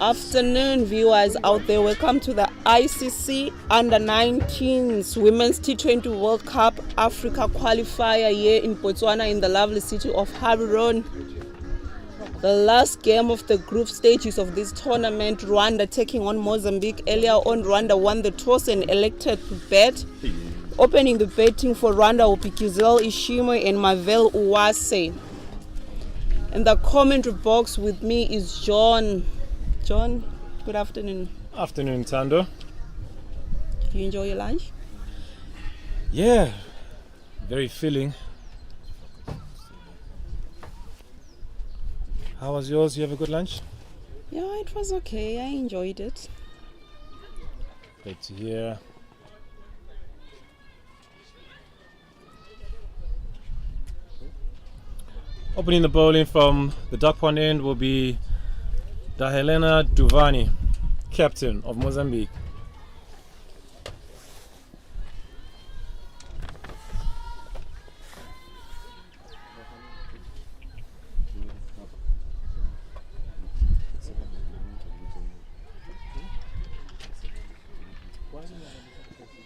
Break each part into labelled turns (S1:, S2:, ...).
S1: Afternoon, viewers out there. Welcome to the ICC Under-19s Women's T20 World Cup Africa Qualifier here in Botswana in the lovely city of Gaborone. The last game of the group stages of this tournament, Rwanda taking on Mozambique. Earlier on, Rwanda won the toss and elected to bat. Opening the batting for Rwanda will be Giselle Ishimwe and Mavel Uwase. In the commentary box with me is John. John, good afternoon.
S2: Afternoon, Tando.
S1: Did you enjoy your lunch?
S2: Yeah, very filling. How was yours? You have a good lunch?
S1: Yeah, it was okay. I enjoyed it.
S2: Great to hear. Opening the bowling from the duck pond end will be Helena Duvani, captain of Mozambique.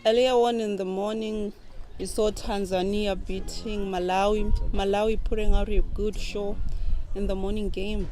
S1: Earlier on in the morning, we saw Tanzania beating Malawi. Malawi putting out a good show in the morning game.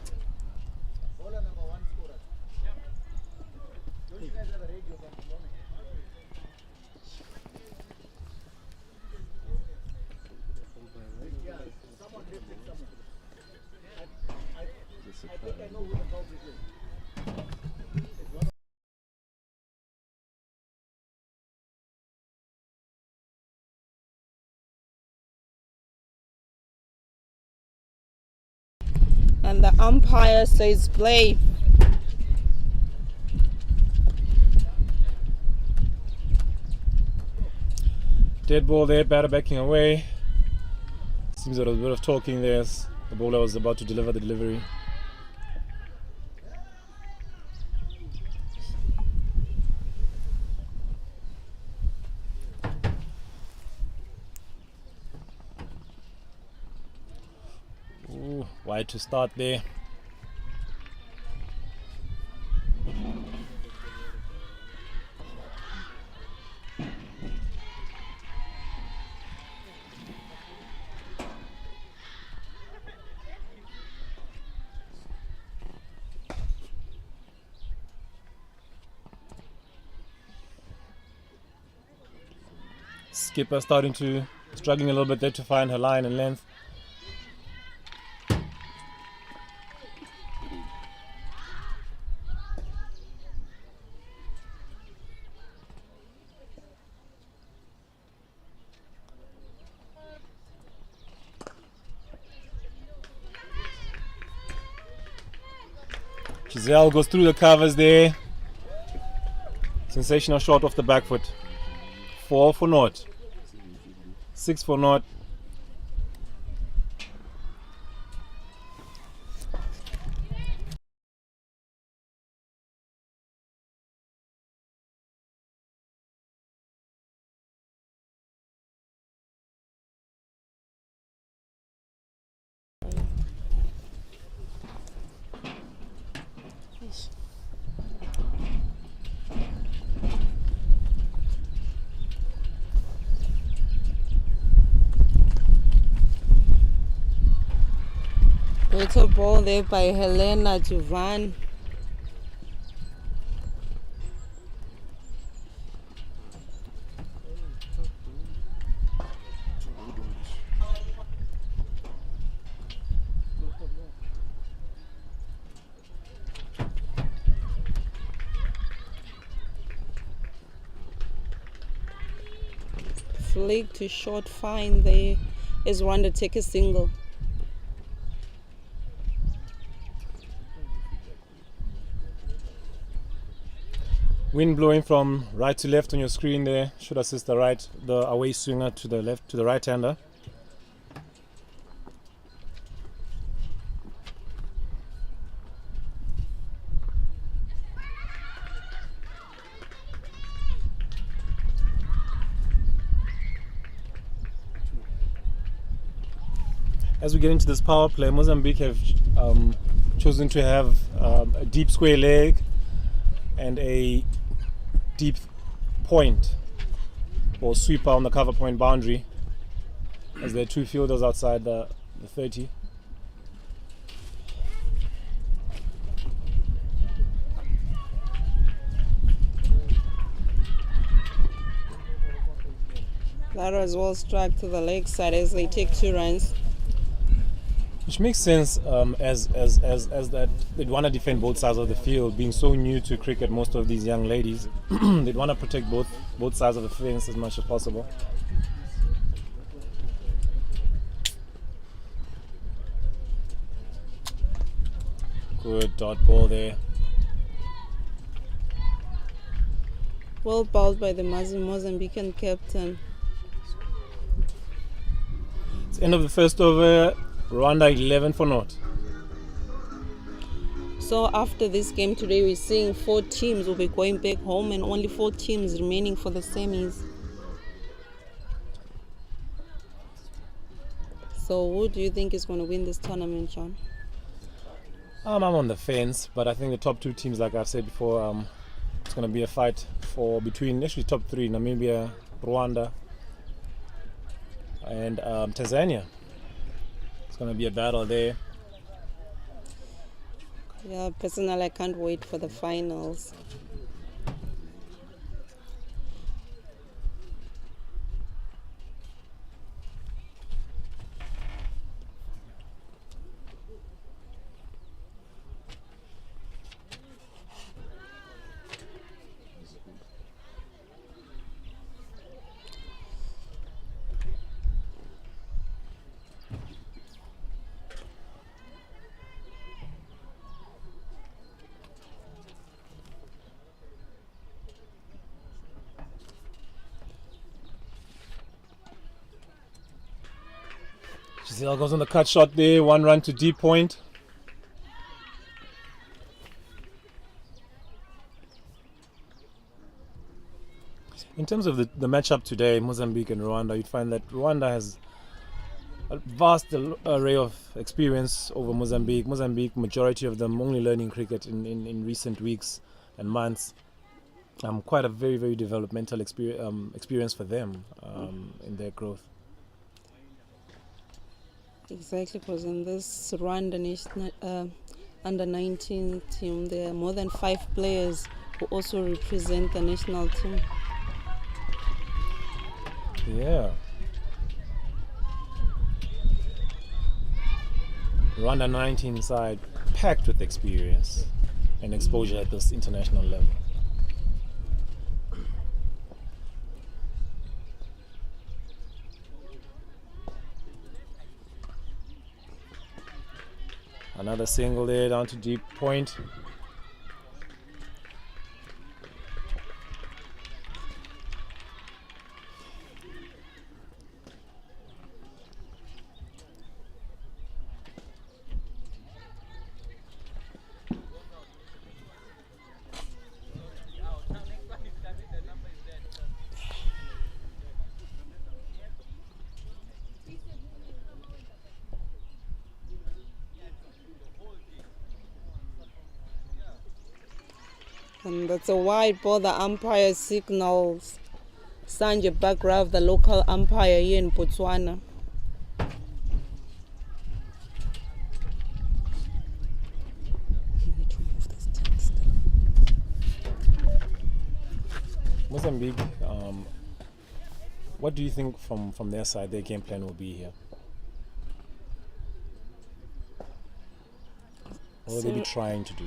S1: And the umpire says play.
S2: Dead ball there, batter backing away. Seems there was a bit of talking there as the bowler was about to deliver the delivery. Ooh, wide to start there. Skipper struggling a little bit there to find her line and length. Giselle goes through the covers there. Sensational shot off the back foot. 4 for naught. 6 for naught.
S1: Little ball there by Helena Duvani. Flick to short fine there as Rwanda take a single.
S2: Wind blowing from right to left on your screen there should assist the away swinger to the left, to the right hander. As we get into this power play, Mozambique have chosen to have a deep square leg and a deep point or sweeper on the cover point boundary, as there are two fielders outside the 30.
S1: That was well struck to the leg side as they take 2 runs.
S2: Which makes sense as that they'd want to defend both sides of the field. Being so new to cricket, most of these young ladies, they'd want to protect both sides of the fence as much as possible. Good dot ball there.
S1: Well bowled by the Mozambican captain.
S2: It's end of the first over. Rwanda 11 for naught.
S1: So after this game today, we're seeing 4 teams will be going back home and only 4 teams remaining for the semis. So who do you think is going to win this tournament, John?
S2: I'm on the fence, but I think the top 2 teams, like I've said before, it's going to be a fight between actually top 3, Namibia, Rwanda, and Tanzania. It's going to be a battle there.
S1: Yeah, personally, I can't wait for the finals.
S2: Giselle goes on the cut shot there, 1 run to deep point. In terms of the matchup today, Mozambique and Rwanda, you'd find that Rwanda has a vast array of experience over Mozambique. Mozambique, majority of them only learning cricket in recent weeks and months. Quite a very, very developmental experience for them in their growth.
S1: Exactly, because in this Rwanda national under 19 team, there are more than 5 players who also represent the national team.
S2: Yeah. Rwanda 19 side packed with experience and exposure at this international level. Another single there down to deep point.
S1: And that's a wide ball. The umpire signals Sanjay Bagrav, the local umpire here in Botswana.
S2: Mozambique, what do you think from their side their game plan will be here? What will they be trying to do?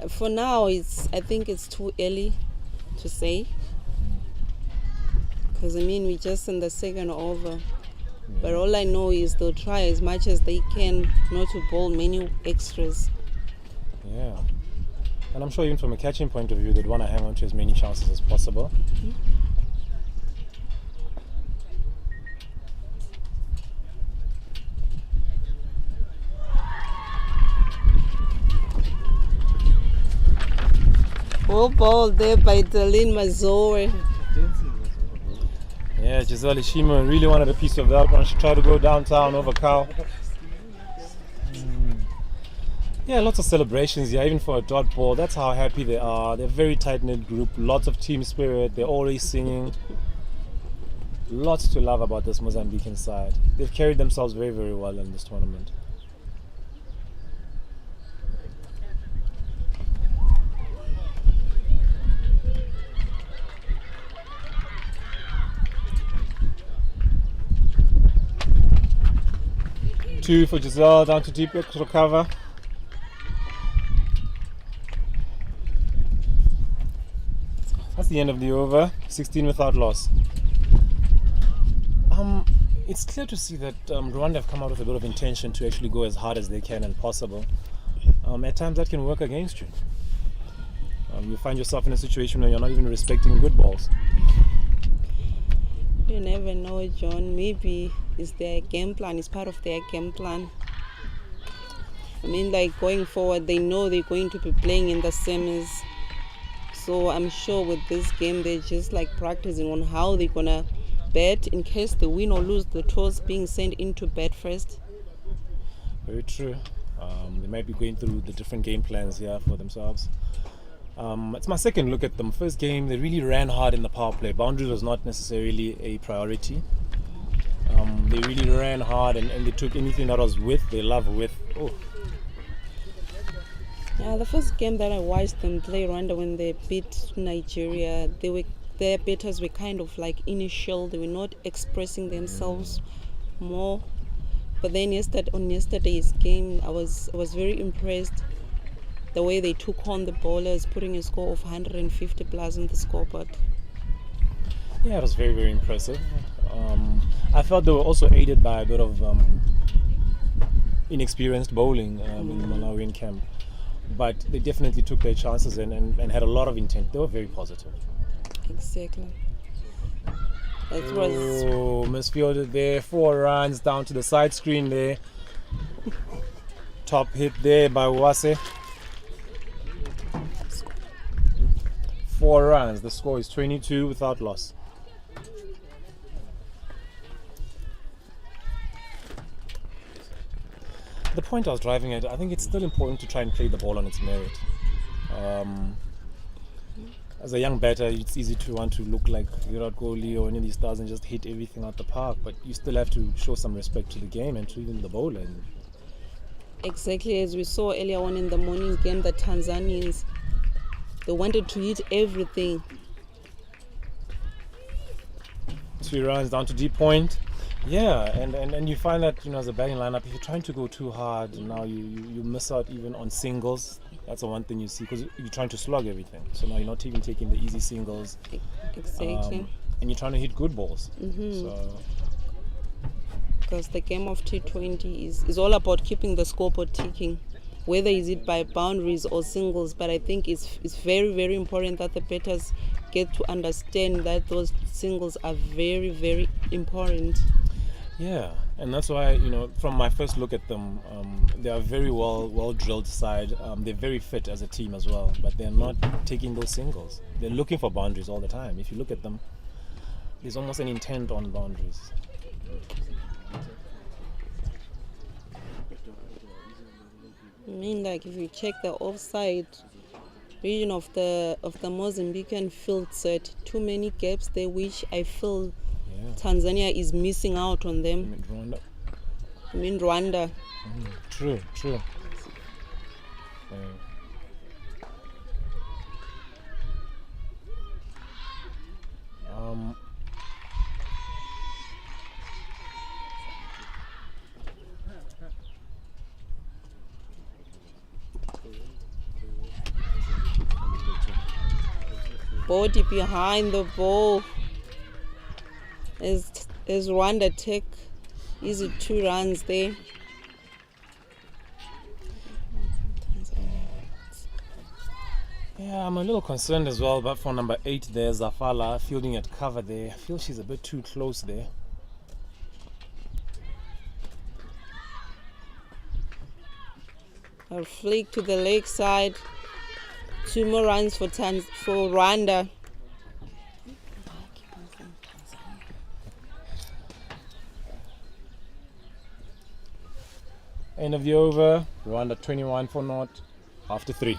S1: For now, I think it's too early to say, because we're just in the second over. Yeah. But all I know is they'll try as much as they can not to bowl many extras.
S2: Yeah, and I'm sure even from a catching point of view, they'd want to hang on to as many chances as possible. Mm-hmm.
S1: Well ball there by Darlene Mazoe.
S2: Yeah, Giselle Ishima really wanted a piece of that one. She tried to go downtown over Cow. Yeah, lots of celebrations here, even for a dot ball. That's how happy they are. They're a very tight-knit group, lots of team spirit. They're always singing. Lots to love about this Mozambican side. They've carried themselves very, very well in this tournament. Two for Giselle, down to deep extra cover. That's the end of the over. 16 without loss. It's clear to see that Rwanda have come out with a bit of intention to actually go as hard as they can and possible. At times that can work against you. You find yourself in a situation where you're not even respecting good balls.
S1: You never know, John. Maybe it's their game plan. It's part of their game plan. I mean, like going forward, they know they're going to be playing in the semis. So I'm sure with this game, they're just like practicing on how they're going to bet in case they win or lose, the toss being sent into bet first.
S2: Very true. They might be going through the different game plans here for themselves. It's my second look at them. First game, they really ran hard in the power play. Boundaries was not necessarily a priority. They really ran hard and they took anything that was width. They love width. Oh.
S1: Yeah, the first game that I watched them play Rwanda when they beat Nigeria, their batters were kind of like initial. They were not expressing themselves more. But then on yesterday's game, I was very impressed the way they took on the bowlers, putting a score of 150 plus on the scoreboard.
S2: Yeah, it was very, very impressive. I felt they were also aided by a bit of inexperienced bowling in the Malawian camp. But they definitely took their chances and had a lot of intent. They were very positive.
S1: Exactly. That was...
S2: Oh, misfielded there. 4 runs down to the side screen there. Top hit there by Wase. 4 runs. The score is 22 without loss. The point I was driving at, I think it's still important to try and play the ball on its merit. As a young batter, it's easy to want to look like Virat Kohli or any of these stars and just hit everything out the park, but you still have to show some respect to the game and to even the bowler.
S1: Exactly, as we saw earlier on in the morning game, the Tanzanians, they wanted to hit everything.
S2: 2 runs down to deep point. Yeah, and you find that, as a batting lineup, if you're trying to go too hard, now you miss out even on singles. That's the one thing you see, because you're trying to slog everything. So now you're not even taking the easy singles.
S1: Exactly.
S2: And you're trying to hit good balls.
S1: Because the game of T20 is all about keeping the scoreboard ticking, whether is it by boundaries or singles. But I think it's very, very important that the batters get to understand that those singles are very, very important.
S2: Yeah, and that's why, from my first look at them, they are very well drilled side. They're very fit as a team as well, but they're not taking those singles. They're looking for boundaries all the time. If you look at them, there's almost an intent on boundaries.
S1: I mean, like if you check the offside region of the Mozambican field set, too many gaps there, which I feel Tanzania is missing out on them. I mean Rwanda.
S2: True.
S1: Body behind the ball as Rwanda take easy 2 runs there.
S2: Yeah, I'm a little concerned as well, but for number 8 there, Zafala, fielding at cover there. I feel she's a bit too close there.
S1: A flick to the leg side. 2 more runs for Rwanda.
S2: End of the over. Rwanda 21 for naught after 3.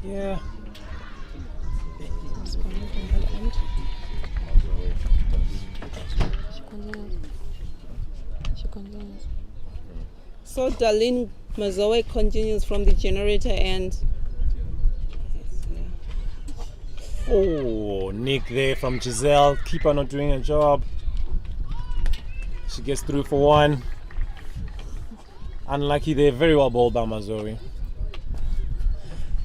S2: Yeah.
S1: So Darlene Mazoe continues from the generator end.
S2: Oh, Nick there from Giselle. Keeper not doing a job. She gets through for 1. Unlucky there. Very well bowled by Mazoe.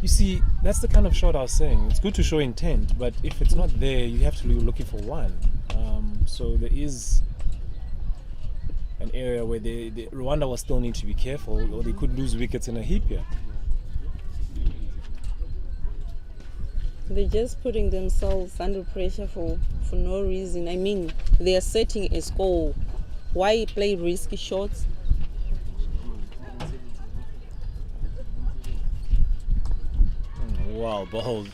S2: You see, that's the kind of shot I was saying. It's good to show intent, but if it's not there, you have to be looking for 1. So there is an area where Rwanda will still need to be careful, or they could lose wickets in a heap here.
S1: They're just putting themselves under pressure for no reason. I mean, they are setting a score. Why play risky shots?
S2: Wow, bold.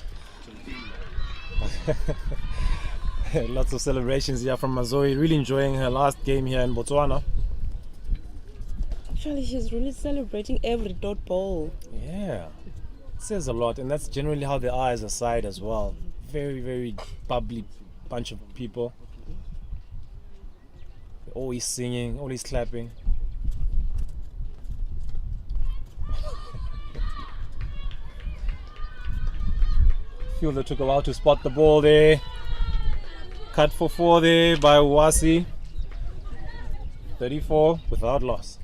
S2: Lots of celebrations here from Mazoe. Really enjoying her last game here in Botswana.
S1: Actually, she's really celebrating every dot ball.
S2: Yeah, it says a lot, and that's generally how the eyes are side as well. Very, very bubbly bunch of people. They're always singing, always clapping. Fielder took a while to spot the ball there. Cut for 4 there by Wasi. 34 without loss.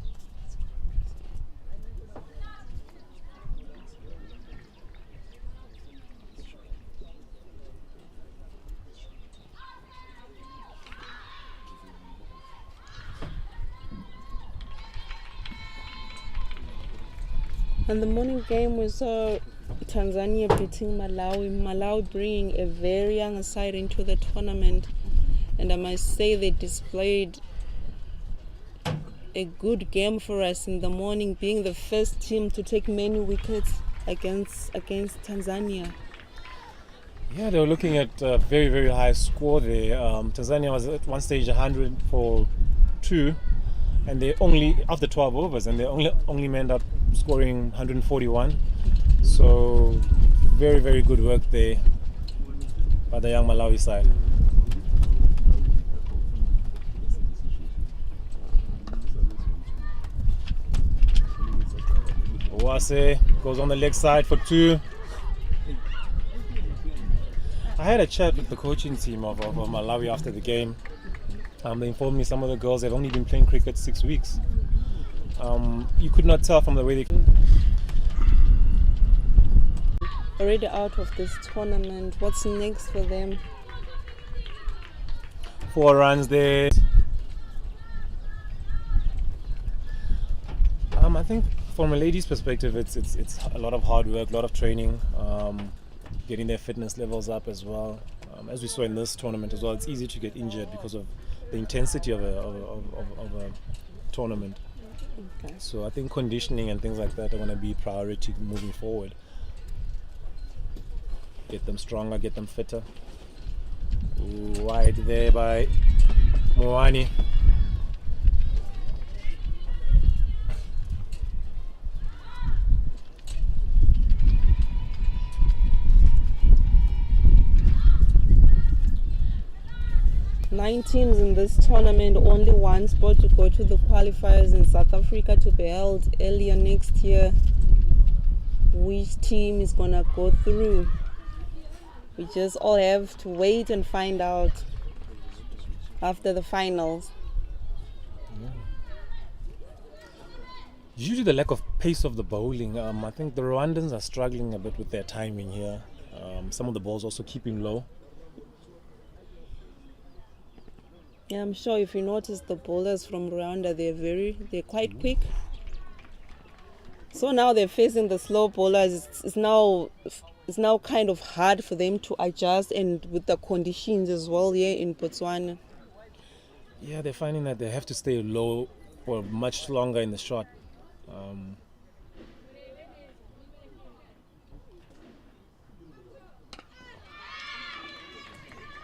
S1: And the morning game we saw Tanzania beating Malawi. Malawi bringing a very young side into the tournament, and I must say they displayed a good game for us in the morning, being the first team to take many wickets against Tanzania.
S2: Yeah, they were looking at a very, very high score there. Tanzania was at one stage 100 for 2, and they only, after 12 overs, and they only ended up scoring 141. So very, very good work there by the young Malawi side. Owase goes on the leg side for 2. I had a chat with the coaching team of Malawi after the game. They informed me some of the girls have only been playing cricket 6 weeks. You could not tell from the way they...
S1: Already out of this tournament, what's next for them?
S2: 4 runs there. I think from a lady's perspective, it's a lot of hard work, a lot of training, getting their fitness levels up as well. As we saw in this tournament as well, it's easy to get injured because of the intensity of a tournament.
S1: Okay.
S2: So I think conditioning and things like that are going to be priority moving forward. Get them stronger, get them fitter. Ooh, wide there by Moani.
S1: Nine teams in this tournament, only one spot to go to the qualifiers in South Africa to be held earlier next year. Which team is gonna go through? We just all have to wait and find out after the finals.
S2: Yeah. Due to the lack of pace of the bowling, I think the Rwandans are struggling a bit with their timing here. Some of the balls also keeping low.
S1: Yeah, I'm sure if you notice the bowlers from Rwanda, they're quite quick. So now they're facing the slow bowlers. It's now kind of hard for them to adjust, and with the conditions as well here in Botswana.
S2: yeah, they're finding that they have to stay low for much longer in the shot.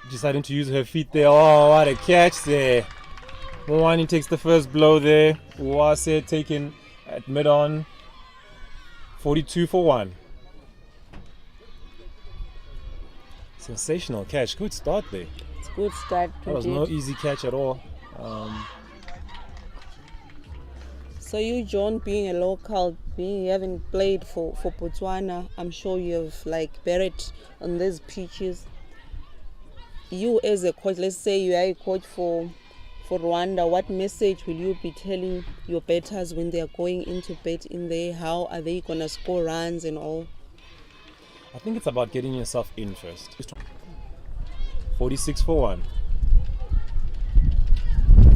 S2: Deciding to use her feet there. Oh, what a catch there. Mwani takes the first blow there. Uwase taken at mid-on. 42 for 1. Sensational catch. Good start there.
S1: It's a good start.
S2: That was no easy catch at all.
S1: So you, John, being a local, you haven't played for Botswana, I'm sure you've buried on these pitches. You as a coach, let's say you are a coach for Rwanda, what message will you be telling your batters when they are going into bat in there? How are they going to score runs and all?
S2: I think it's about getting yourself in first. 46 for 1.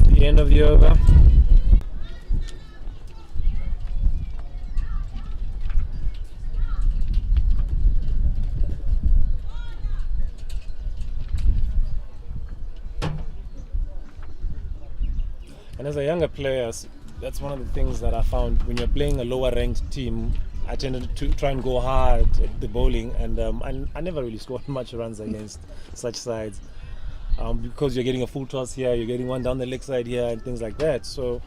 S2: The end of the over. And as a younger player, that's one of the things that I found when you're playing a lower ranked team. I tended to try and go hard at the bowling, and I never really scored much runs against such sides because you're getting a full toss here, you're getting one down the leg side here, and things like that. So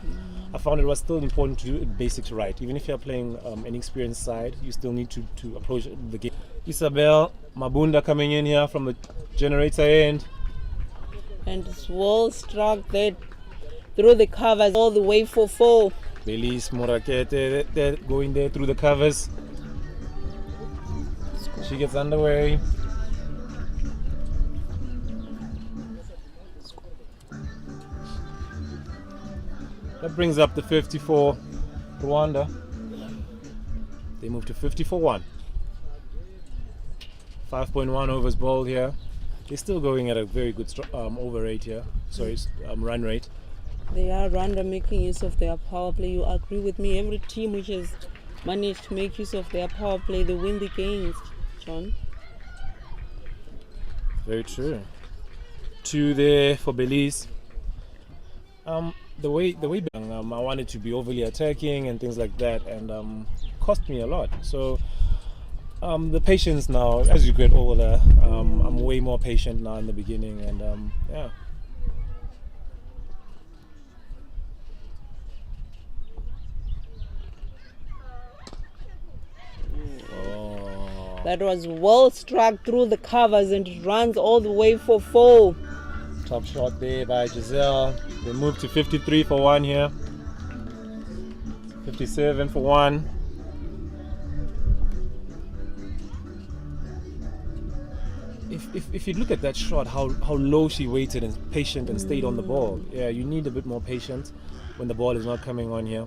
S2: I found it was still important to do basics right. Even if you're playing an experienced side, you still need to approach the game. Isabel Mabunda coming in here from the generator end.
S1: And it's well struck there through the covers all the way for 4.
S2: Belize Morakete, they're going there through the covers. She gets underway. That brings up the 54 Rwanda. They move to 50 for 1. 5.1 overs bowled here. They're still going at a very good over rate here. Sorry, run rate.
S1: They are Rwanda making use of their power play. You agree with me? Every team which has managed to make use of their power play, they win the games, John.
S2: Very true. 2 there for Belize. The way I wanted to be overly attacking and things like that, and cost me a lot. So the patience now, as you get older, I'm way more patient now in the beginning, and yeah.
S1: That was well struck through the covers and it runs all the way for 4.
S2: Top shot there by Giselle. They move to 53 for 1 here. 57 for 1. If you look at that shot, how low she waited and patient and stayed on the ball. Yeah, you need a bit more patience when the ball is not coming on here.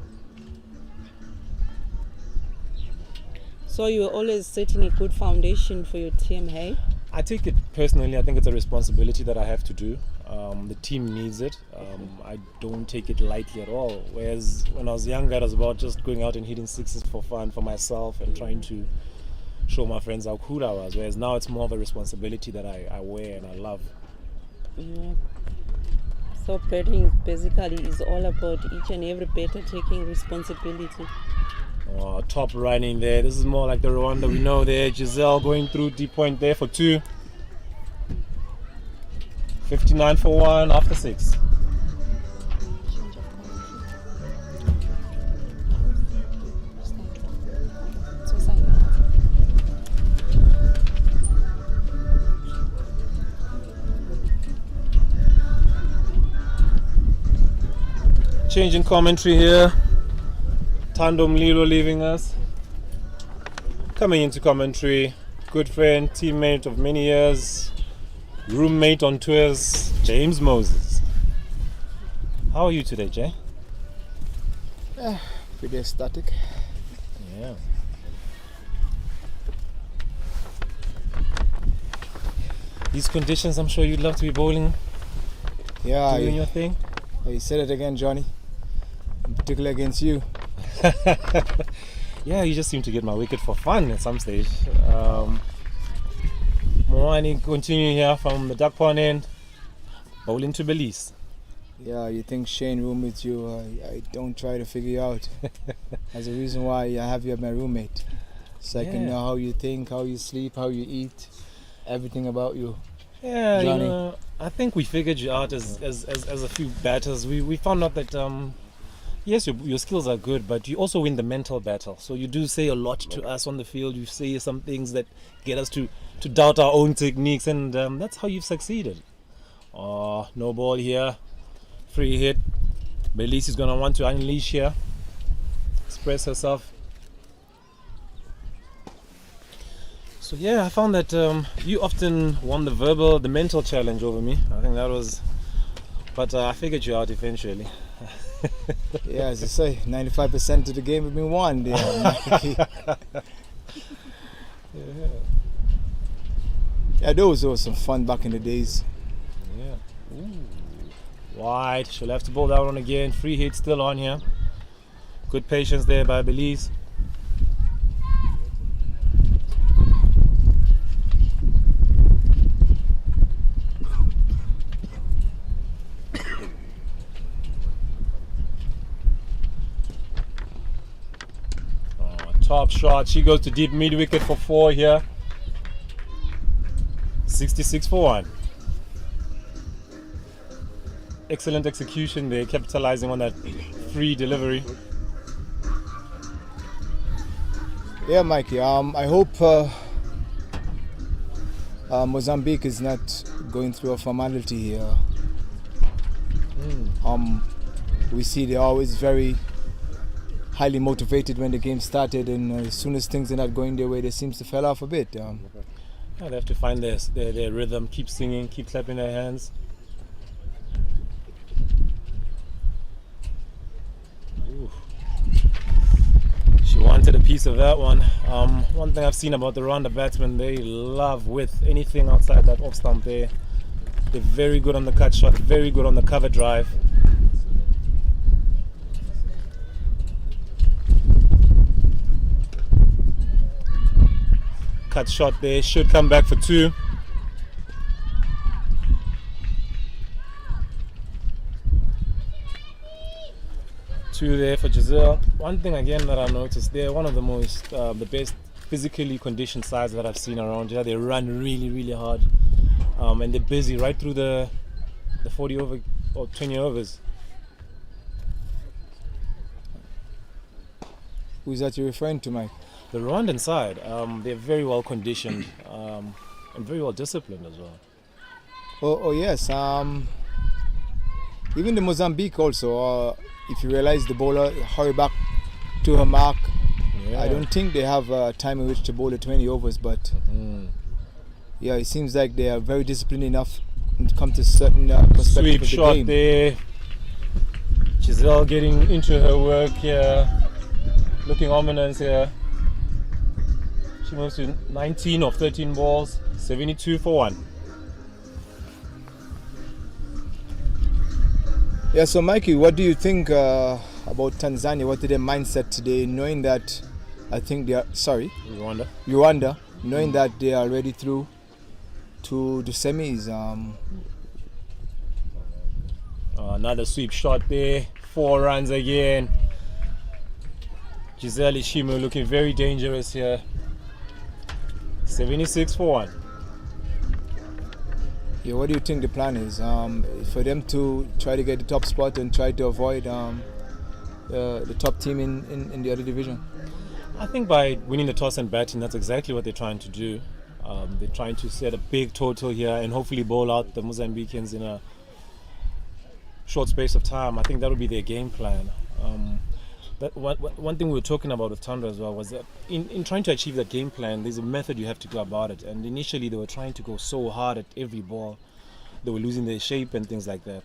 S1: So you're always setting a good foundation for your team, hey?
S2: I take it personally. I think it's a responsibility that I have to do. The team needs it. I don't take it lightly at all. Whereas when I was younger, it was about just going out and hitting sixes for fun for myself and trying to show my friends how cool I was. Whereas now it's more of a responsibility that I wear and I love.
S1: Yeah. So batting basically is all about each and every batter taking responsibility.
S2: Oh, top running there. This is more like the Rwanda we know there. Giselle going through deep point there for 2. 59 for 1 after 6. Changing commentary here. Tando Mlilo leaving us. Coming into commentary, good friend, teammate of many years, roommate on tours, James Moses. How are you today, Jay?
S3: Pretty ecstatic.
S2: Yeah. These conditions, I'm sure you'd love to be bowling,
S3: Yeah,
S2: doing your thing.
S3: you said it again, Johnny. In particular against you.
S2: Yeah, you just seem to get my wicket for fun at some stage. Moani continuing here from the duck pond end, bowling to Belize.
S3: Yeah, you think Shane room with you? I don't try to figure you out. That's the reason why I have you as my roommate, so I can know how you think, how you sleep, how you eat, everything about you.
S2: Yeah,
S3: Johnny.
S2: I think we figured you out as a few batters. We found out that yes, your skills are good, but you also win the mental battle. So you do say a lot to us on the field. You say some things that get us to doubt our own techniques, and that's how you've succeeded. Oh, no ball here. Free hit. Belize is going to want to unleash here. Express herself. So yeah, I found that you often won the mental challenge over me. I think that was... But I figured you out eventually.
S3: Yeah, as I say, 95% of the game have been won there. Yeah, those were some fun back in the days.
S2: Yeah. Ooh. Wide. She'll have to bowl that one again. Free hit still on here. Good patience there by Belize. Top shot. She goes to deep mid wicket for 4 here. 66 for 1. Excellent execution there, capitalizing on that free delivery.
S3: Yeah, Mikey. I hope Mozambique is not going through a formality here. We see they're always very highly motivated when the game started, and as soon as things are not going their way, they seem to fall off a bit.
S2: Yeah, they have to find their rhythm, keep singing, keep clapping their hands. Ooh. She wanted a piece of that one. One thing I've seen about the Rwanda batsmen, they love width. Anything outside that off stump there. They're very good on the cut shot, very good on the cover drive. Cut shot there, should come back for 2. Two there for Giselle. One thing again that I noticed, they're one of the best physically conditioned sides that I've seen around here. They run really, really hard, and they're busy right through the 40 over or 20 overs.
S3: Who's that you're referring to, Mike?
S2: The Rwandan side, they're very well conditioned and very well disciplined as well.
S3: Oh yes. Even the Mozambique also. If you realize the bowler hurry back to her mark, I don't think they have time in which to bowl the 20 overs. But yeah, it seems like they are very disciplined enough to come to certain perspective
S2: Sweep
S3: of the
S2: shot
S3: game.
S2: there. Giselle getting into her work here, looking ominous here. She moves to 19 of 13 balls, 72 for 1.
S3: Yeah, so Mikey, what do you think about Tanzania? What is their mindset today, knowing that I think they are, Rwanda, knowing that they are already through to the semis?
S2: Another sweep shot there, 4 runs again. Giselle Ishimo looking very dangerous here. 76 for 1.
S3: Yeah, what do you think the plan is? For them to try to get the top spot and try to avoid the top team in the other division?
S2: I think by winning the toss and batting, that's exactly what they're trying to do. They're trying to set a big total here and hopefully bowl out the Mozambicans in a short space of time. I think that would be their game plan. That one thing we were talking about with Tundra as well was that in trying to achieve that game plan, there's a method you have to go about it. And initially they were trying to go so hard at every ball, they were losing their shape and things like that.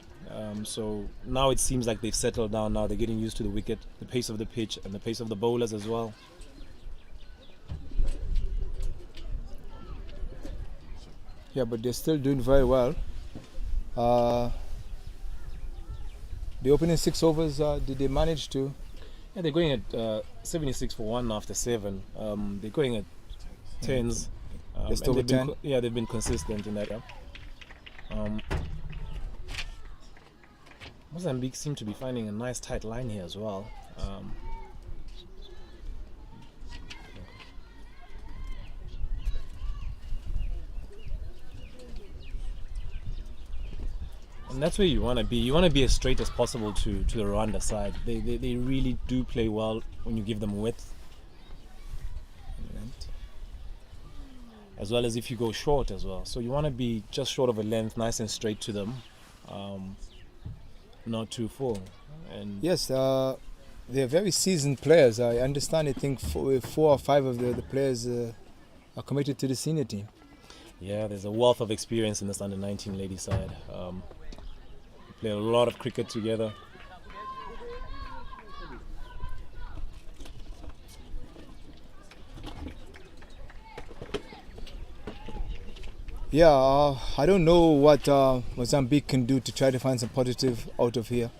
S2: So now it seems like they've settled down. Now they're getting used to the wicket, the pace of the pitch, and the pace of the bowlers as well.
S3: Yeah, but they're still doing very well. The opening 6 overs, did they manage to?
S2: Yeah, they're going at 76 for 1 after 7. They're going at 10s.
S3: Just over 10?
S2: They've been consistent in that. Mozambique seem to be finding a nice tight line here as well. And that's where you want to be. You want to be as straight as possible to the Rwanda side. They really do play well when you give them width, as well as if you go short as well. So you want to be just short of a length, nice and straight to them, not too full. And
S3: yes, they're very seasoned players. I understand. I think four or five of the players are committed to the senior team.
S2: Yeah, there's a wealth of experience in this under-19 ladies side. Play a lot of cricket together.
S3: Yeah, I don't know what Mozambique can do to try to find some positive out of here.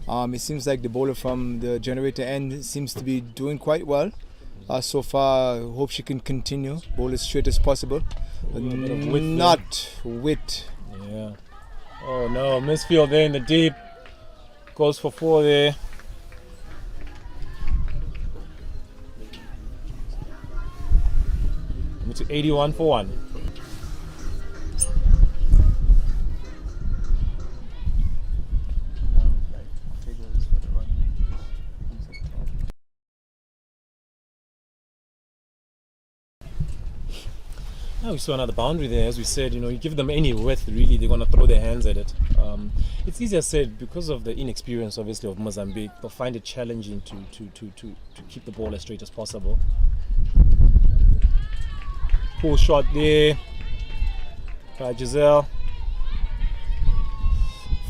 S3: It seems like the bowler from the generator end seems to be doing quite well. So far, I hope she can continue, bowl as straight as possible. But not width.
S2: Yeah. Oh no, misfield there in the deep. Goes for 4 there. To 81 for 1. Now we saw another boundary there. As we said, you give them any width, really, they're going to throw their hands at it. It's easier said because of the inexperience, obviously, of Mozambique. They'll find it challenging to keep the ball as straight as possible. Pull shot there by Giselle.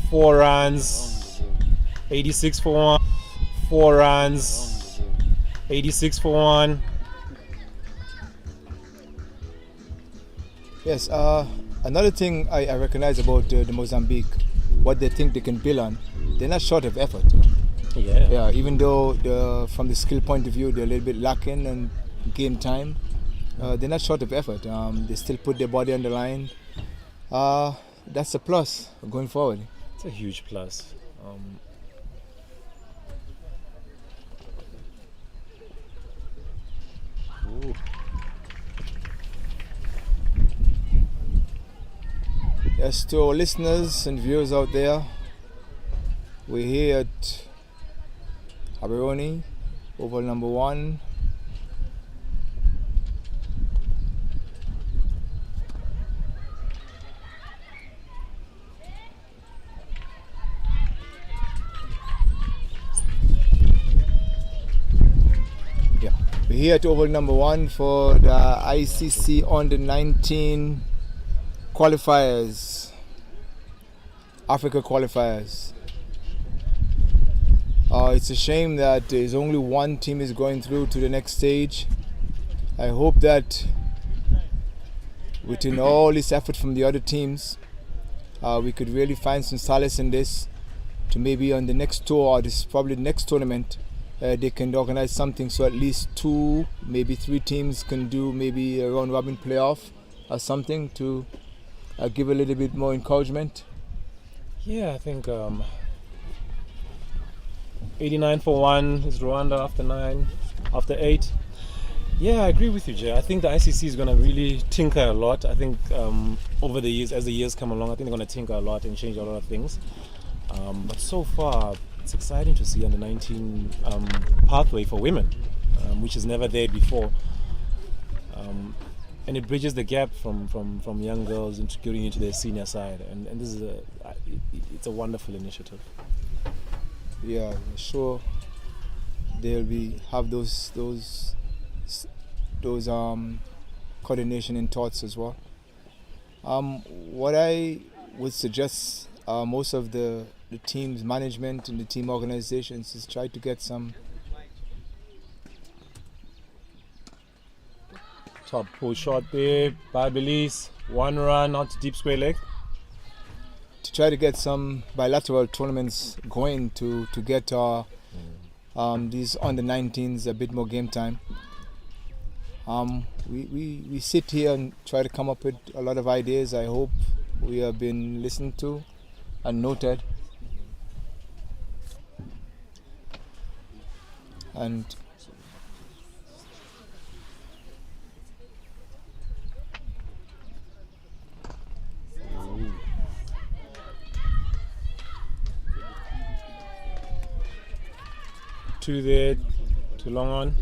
S2: 4 runs, 86 for 1. 4 runs, 86 for 1.
S3: Yes, another thing I recognize about the Mozambique, what they think they can build on, they're not short of effort. Yeah. Even though from the skill point of view they're a little bit lacking in game time, they're not short of effort. They still put their body on the line. That's a plus going forward.
S2: It's a huge plus. Ooh.
S3: Yes, to our listeners and viewers out there, we're here at Haberoni, Oval number 1. Yeah, we're here at Oval number 1 for the ICC Under-19 qualifiers, Africa qualifiers. It's a shame that there's only one team is going through to the next stage. I hope that within all this effort from the other teams, we could really find some solace in this, to maybe on the next tour, or this probably the next tournament, they can organize something so at least 2, maybe 3 teams can do maybe a round robin playoff or something to give a little bit more encouragement.
S2: Yeah, I think 89 for 1 is Rwanda after 8. Yeah, I agree with you, Jay. I think the ICC is going to really tinker a lot. I think over the years, as the years come along, I think they're going to tinker a lot and change a lot of things. But so far, it's exciting to see under 19 pathway for women, which is never there before. And it bridges the gap from young girls into getting into their senior side, and this is it's a wonderful initiative.
S3: Yeah, sure. They'll have those coordination and thoughts as well. What I would suggest, most of the team's management and the team organizations is try to get some
S2: top pull shot there by Belize. 1 run out to deep square leg.
S3: To try to get some bilateral tournaments going to get these under-19s a bit more game time. We sit here and try to come up with a lot of ideas. I hope we have been listened to and noted. and
S2: two there, too long on.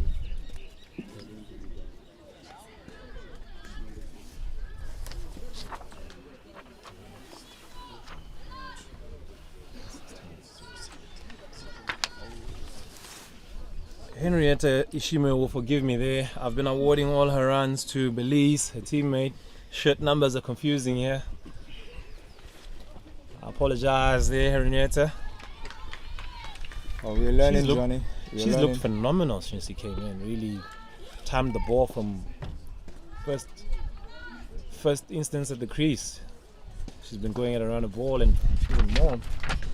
S2: Henrietta Ishime will forgive me there. I've been awarding all her runs to Belize, her teammate. Shirt numbers are confusing here. I apologize there, Henrietta.
S3: oh, we're learning,
S2: She's look-
S3: Johnny. We're
S2: She's
S3: learning.
S2: looked phenomenal since she came in. Really timed the ball from first instance at the crease. She's been going at around the ball and even more.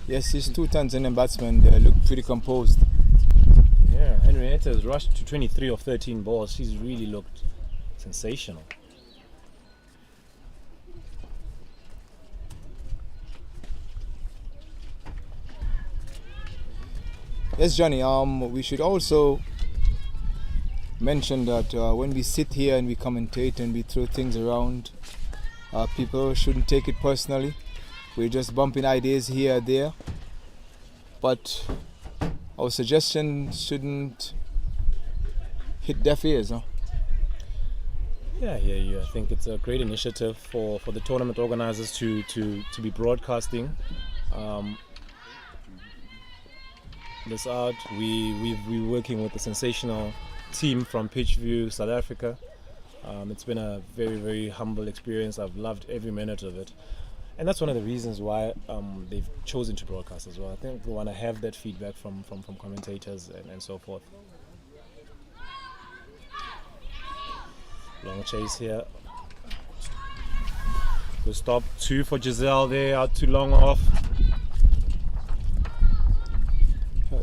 S3: Yes, these two Tanzanian batsmen, they look pretty composed.
S2: Yeah, Henrietta has rushed to 23 of 13 balls. She's really looked sensational.
S3: Yes, Johnny. We should also mention that when we sit here and we commentate and we throw things around, people shouldn't take it personally. We're just bumping ideas here and there, but our suggestion shouldn't hit deaf ears, huh?
S2: Yeah, I hear you. I think it's a great initiative for the tournament organizers to be broadcasting this out. We're working with a sensational team from Pitchview, South Africa. It's been a very, very humble experience. I've loved every minute of it. And that's one of the reasons why they've chosen to broadcast as well. I think they want to have that feedback from commentators and so forth. Long chase here. Good stop. 2 for Giselle there, out too long off.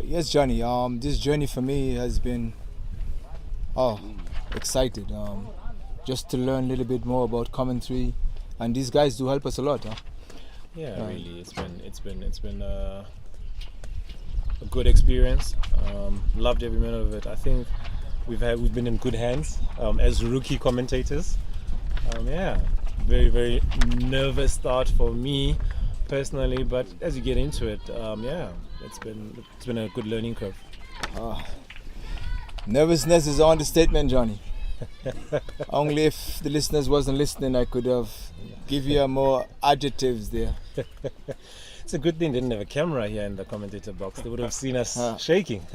S3: Yes, Johnny. This journey for me has been excited. Just to learn a little bit more about commentary, and these guys do help us a lot, huh?
S2: Yeah, really, it's been a good experience. Loved every minute of it. I think we've been in good hands as rookie commentators. Yeah, very, very nervous start for me personally, but as you get into it, yeah, it's been a good learning curve.
S3: Nervousness is an understatement, Johnny. Only if the listeners wasn't listening, I could have give you more adjectives there.
S2: It's a good thing they didn't have a camera here in the commentator box. They would have seen us shaking.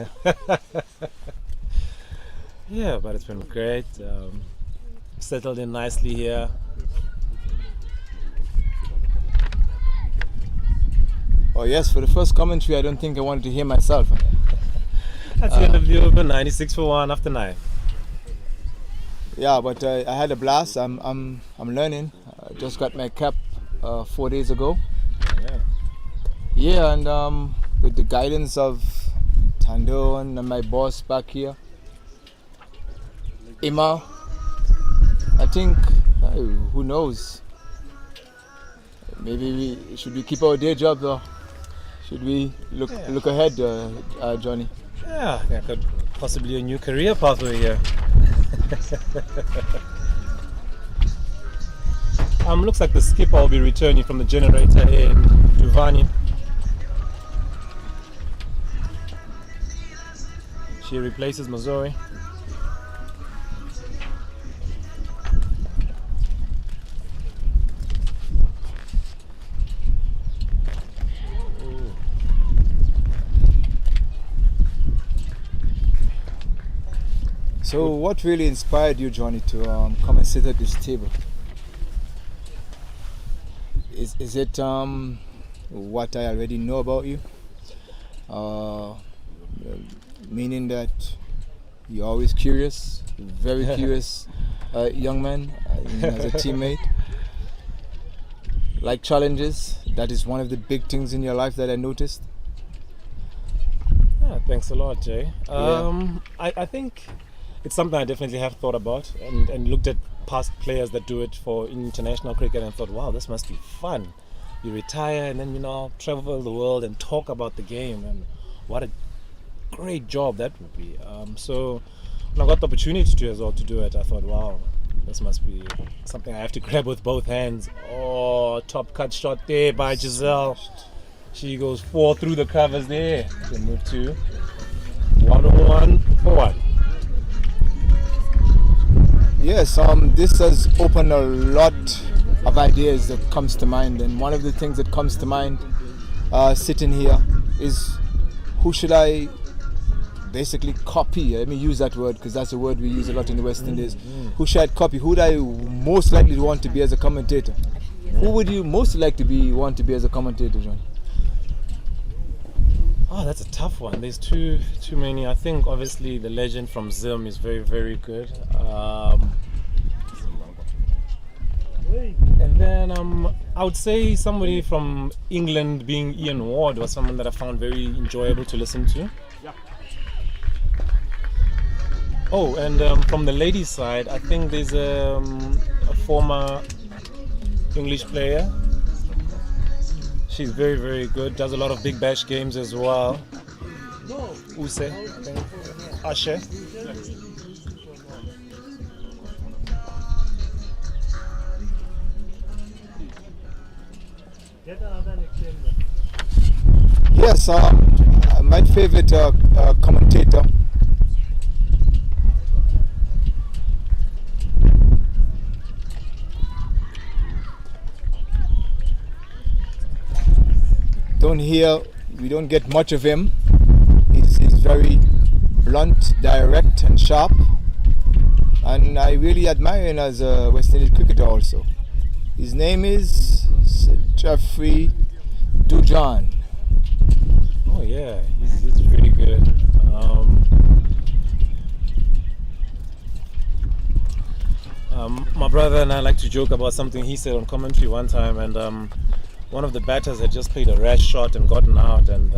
S2: Yeah, but it's been great. Settled in nicely here.
S3: Oh yes, for the first commentary, I don't think I wanted to hear myself.
S2: That's the end of the over. 96 for 1 after 9.
S3: Yeah, but I had a blast. I'm learning. I just got my cap 4 days ago.
S2: Yeah.
S3: Yeah, and with the guidance of Tando and my boss back here, Ima, I think who knows? Maybe should we keep our day job though? Should we look ahead, Johnny?
S2: Yeah, that could possibly a new career pathway here. Looks like the skipper will be returning from the generator in Duvani. She replaces Mazori.
S3: So what really inspired you, Johnny, to come and sit at this table? Is it what I already know about you? Meaning that you're always curious, very curious young man, as a teammate. Like challenges, that is one of the big things in your life that I noticed.
S2: Yeah, thanks a lot, Jay. I think it's something I definitely have thought about and looked at past players that do it for international cricket and thought, wow, this must be fun. You retire and then travel the world and talk about the game, and what a great job that would be. So when I got the opportunity to as well to do it, I thought, wow, this must be something I have to grab with both hands. Oh, top cut shot there by Giselle. She goes 4 through the covers there. Can move to 101 for 1.
S3: Yes, this has opened a lot of ideas that comes to mind, and one of the things that comes to mind sitting here is, who should I basically copy? Let me use that word because that's a word we use a lot in the West Indies. Who should I copy? Who would I most likely want to be as a commentator? Who would you most like to want to be as a commentator, John?
S2: Oh, that's a tough one. There's too many. I think obviously the legend from Zim is very, very good. And then I would say somebody from England, being Ian Ward, was someone that I found very enjoyable to listen to. Oh, and from the ladies' side, I think there's a former English player. She's very, very good. Does a lot of Big Bash games as well. Use, I think. Ashe.
S3: Yes, my favorite commentator we don't get much of him. He's very blunt, direct and sharp, and I really admire him as a West Indian cricketer also. His name is Sir Geoffrey Dujan.
S2: Oh yeah, he's pretty good. My brother and I like to joke about something he said on commentary one time, and one of the batters had just played a rash shot and gotten out, and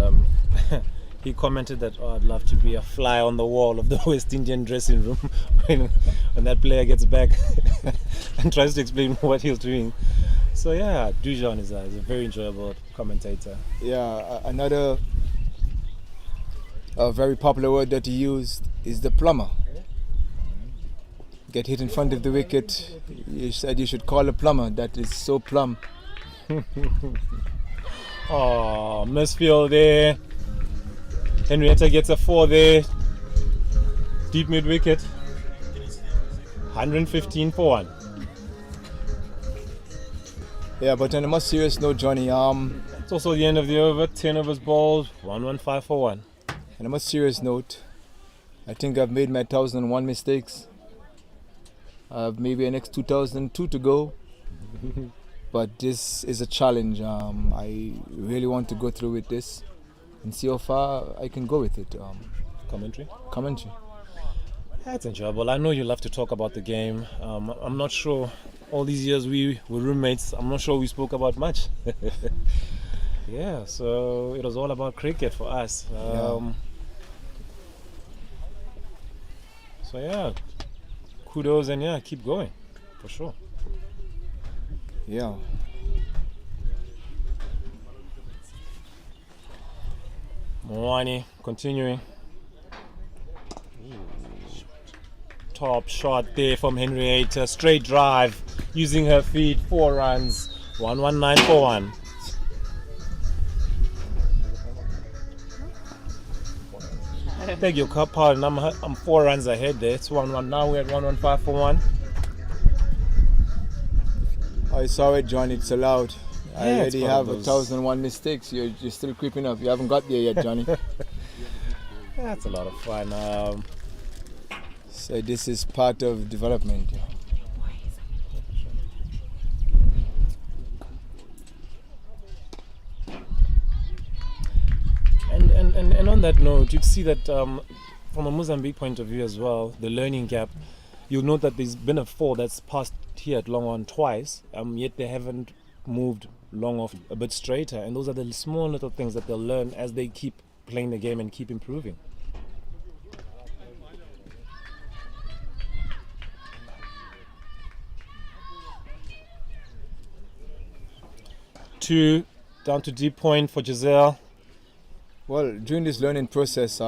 S2: he commented that, oh, I'd love to be a fly on the wall of the West Indian dressing room when that player gets back and tries to explain what he was doing. So yeah, Dujan is a very enjoyable commentator.
S3: Yeah, another very popular word that he used is the plumber. Get hit in front of the wicket, you said you should call a plumber. That is so plumb.
S2: Oh, misfield there. Henrietta gets a 4 there. Deep mid wicket. 115 for 1.
S3: Yeah, but on a more serious note, Johnny,
S2: it's also the end of the over. 10 overs bowled. 115 for 1.
S3: On a more serious note, I think I've made my 1,001 mistakes. I have maybe an next 2,002 to go. But this is a challenge. I really want to go through with this and see how far I can go with it.
S2: Commentary?
S3: Commentary.
S2: That's enjoyable. I know you love to talk about the game. I'm not sure. All these years we were roommates. I'm not sure we spoke about much. Yeah, so it was all about cricket for us. So yeah, kudos and yeah, keep going, for sure.
S3: Yeah.
S2: Moani continuing. Top shot there from Henrietta. Straight drive using her feet. 4 runs. 119 for 1. Beg your pardon. I'm 4 runs ahead there. It's 1-1 now. We're at 115 for 1.
S3: I saw it, John. It's allowed.
S2: Yeah,
S3: I already have 1,001 mistakes. You're still creeping up. You haven't got there yet, Johnny.
S2: That's a lot of fun.
S3: So this is part of development.
S2: And on that note, you'd see that from a Mozambique point of view as well, the learning gap, you'll note that there's been a 4 that's passed here at long on twice, yet they haven't moved long off a bit straighter, and those are the small little things that they'll learn as they keep playing the game and keep improving. Two down to deep point for Giselle.
S3: Well, during this learning process,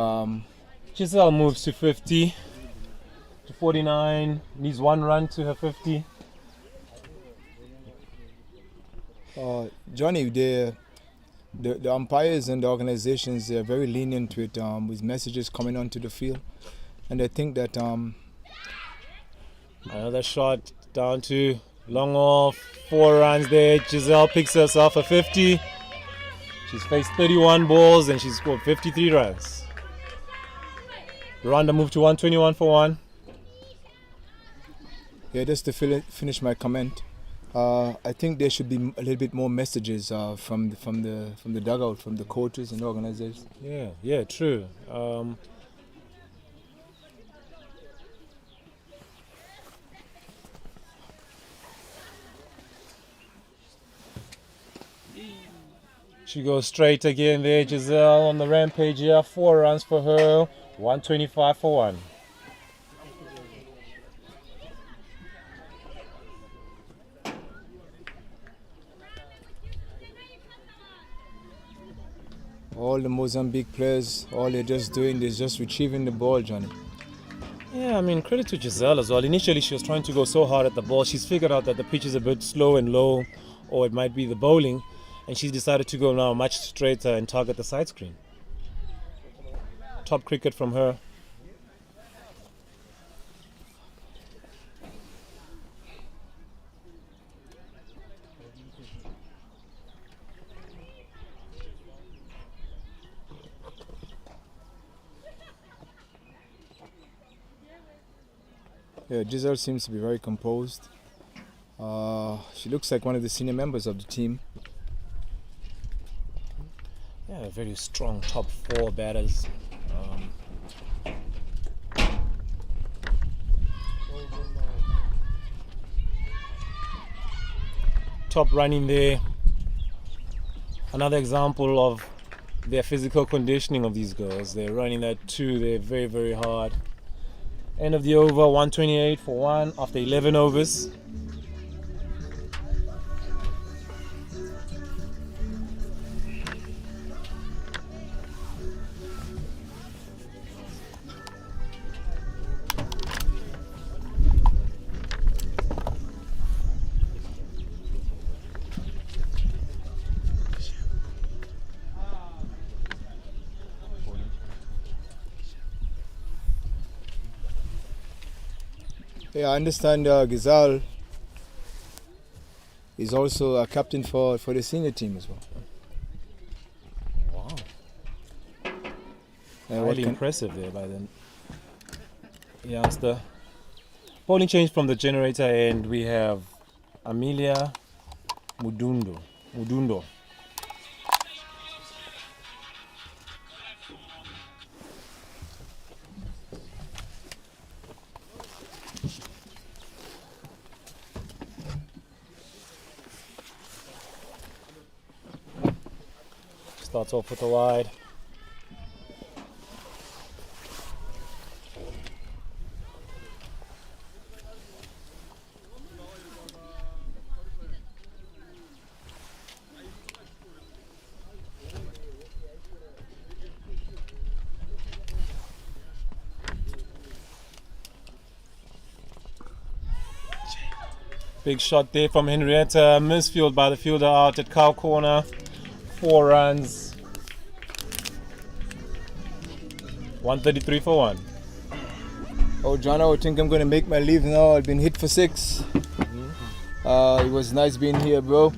S2: Giselle moves to 50, to 49, needs one run to her 50.
S3: Johnny, the umpires and the organizations, they're very lenient with messages coming onto the field, and I think that
S2: another shot down to long off, 4 runs there. Giselle picks herself a 50. She's faced 31 balls and she's scored 53 runs. Rwanda moved to 121 for 1.
S3: Yeah, just to finish my comment, I think there should be a little bit more messages from the dugout, from the coaches and the organizers.
S2: Yeah, true. She goes straight again there. Giselle on the rampage here. 4 runs for her. 125 for 1.
S3: All the Mozambique players, all they're just doing is just retrieving the ball, Johnny.
S2: Yeah, I mean, credit to Giselle as well. Initially, she was trying to go so hard at the ball. She's figured out that the pitch is a bit slow and low, or it might be the bowling, and she's decided to go now much straighter and target the side screen. Top cricket from her.
S3: Yeah, Giselle seems to be very composed. She looks like one of the senior members of the team.
S2: Yeah, very strong top 4 batters. Top running there. Another example of their physical conditioning of these girls. They're running that too. They're very, very hard. End of the over, 128 for 1 after 11 overs.
S3: Yeah, I understand Giselle is also a captain for the senior team as well.
S2: Wow.
S3: What
S2: Highly
S3: can-
S2: impressive there by the youngster. Bowling change from the generator end, we have Amelia Mudundo. Starts off with a wide. Big shot there from Henrietta. Misfield by the fielder out at cow corner. 4 runs. 133 for 1.
S3: Oh, John, I think I'm going to make my leave now. I've been hit for 6. It was nice being here, bro.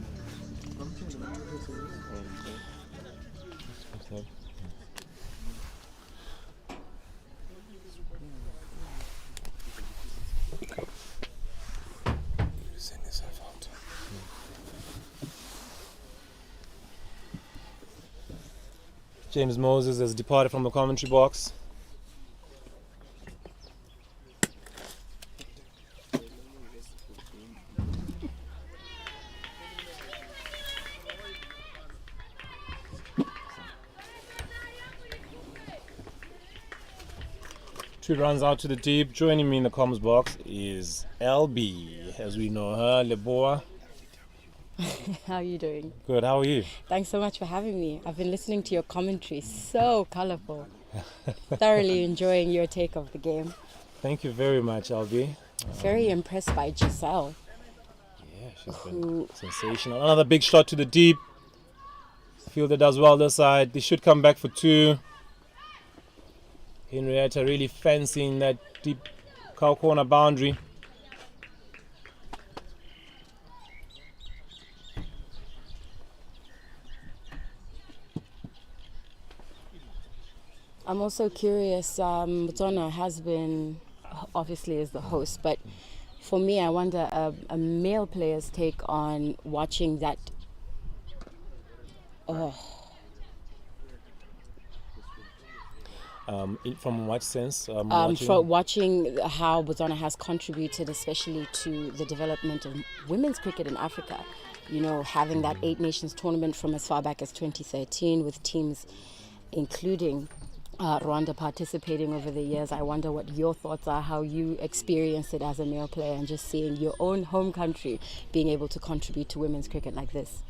S2: James Moses has departed from the commentary box. Two runs out to the deep. Joining me in the comms box is LB, as we know her, Leboa.
S4: How are you doing?
S2: Good, how are you?
S4: Thanks so much for having me. I've been listening to your commentary. So colorful. Thoroughly enjoying your take of the game.
S2: Thank you very much, Albi.
S4: Very impressed by Giselle.
S2: Yeah, she's been sensational. Another big shot to the deep. Fielder does well this side. They should come back for two. Henrietta really fancying that deep cow corner boundary.
S4: I'm also curious, Botswana has been, obviously is the host, but for me, I wonder a male player's take on watching that.
S2: From what sense?
S4: For watching how Botswana has contributed, especially to the development of women's cricket in Africa. You know, having that 8 Nations tournament from as far back as 2013 with teams including Rwanda participating over the years. I wonder what your thoughts are, how you experienced it as a male player and just seeing your own home country being able to contribute to women's cricket like this.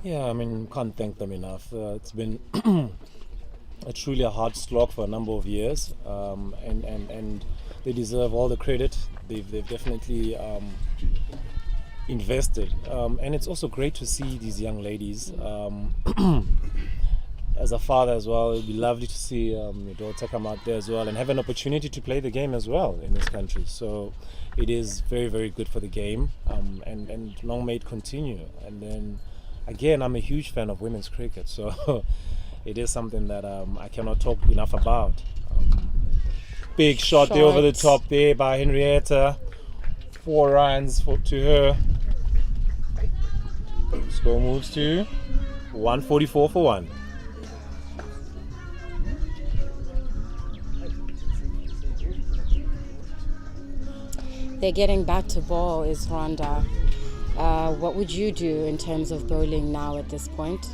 S2: Yeah, I mean, can't thank them enough. It's been truly a hard slog for a number of years, and they deserve all the credit. They've definitely invested, and it's also great to see these young ladies. As a father as well, it would be lovely to see your daughter come out there as well and have an opportunity to play the game as well in this country. So it is very, very good for the game, and long may it continue. And then again, I'm a huge fan of women's cricket, so it is something that I cannot talk enough about. Big shot there over the top there by Henrietta. 4 runs to her. Score moves to 144 for 1.
S4: They're getting back to ball, is Rwanda. What would you do in terms of bowling now at this point?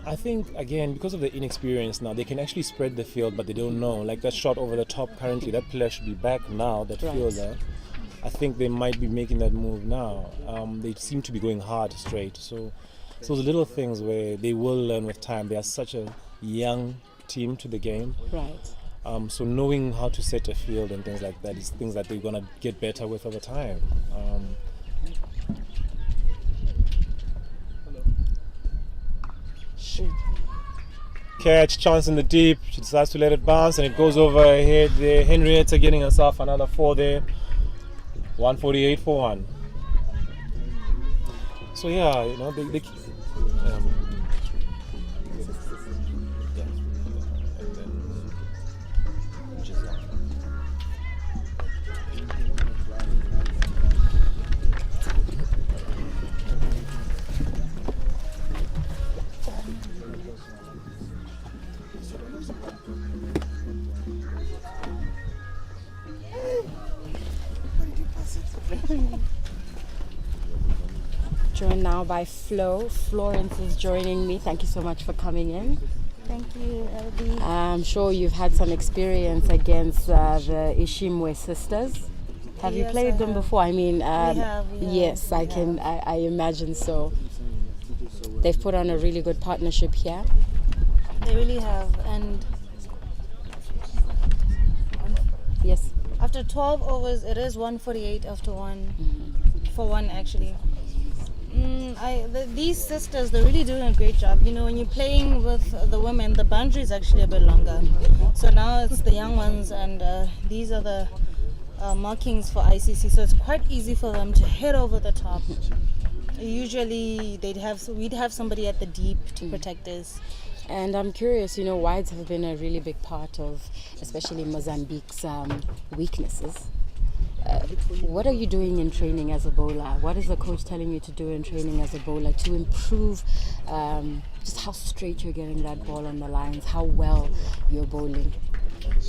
S2: I think, again, because of the inexperience now, they can actually spread the field, but they don't know. Like that shot over the top currently, that player should be back now, that fielder. I think they might be making that move now. They seem to be going hard straight. So those little things where they will learn with time. They are such a young team to the game.
S4: Right.
S2: So knowing how to set a field and things like that is things that they're going to get better with over time. Catch, chance in the deep. She decides to let it bounce and it goes over her head there. Henrietta getting herself another 4 there. 148 for 1. So yeah, you know, they
S4: Joined now by Flo. Florence is joining me. Thank you so much for coming in.
S5: Thank you, LB.
S4: I'm sure you've had some experience against the Ishimwe sisters. Have you played them before? I mean, yes, I imagine so. They've put on a really good partnership here.
S5: They really have, and
S4: yes.
S5: After 12 overs, it is 148 after 1, for 1 actually. These sisters, they're really doing a great job. You know, when you're playing with the women, the boundary is actually a bit longer. So now it's the young ones, and these are the markings for ICC. So it's quite easy for them to hit over the top. Usually, we'd have somebody at the deep to protect us.
S4: And I'm curious, you know, wides have been a really big part of, especially Mozambique's weaknesses. What are you doing in training as a bowler? What is the coach telling you to do in training as a bowler to improve just how straight you're getting that ball on the lines, how well you're bowling?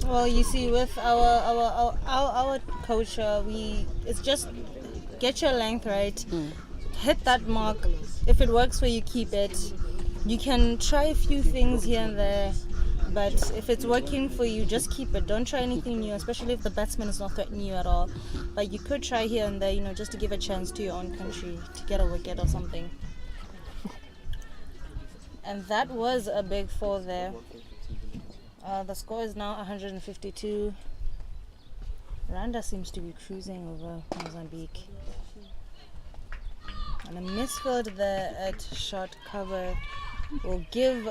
S5: Well, you see, with our coach, it's just get your length right, hit that mark. If it works for you, keep it. You can try a few things here and there, But if it's working for you, just keep it. Don't try anything new, especially if the batsman is not threatening you at all. But you could try here and there, just to give a chance to your own country to get a wicket or something. And that was a big 4 there. The score is now 152. Rwanda seems to be cruising over Mozambique. And a misfield there at short cover will give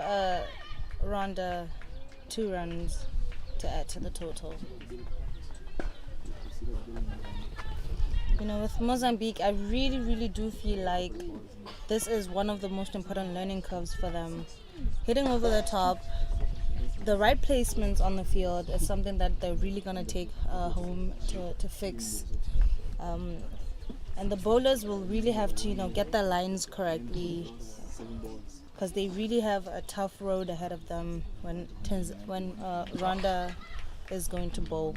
S5: Rwanda 2 runs to add to the total. With Mozambique, I really do feel like this is one of the most important learning curves for them. Hitting over the top, the right placements on the field is something that they're really going to take home to fix. And the bowlers will really have to, get their lines correctly, because they really have a tough road ahead of them when Rwanda is going to bowl.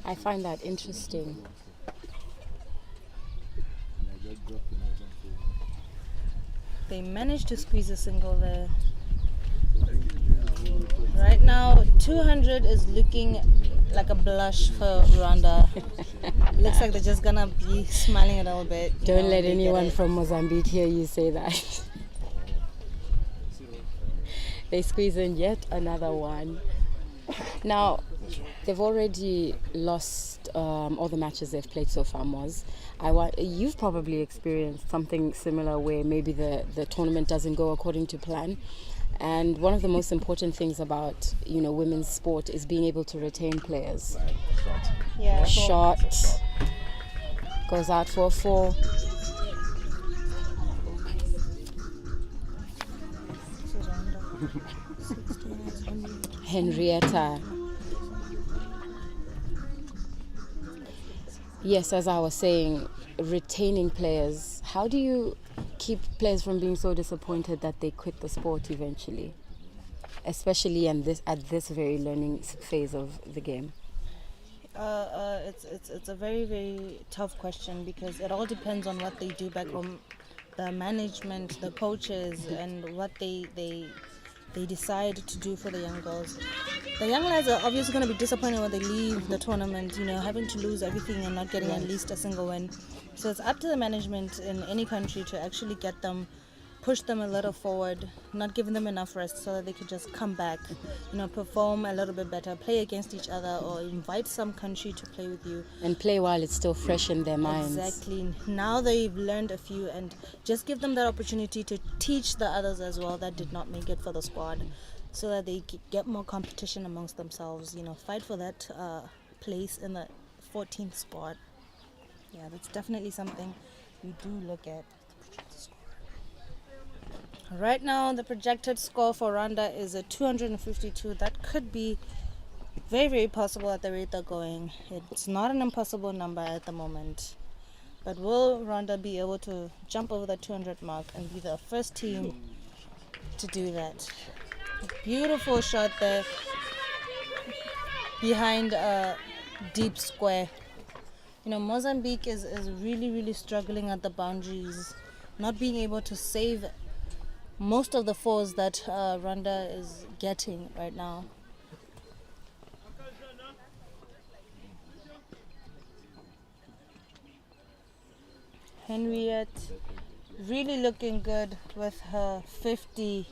S4: I find that interesting.
S5: They managed to squeeze a single there. Right now, 200 is looking like a blush for Rwanda. Looks like they're just gonna be smiling a little bit.
S4: Don't let anyone from Mozambique hear you say that. They squeeze in yet another one. Now, they've already lost all the matches they've played so far, Moz. You've probably experienced something similar where maybe the tournament doesn't go according to plan. And one of the most important things about, women's sport is being able to retain players.
S5: Yeah.
S4: Shot goes out for a 4. Henrietta. Yes, as I was saying, retaining players. How do you keep players from being so disappointed that they quit the sport eventually, especially at this very learning phase of the game?
S5: It's a very, very tough question, because it all depends on what they do back home, the management, the coaches, and what they decide to do for the young girls. The young lads are obviously going to be disappointed when they leave the tournament, having to lose everything and not getting at least a single win. So it's up to the management in any country to actually get them, push them a little forward, not giving them enough rest so that they could just come back, perform a little bit better, play against each other, or invite some country to play with you.
S4: And play while it's still fresh in their minds.
S5: Exactly. Now they've learned a few, and just give them that opportunity to teach the others as well that did not make it for the squad, so that they get more competition amongst themselves, fight for that place in the 14th spot. Yeah, that's definitely something we do look at. Right now, the projected score for Rwanda is a 252. That could be very, very possible at the rate they're going. It's not an impossible number at the moment. But will Rwanda be able to jump over the 200 mark and be the first team to do that? A beautiful shot there behind a deep square. Mozambique is really, really struggling at the boundaries, not being able to save most of the 4s that Rwanda is getting right now. Henriette really looking good with her 50.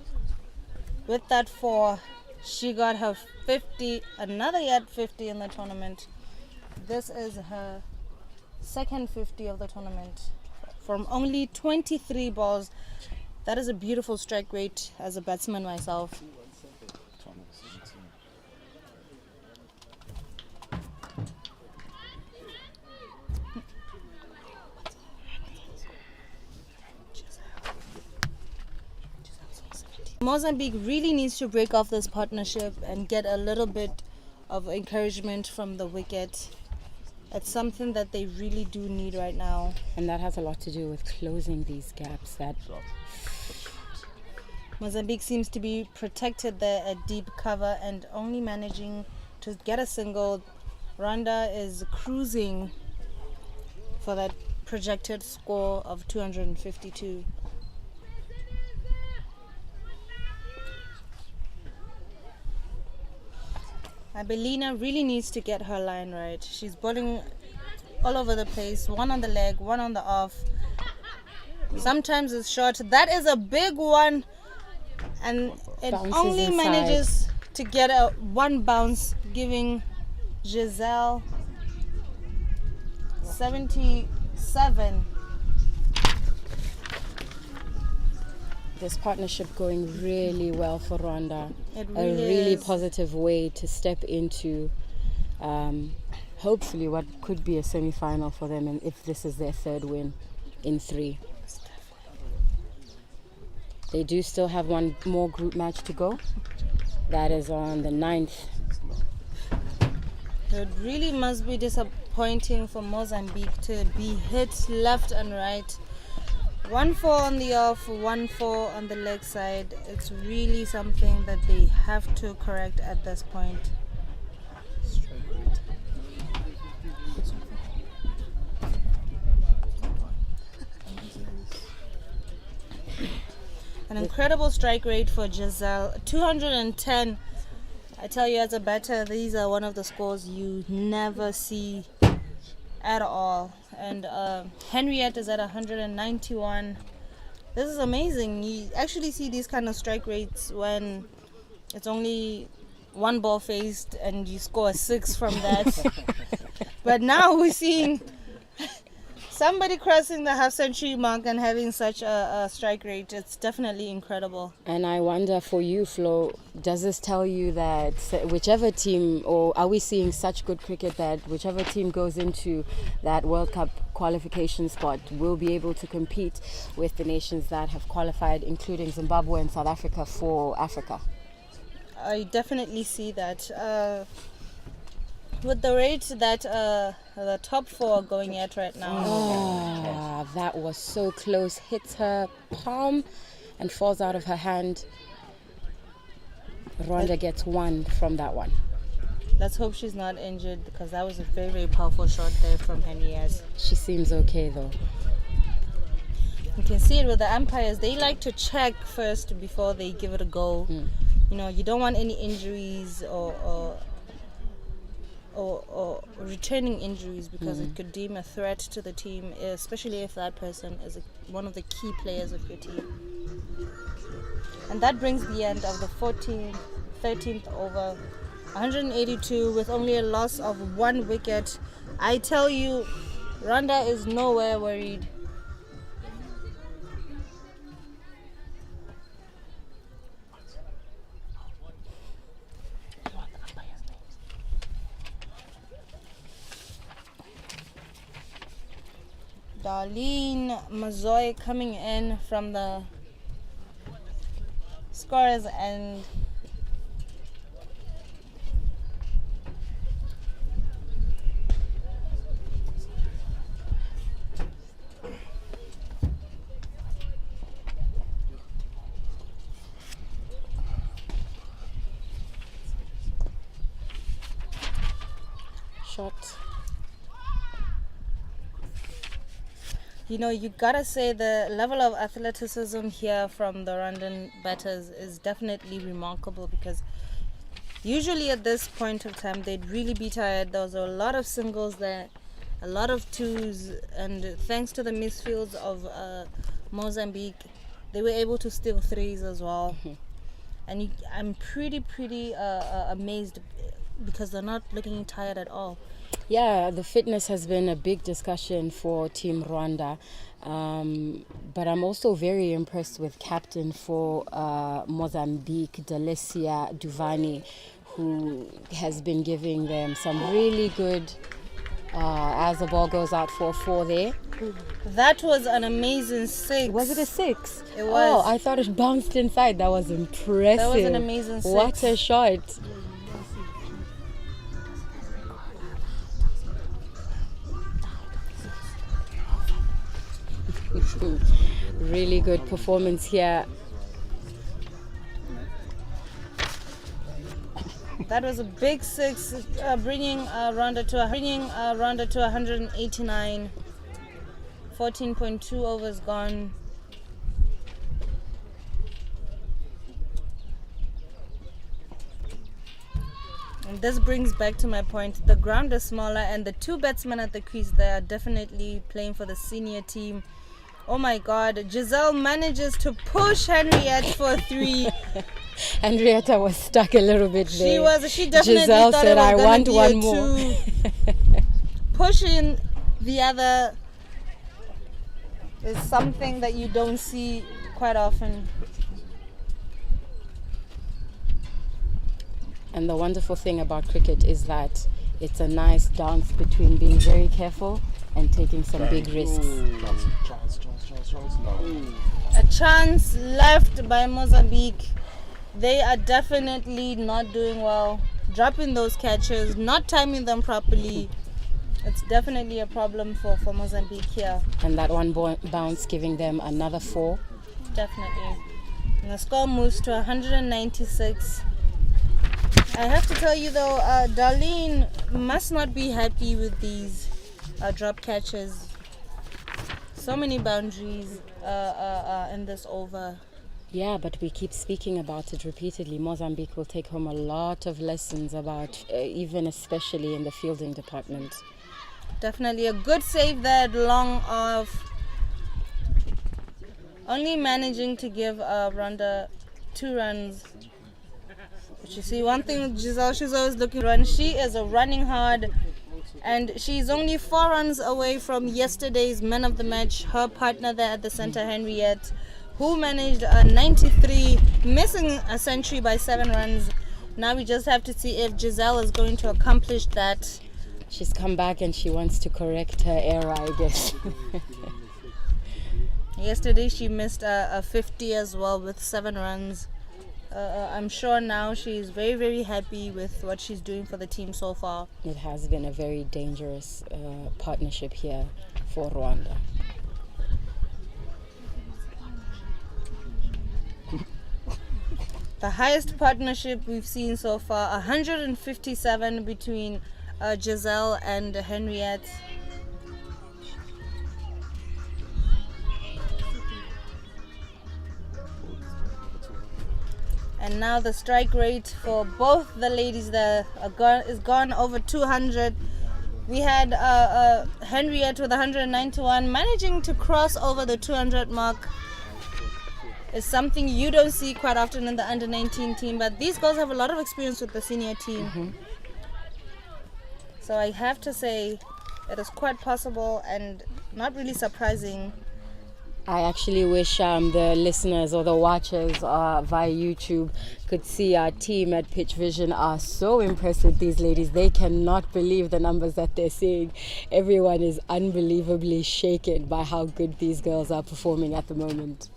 S5: With that 4, she got her 50, another yet 50 in the tournament. This is her second 50 of the tournament from only 23 balls. That is a beautiful strike rate as a batsman myself. Mozambique really needs to break off this partnership and get a little bit of encouragement from the wicket. It's something that they really do need right now.
S4: And that has a lot to do with closing these gaps.
S5: Mozambique seems to be protected there at deep cover and only managing to get a single. Rwanda is cruising for that projected score of 252. Abelina really needs to get her line right. She's bowling all over the place. One on the leg, one on the off. Sometimes it's short. That is a big one. And it
S4: Bounces
S5: only
S4: inside.
S5: manages to get a one bounce, giving Giselle 77.
S4: This partnership going really well for Rwanda.
S5: It
S4: A
S5: really
S4: really
S5: is.
S4: positive way to step into hopefully what could be a semi-final for them, and if this is their third win in 3. They do still have one more group match to go. That is on the 9th.
S5: It really must be disappointing for Mozambique to be hit left and right. 1-4 on the off, 1-4 on the leg side. It's really something that they have to correct at this point. An incredible strike rate for Giselle, 210. I tell you, as a batter, these are one of the scores you never see at all. And Henriette is at 191. This is amazing. You actually see these kind of strike rates when it's only one ball faced and you score a 6 from that. But now we're seeing somebody crossing the half-century mark and having such a strike rate. It's definitely incredible.
S4: And I wonder for you, Flo, does this tell you that whichever team, or are we seeing such good cricket that whichever team goes into that World Cup qualification spot will be able to compete with the nations that have qualified, including Zimbabwe and South Africa, for Africa?
S5: I definitely see that. With the rate that the top 4 are going at right now.
S4: Ah, that was so close. Hits her palm and falls out of her hand. Rwanda gets 1 from that one.
S5: Let's hope she's not injured, because that was a very, very powerful shot there from Henriette.
S4: She seems okay though.
S5: You can see it with the umpires. They like to check first before they give it a go. You know, you don't want any injuries or returning injuries, because it could deem a threat to the team, especially if that person is one of the key players of your team. And that brings the end of the 13th over, 182 with only a loss of 1 wicket. I tell you, Rwanda is nowhere worried. Darlene Mazoy coming in from the scorer's end.
S4: Shot.
S5: You know, you gotta say the level of athleticism here from the Rwandan batters is definitely remarkable, because usually at this point of time they'd really be tired. There was a lot of singles there, a lot of twos, and thanks to the misfields of Mozambique, they were able to steal 3s as well. And I'm pretty amazed, because they're not looking tired at all.
S4: Yeah, the fitness has been a big discussion for Team Rwanda. But I'm also very impressed with captain for Mozambique, Delecia Duvani, who has been giving them some really good, as the ball goes out for 4 there.
S5: That was an amazing 6.
S4: Was it a 6?
S5: It was.
S4: Oh, I thought it bounced inside. That was impressive.
S5: That was an amazing 6.
S4: What a shot. Really good performance here.
S5: That was a big 6, bringing Rwanda to 189. 14.2 overs gone. And this brings back to my point. The ground is smaller, and the two batsmen at the crease, they are definitely playing for the senior team. Oh my God, Giselle manages to push Henriette for a 3.
S4: Henrietta was stuck a little bit there.
S5: She definitely
S4: Giselle
S5: thought
S4: said,
S5: it was
S4: I
S5: gonna
S4: want
S5: be
S4: one
S5: a
S4: more.
S5: 2. Pushing the other is something that you don't see quite often.
S4: And the wonderful thing about cricket is that it's a nice dance between being very careful and taking some big risks.
S5: A chance left by Mozambique. They are definitely not doing well. Dropping those catches, not timing them properly. It's definitely a problem for Mozambique here.
S4: And that one bounce giving them another 4.
S5: Definitely. And the score moves to 196. I have to tell you though, Darlene must not be happy with these drop catches. So many boundaries in this over.
S4: Yeah, but we keep speaking about it repeatedly. Mozambique will take home a lot of lessons about, even especially in the fielding department.
S5: Definitely a good save there, long off. Only managing to give Rwanda 2 runs. But you see, one thing with Giselle, she's always looking to run. She is running hard, and she's only 4 runs away from yesterday's man of the match, her partner there at the center, Henriette, who managed 93, missing a century by 7 runs. Now we just have to see if Giselle is going to accomplish that.
S4: She's come back and she wants to correct her error, I guess.
S5: Yesterday she missed a 50 as well with 7 runs. I'm sure now she's very, very happy with what she's doing for the team so far.
S4: It has been a very dangerous partnership here for Rwanda.
S5: The highest partnership we've seen so far, 157 between Giselle and Henriette. And now the strike rate for both the ladies there is gone over 200. We had Henriette with 191, managing to cross over the 200 mark. It's something you don't see quite often in the under-19 team, but these girls have a lot of experience with the senior team.
S4: Mm-hmm.
S5: So I have to say it is quite possible and not really surprising.
S4: I actually wish the listeners or the watchers via YouTube could see our team at Pitch Vision are so impressed with these ladies. They cannot believe the numbers that they're seeing. Everyone is unbelievably shaken by how good these girls are performing at the moment.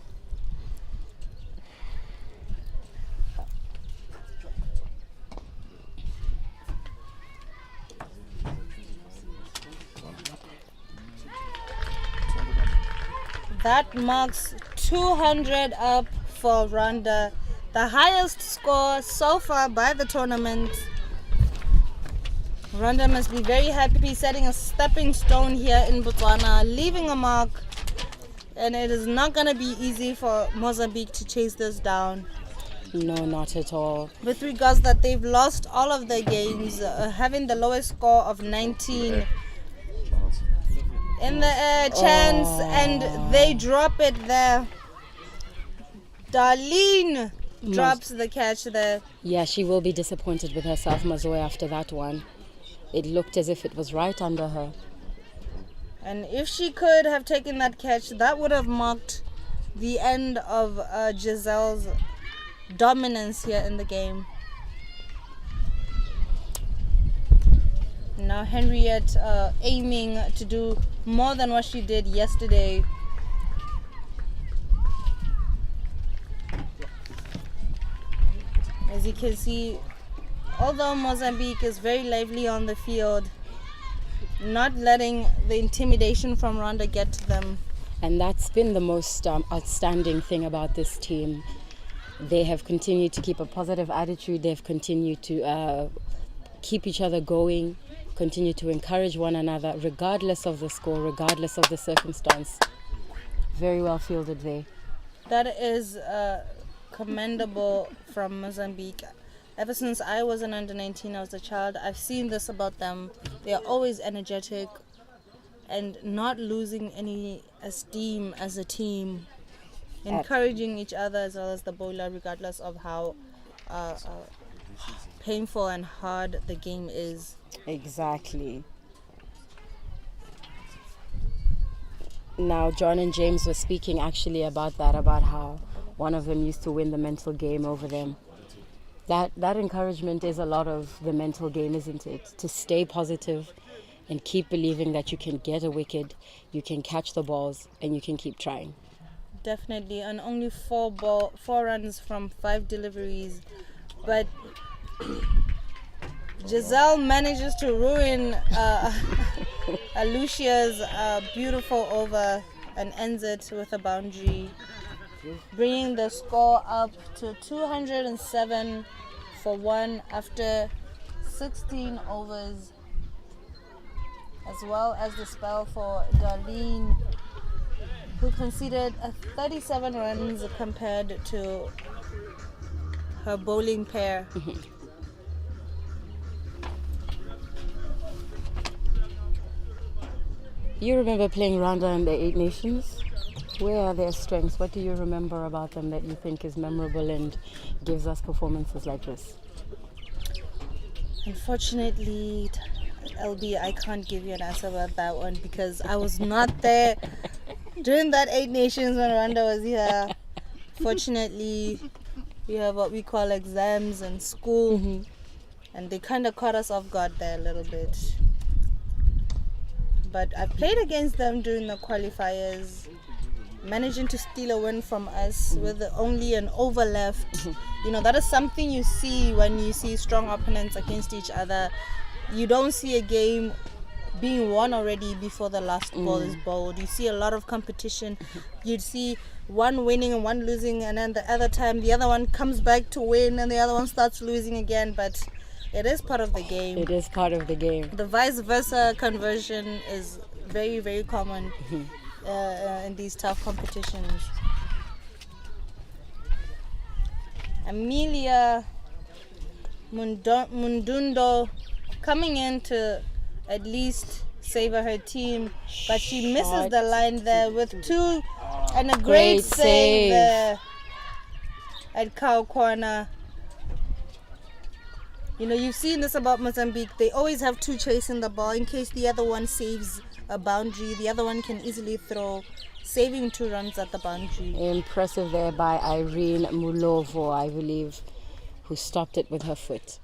S5: That marks 200 up for Rwanda, the highest score so far by the tournament. Rwanda must be very happy, setting a stepping stone here in Botswana, leaving a mark, and it is not going to be easy for Mozambique to chase this down.
S4: No, not at all.
S5: With regards that they've lost all of their games, having the lowest score of 19 in the chance, and they drop it there. Darlene drops the catch there.
S4: Yeah, she will be disappointed with herself, Mazoe, after that one. It looked as if it was right under her.
S5: And if she could have taken that catch, that would have marked the end of Giselle's dominance here in the game. Now Henriette aiming to do more than what she did yesterday. As you can see, although Mozambique is very lively on the field, not letting the intimidation from Rwanda get to them.
S4: And that's been the most outstanding thing about this team. They have continued to keep a positive attitude. They've continued to keep each other going, continue to encourage one another, regardless of the score, regardless of the circumstance. Very well fielded there.
S5: That is commendable from Mozambique. Ever since I was an under 19, I was a child, I've seen this about them. They are always energetic and not losing any esteem as a team, encouraging each other as well as the bowler, regardless of how painful and hard the game is.
S4: Exactly. Now, John and James were speaking actually about that, about how one of them used to win the mental game over them. That encouragement is a lot of the mental game, isn't it? To stay positive and keep believing that you can get a wicket, you can catch the balls, and you can keep trying.
S5: Definitely, and only 4 runs from 5 deliveries, but Giselle manages to ruin Alicia's beautiful over and ends it with a boundary, bringing the score up to 207 for 1 after 16 overs, as well as the spell for Darlene, who conceded 37 runs compared to her bowling pair.
S4: You remember playing Rwanda in the 8 Nations? Where are their strengths? What do you remember about them that you think is memorable and gives us performances like this?
S5: Unfortunately, LB, I can't give you an answer about that one because I was not there during that 8 Nations when Rwanda was here. Fortunately, we have what we call exams and school, and they kind of caught us off guard there a little bit. But I played against them during the qualifiers, managing to steal a win from us with only an over left. You know, that is something you see when you see strong opponents against each other. You don't see a game being won already before the last ball is bowled. You see a lot of competition. You'd see one winning and one losing, and then the other time the other one comes back to win and the other one starts losing again. But it is part of the game.
S4: It is part of the game.
S5: The vice versa conversion is very, very common in these tough competitions. Amelia Mundundo coming in to at least savor her team, but she misses the line there with 2 and a great save there at cow corner. You know, you've seen this about Mozambique. They always have 2 chasing the ball in case the other one saves a boundary. The other one can easily throw, saving 2 runs at the boundary.
S4: Impressive there by Irene Mulovo, I believe, who stopped it with her foot.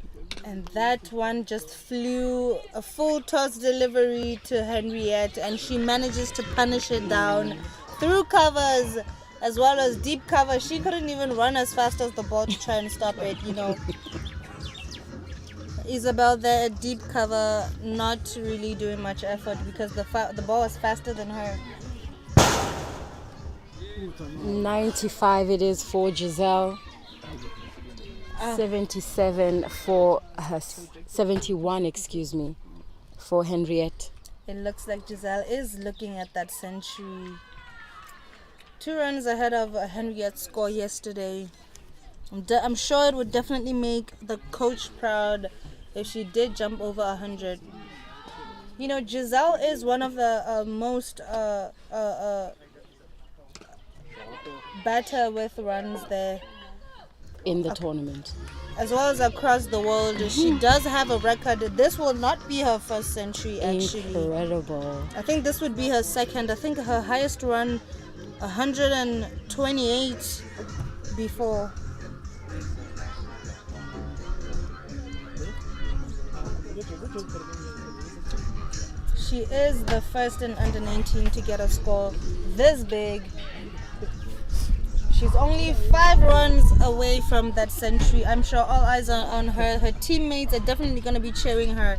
S5: And that one just flew a full toss delivery to Henriette, and she manages to punish it down through covers as well as deep cover. She couldn't even run as fast as the ball to try and stop it, you know. Isabel there at deep cover, not really doing much effort because the ball was faster than her.
S4: 95 it is for Giselle. 77 for her, 71 for Henriette.
S5: It looks like Giselle is looking at that century. 2 runs ahead of Henriette's score yesterday. I'm sure it would definitely make the coach proud if she did jump over 100. You know, Giselle is one of the most better with runs there
S4: in the tournament,
S5: as well as across the world. She does have a record. This will not be her first century, actually.
S4: Incredible.
S5: I think this would be her second. I think her highest run 128 before. She is the first in under 19 to get a score this big. She's only 5 runs away from that century. I'm sure all eyes are on her. Her teammates are definitely going to be cheering her.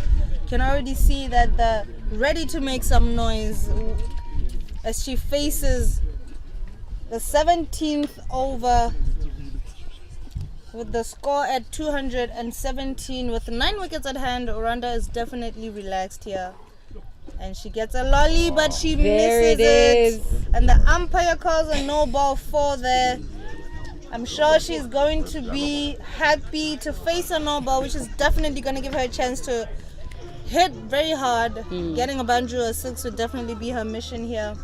S5: Can already see that they're ready to make some noise as she faces the 17th over with the score at 217 with 9 wickets at hand. Rwanda is definitely relaxed here. And she gets a lolly, but she misses it. And the umpire calls a no ball 4 there. I'm sure she's going to be happy to face a no ball, which is definitely going to give her a chance to hit very hard. Getting a banjo or 6 would definitely be her mission here.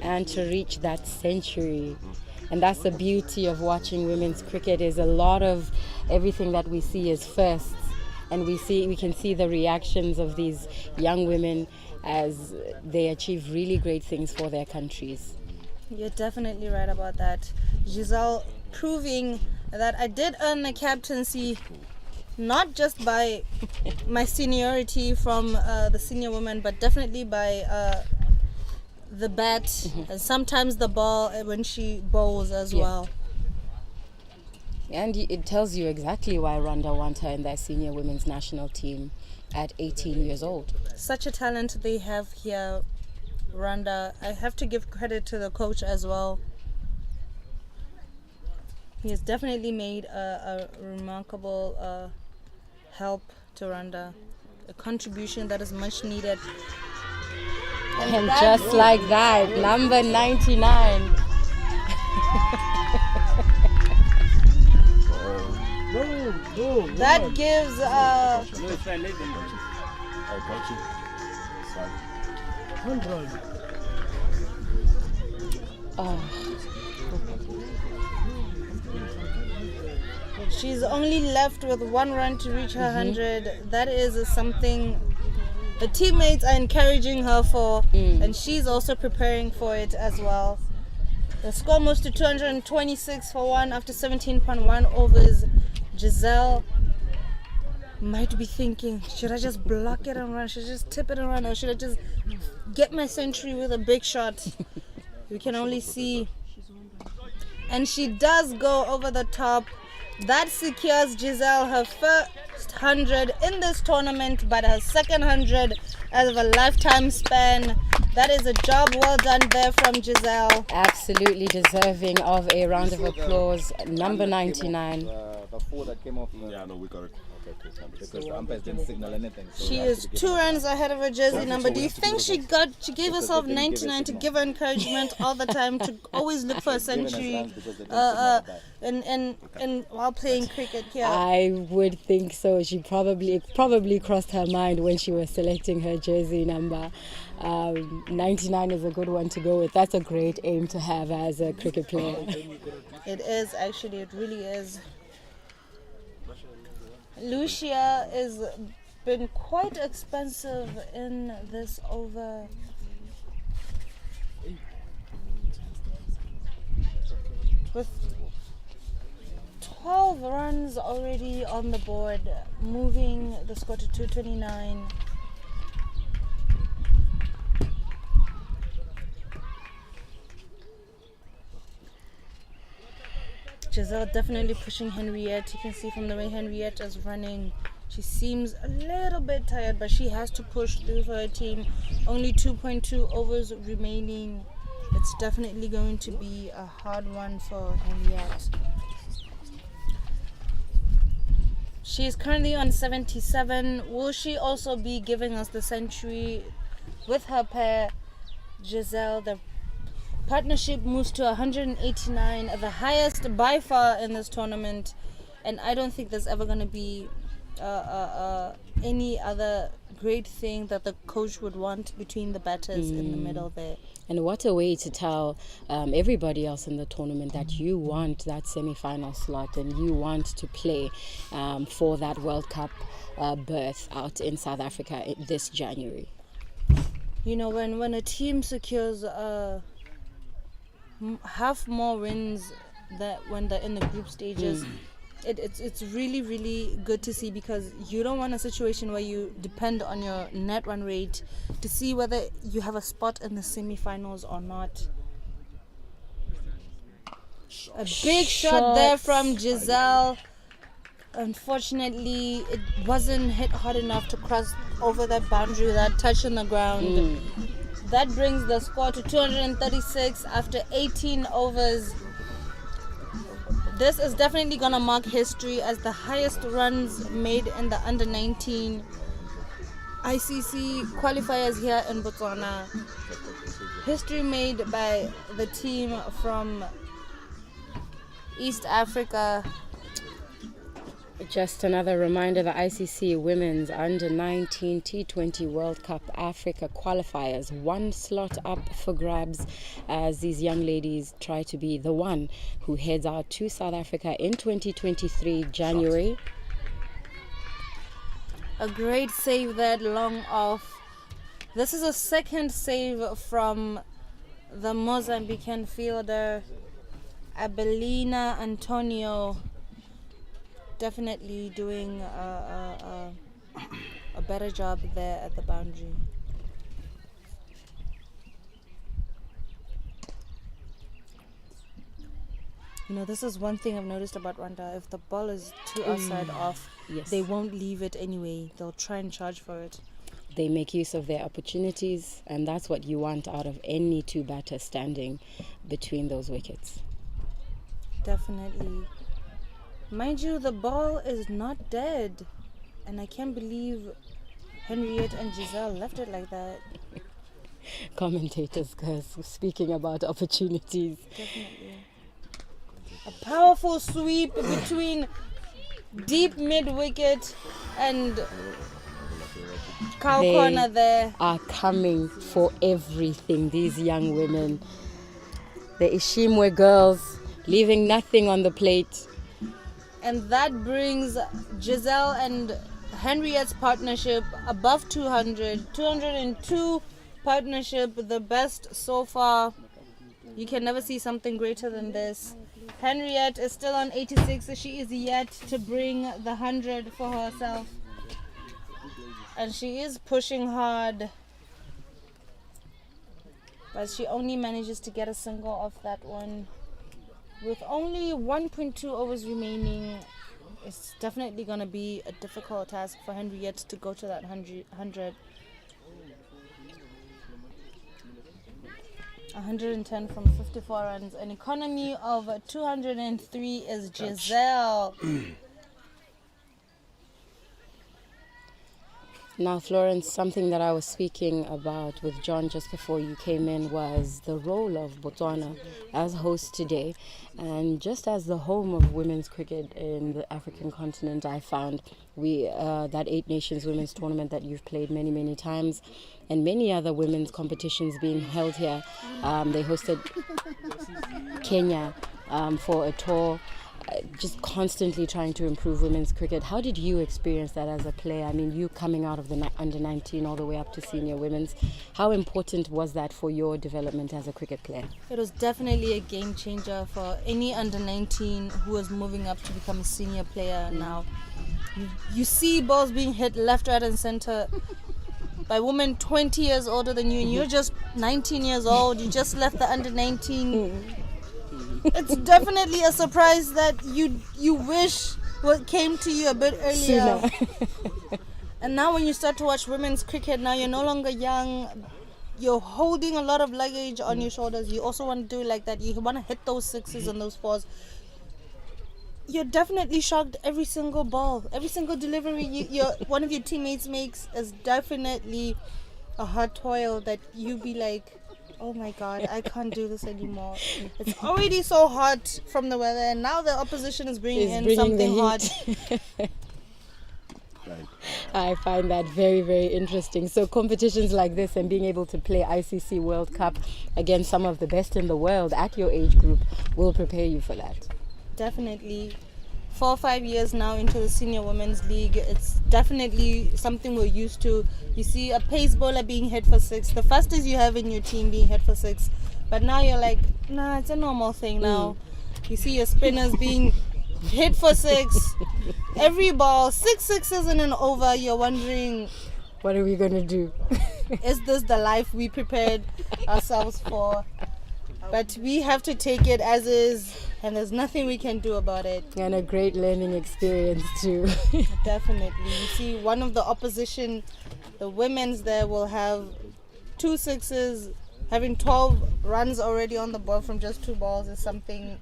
S4: And to reach that century. And that's the beauty of watching women's cricket, is a lot of everything that we see is firsts. And we can see the reactions of these young women as they achieve really great things for their countries.
S5: You're definitely right about that. Giselle proving that I did earn the captaincy not just by my seniority from the senior women, but definitely by the bat and sometimes the ball when she bowls as well.
S4: And it tells you exactly why Rwanda want her in their senior women's national team at 18 years old.
S5: Such a talent they have here, Rwanda. I have to give credit to the coach as well. He has definitely made a remarkable help to Rwanda, a contribution that is much needed.
S4: And just like that, number 99.
S5: That gives she's only left with 1 run to reach her 100. That is something the teammates are encouraging her for, and she's also preparing for it as well. The score moves to 226 for 1 after 17.1 overs. Giselle might be thinking, should I just block it and run? Should I just tip it and run? Or should I just get my century with a big shot? We can only see. And she does go over the top. That secures Giselle her first 100 in this tournament, but her second 100 out of a lifetime span. That is a job well done there from Giselle.
S4: Absolutely deserving of a round of applause. Number 99.
S6: The 4 that came off. Yeah, no, we got it. Because the umpires didn't signal anything. So
S5: she is 2 runs ahead of her jersey number. Do you think she gave herself 99 to give her encouragement all the time to always look for a century and while playing cricket here?
S4: I would think so. She probably crossed her mind when she was selecting her jersey number. 99 is a good one to go with. That's a great aim to have as a cricket player.
S5: It is, actually, it really is. Lucia has been quite expensive in this over. With 12 runs already on the board, moving the score to 229. Giselle definitely pushing Henriette. You can see from the way Henriette is running, she seems a little bit tired, but she has to push through for her team. Only 2.2 overs remaining. It's definitely going to be a hard one for Henriette. She is currently on 77. Will she also be giving us the century with her pair, Giselle? The partnership moves to 189, the highest by far in this tournament, and I don't think there's ever going to be any other great thing that the coach would want between the batters in the middle there.
S4: And what a way to tell everybody else in the tournament that you want that semi-final slot and you want to play for that World Cup berth out in South Africa this January.
S5: You know, when a team secures half more wins that when they're in the group stages, it's really, really good to see, because you don't want a situation where you depend on your net run rate to see whether you have a spot in the semi-finals or not. A big shot there from Giselle. Unfortunately, it wasn't hit hard enough to cross over that boundary without touching the ground. That brings the score to 236 after 18 overs. This is definitely going to mark history as the highest runs made in the under-19 ICC qualifiers here in Botswana. History made by the team from East Africa.
S4: Just another reminder, the ICC Women's Under-19 T20 World Cup Africa qualifiers. One slot up for grabs as these young ladies try to be the one who heads out to South Africa in 2023 January.
S5: A great save that long off. This is a second save from the Mozambican fielder, Abelina Antonio. Definitely doing a better job there at the boundary. You know, this is one thing I've noticed about Rwanda. If the ball is too outside off,
S4: Yes.
S5: they won't leave it anyway. They'll try and charge for it.
S4: They make use of their opportunities, and that's what you want out of any two batters standing between those wickets.
S5: Definitely. Mind you, the ball is not dead. And I can't believe Henriette and Giselle left it like that.
S4: Commentators, guys, speaking about opportunities.
S5: Definitely. A powerful sweep between deep mid-wicket and cow
S4: They
S5: corner there.
S4: are coming for everything, these young women. The Ishimwe girls leaving nothing on the plate.
S5: And that brings Giselle and Henriette's partnership above 200. 202 partnership, the best so far. You can never see something greater than this. Henriette is still on 86, so she is yet to bring the 100 for herself. And she is pushing hard. But she only manages to get a single off that one. With only 1.2 overs remaining, it's definitely going to be a difficult task for Henriette to go to that 100. 110 from 54 runs. An economy of 203 is Giselle.
S4: Now, Florence, something that I was speaking about with John just before you came in was the role of Botswana as host today. And just as the home of women's cricket in the African continent, I found that Eight Nations women's tournament that you've played many, many times, and many other women's competitions being held here. They hosted Kenya for a tour. Just constantly trying to improve women's cricket. How did you experience that as a player? I mean, you coming out of the under-19 all the way up to senior women's. How important was that for your development as a cricket player?
S5: It was definitely a game changer for any under-19 who was moving up to become a senior player now. You see balls being hit left, right and center by women 20 years older than you, and you're just 19 years old. You just left the under-19. It's definitely a surprise that you wish what came to you a bit earlier. And now when you start to watch women's cricket, now you're no longer young. You're holding a lot of luggage on your shoulders. You also want to do like that. You want to hit those sixes and those fours. You're definitely shocked every single ball. Every single delivery one of your teammates makes is definitely a hard toil that you be like, oh my God, I can't do this anymore. It's already so hot from the weather, and now the opposition is bringing something hot.
S4: I find that very, very interesting. So competitions like this and being able to play ICC World Cup against some of the best in the world at your age group will prepare you for that.
S5: Definitely. 4 or 5 years now into the Senior Women's League, it's definitely something we're used to. You see a pace bowler being hit for 6, the fastest you have in your team being hit for 6. But now you're like, nah, it's a normal thing now. You see your spinners being hit for 6. Every ball, 6 sixes in an over. You're wondering,
S4: what are we going to do?
S5: is this the life we prepared ourselves for? But we have to take it as is, and there's nothing we can do about it.
S4: And a great learning experience too.
S5: Definitely. You see, one of the opposition, the women's there, will have 2 sixes. Having 12 runs already on the board from just 2 balls is something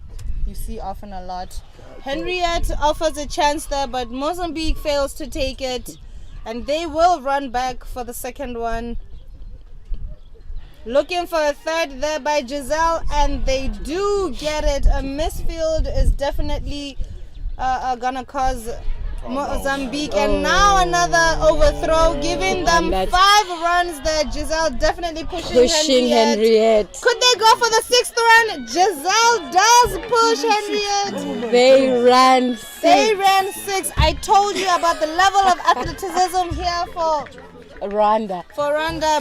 S5: you see often a lot. Henriette offers a chance there, but Mozambique fails to take it. And they will run back for the second one. Looking for a third there by Giselle, and they do get it. A misfield is definitely gonna cause Mozambique, and now another overthrow, giving them 5 runs there. Giselle definitely pushing Henriette. Could they go for the 6th run? Giselle does push Henriette.
S4: They ran
S5: 6. I told you about the level of athleticism here for
S4: Rwanda,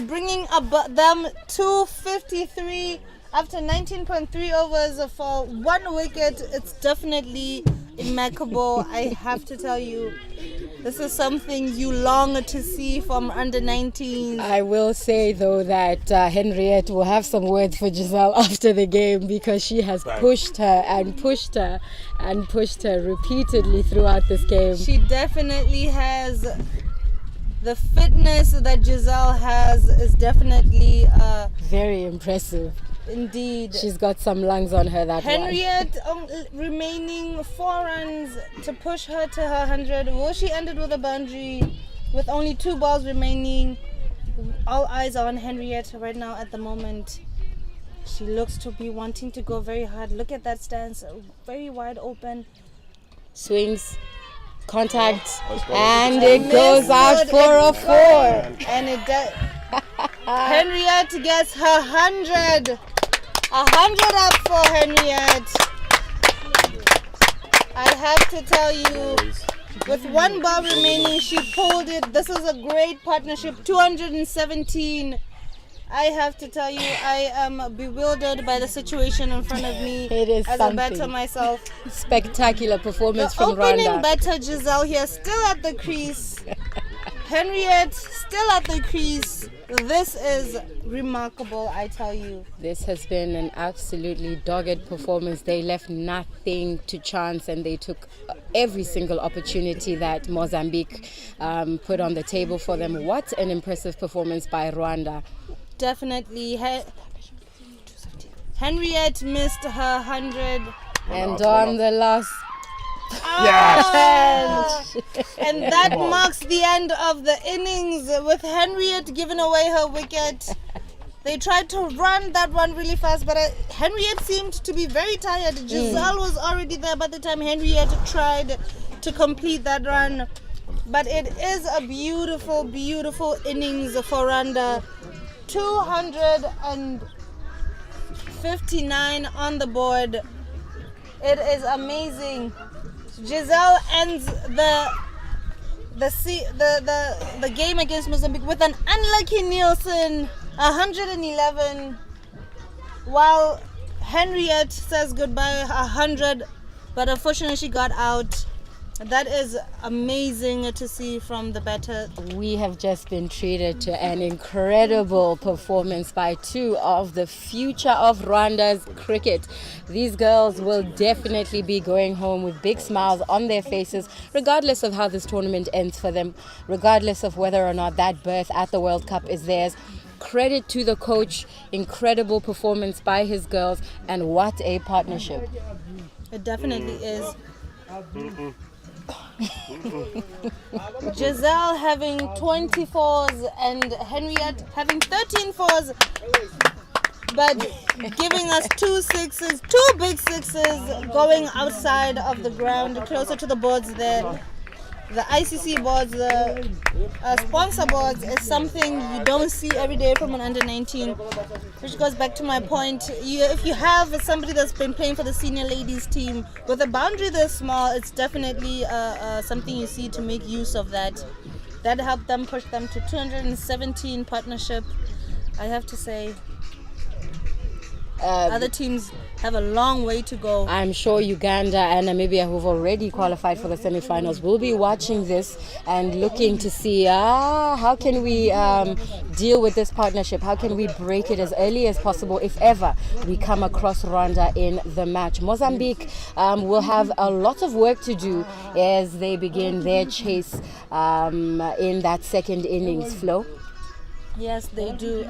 S5: bringing them 253 after 19.3 overs for 1 wicket. It's definitely impeccable. I have to tell you, this is something you long to see from under 19s.
S4: I will say though that Henriette will have some words for Giselle after the game, because she has pushed her and pushed her and pushed her repeatedly throughout this game.
S5: She definitely has. The fitness that Giselle has is definitely
S4: very impressive.
S5: Indeed.
S4: She's got some lungs on her, that
S5: Henriette remaining 4 runs to push her to her 100. Will she end it with a boundary with only 2 balls remaining? All eyes are on Henriette right now at the moment. She looks to be wanting to go very hard. Look at that stance, very wide open.
S4: Swings, contact, and it goes out for a 4.
S5: And it does. Henriette gets her 100. 100 up for Henriette. I have to tell you, with 1 ball remaining, she pulled it. This is a great partnership. 217. I have to tell you, I am bewildered by the situation in front of me.
S4: It is
S5: as
S4: something.
S5: a batter myself.
S4: Spectacular performance
S5: The
S4: from Rwanda.
S5: opening batter Giselle here, still at the crease. Henriette still at the crease. This is remarkable, I tell you.
S4: This has been an absolutely dogged performance. They left nothing to chance, and they took every single opportunity that Mozambique put on the table for them. What an impressive performance by Rwanda.
S5: Definitely. Henriette missed her 100.
S4: And on the last...
S5: And that marks the end of the innings, with Henriette giving away her wicket. They tried to run that one really fast, but Henriette seemed to be very tired. Giselle was already there by the time Henriette tried to complete that run. But it is a beautiful, beautiful innings for Rwanda. 259 on the board. It is amazing. Giselle ends the game against Mozambique with an unlucky Nielsen 111, while Henriette says goodbye 100, but unfortunately she got out. That is amazing to see from the batter.
S4: We have just been treated to an incredible performance by 2 of the future of Rwanda's cricket. These girls will definitely be going home with big smiles on their faces, regardless of how this tournament ends for them, regardless of whether or not that berth at the World Cup is theirs. Credit to the coach, incredible performance by his girls, and what a partnership.
S5: It definitely is. Giselle having 24s and Henriette having 13 fours, but giving us 2 sixes, 2 big sixes going outside of the ground, closer to the boards there. The ICC boards, the sponsor boards, is something you don't see every day from an under-19, which goes back to my point. If you have somebody that's been playing for the senior ladies team with a boundary this small, it's definitely something you see to make use of that. That helped them push them to 217 partnership. I have to say, other teams have a long way to go.
S4: I'm sure Uganda and Namibia, who've already qualified for the semi-finals, will be watching this and looking to see how can we deal with this partnership. How can we break it as early as possible if ever we come across Rwanda in the match. Mozambique will have a lot of work to do as they begin their chase in that second innings. Flo?
S5: Yes, they do.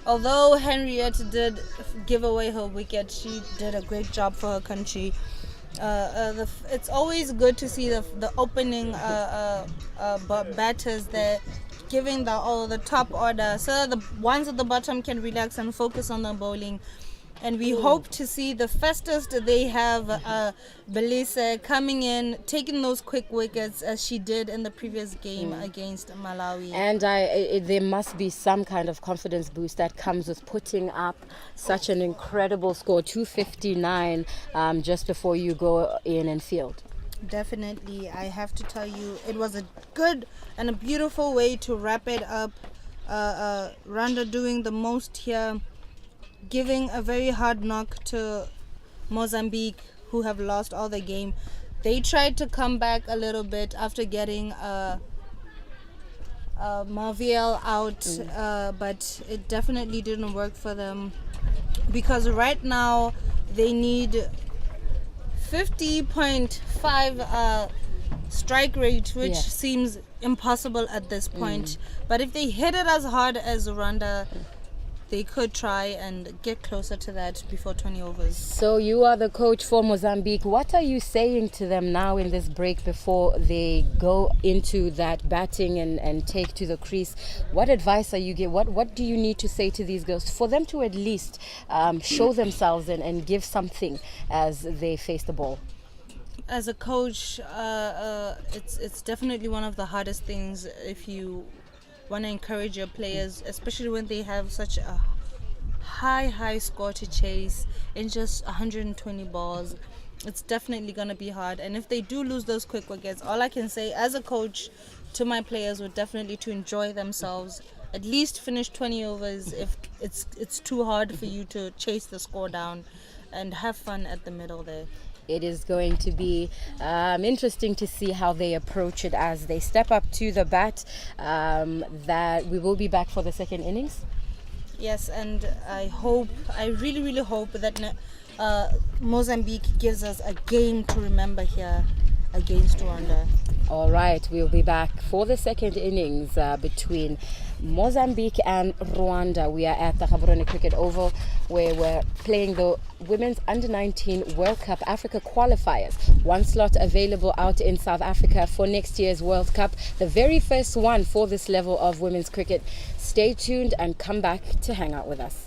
S5: Although Henriette did give away her wicket, she did a great job for her country. It's always good to see the opening batters there giving the top order so the ones at the bottom can relax and focus on the bowling. And we hope to see the fastest they have, Belise coming in, taking those quick wickets as she did in the previous game against Malawi.
S4: And there must be some kind of confidence boost that comes with putting up such an incredible score, 259, just before you go in and field.
S5: Definitely, I have to tell you, it was a good and a beautiful way to wrap it up. Rwanda doing the most here, giving a very hard knock to Mozambique, who have lost all the game. They tried to come back a little bit after getting Marviel out, but it definitely didn't work for them, because right now they need 50.5 strike rate, which seems impossible at this point. But if they hit it as hard as Rwanda, they could try and get closer to that before 20 overs.
S4: So you are the coach for Mozambique. What are you saying to them now in this break before they go into that batting and take to the crease? What advice are you giving? What do you need to say to these girls for them to at least show themselves and give something as they face the ball?
S5: As a coach, it's definitely one of the hardest things if you want to encourage your players, especially when they have such a high score to chase in just 120 balls. It's definitely going to be hard, and if they do lose those quick wickets, all I can say as a coach to my players would definitely to enjoy themselves, at least finish 20 overs if it's too hard for you to chase the score down, and have fun at the middle there.
S4: It is going to be interesting to see how they approach it as they step up to the bat. That we will be back for the second innings.
S5: Yes, and I really hope that Mozambique gives us a game to remember here against Rwanda.
S4: All right, we'll be back for the second innings between Mozambique and Rwanda. We are at the Gaborone Cricket Oval, where we're playing the Women's Under-19 World Cup Africa Qualifiers. One slot available out in South Africa for next year's World Cup, the very first one for this level of women's cricket. Stay tuned and come back to hang out with us.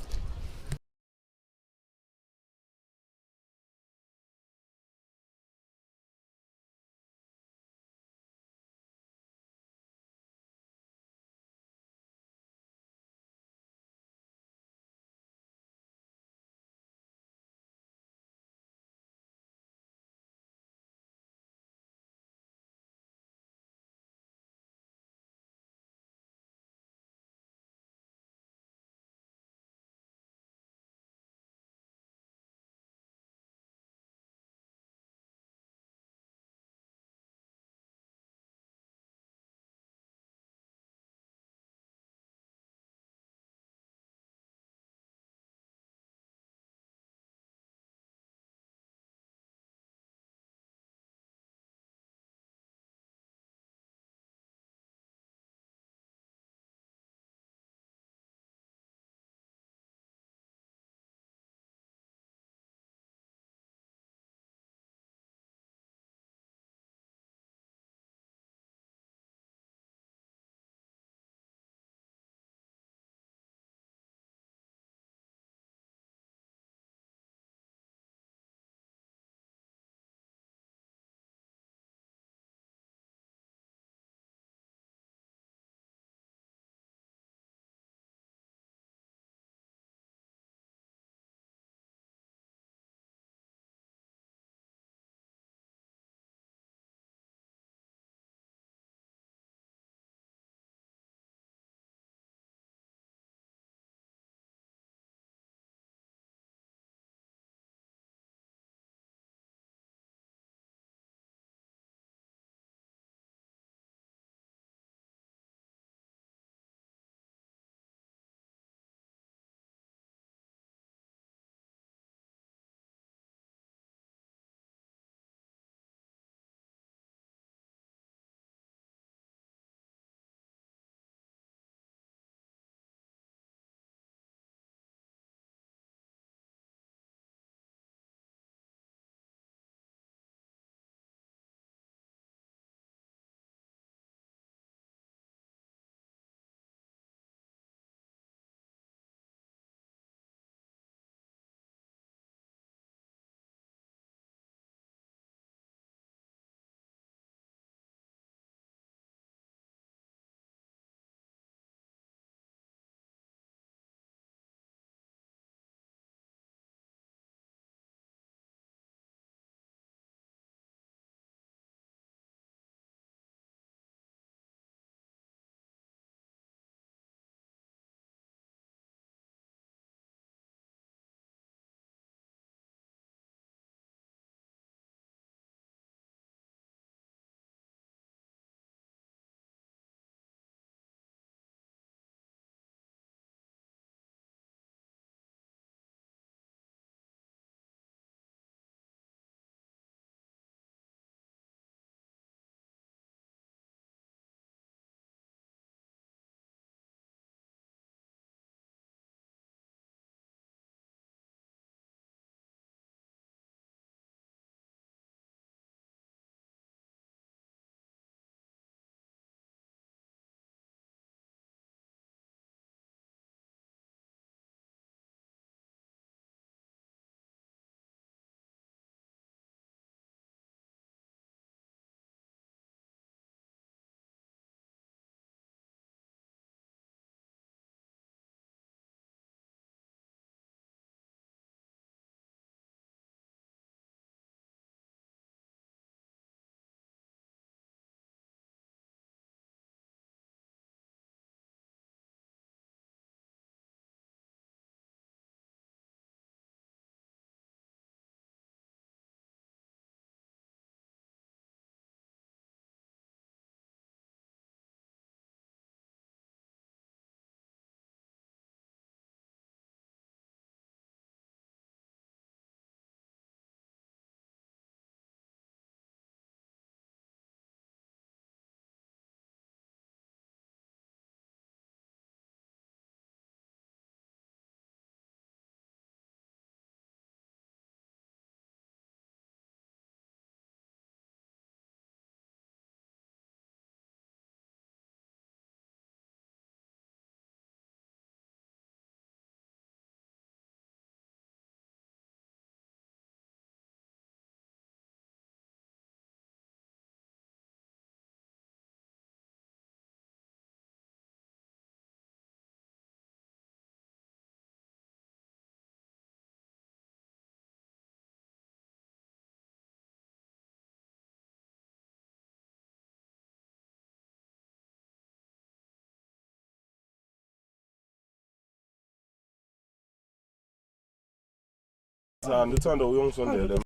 S7: Ndithanda uyongisondela.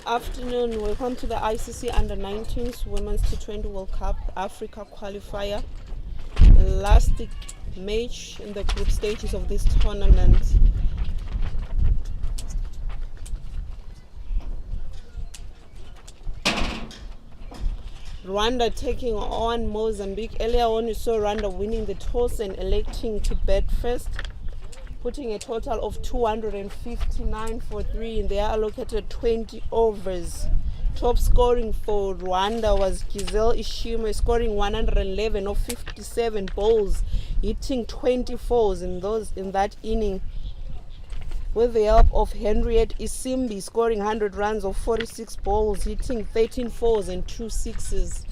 S1: Afternoon, welcome to the ICC Under 19s Women's T20 World Cup Africa Qualifier. Last match in the group stages of this tournament. Rwanda taking on Mozambique. Earlier on you saw Rwanda winning the toss and electing to bat first, putting a total of 259 for 3 and they are allocated 20 overs. Top scoring for Rwanda was Giselle Ishimwe, scoring 111 of 57 balls, hitting 24s in that inning, with the help of Henriette Isimbi, scoring 100 runs of 46 balls, hitting 13 fours and 2 sixes.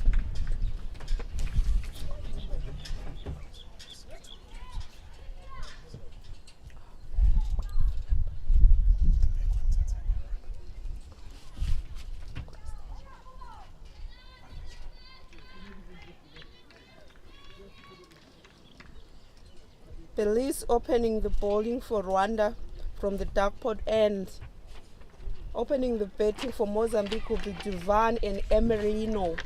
S1: Belize opening the bowling for Rwanda from the dark-pot end. Opening the batting for Mozambique will be Duvan and Emerino.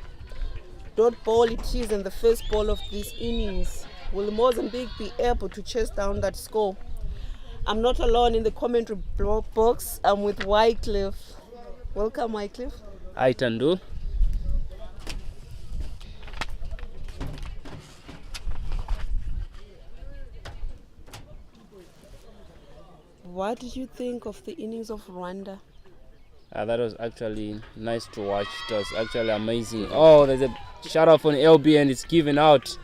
S1: Dot ball it is in the first ball of this innings. Will Mozambique be able to chase down that score? I'm not alone in the commentary box. I'm with Wycliffe. Welcome, Wycliffe.
S8: Hi, Tandu.
S1: What did you think of the innings of Rwanda?
S8: That was actually nice to watch. It was actually amazing. Oh, there's a shout out on LB and it's given out.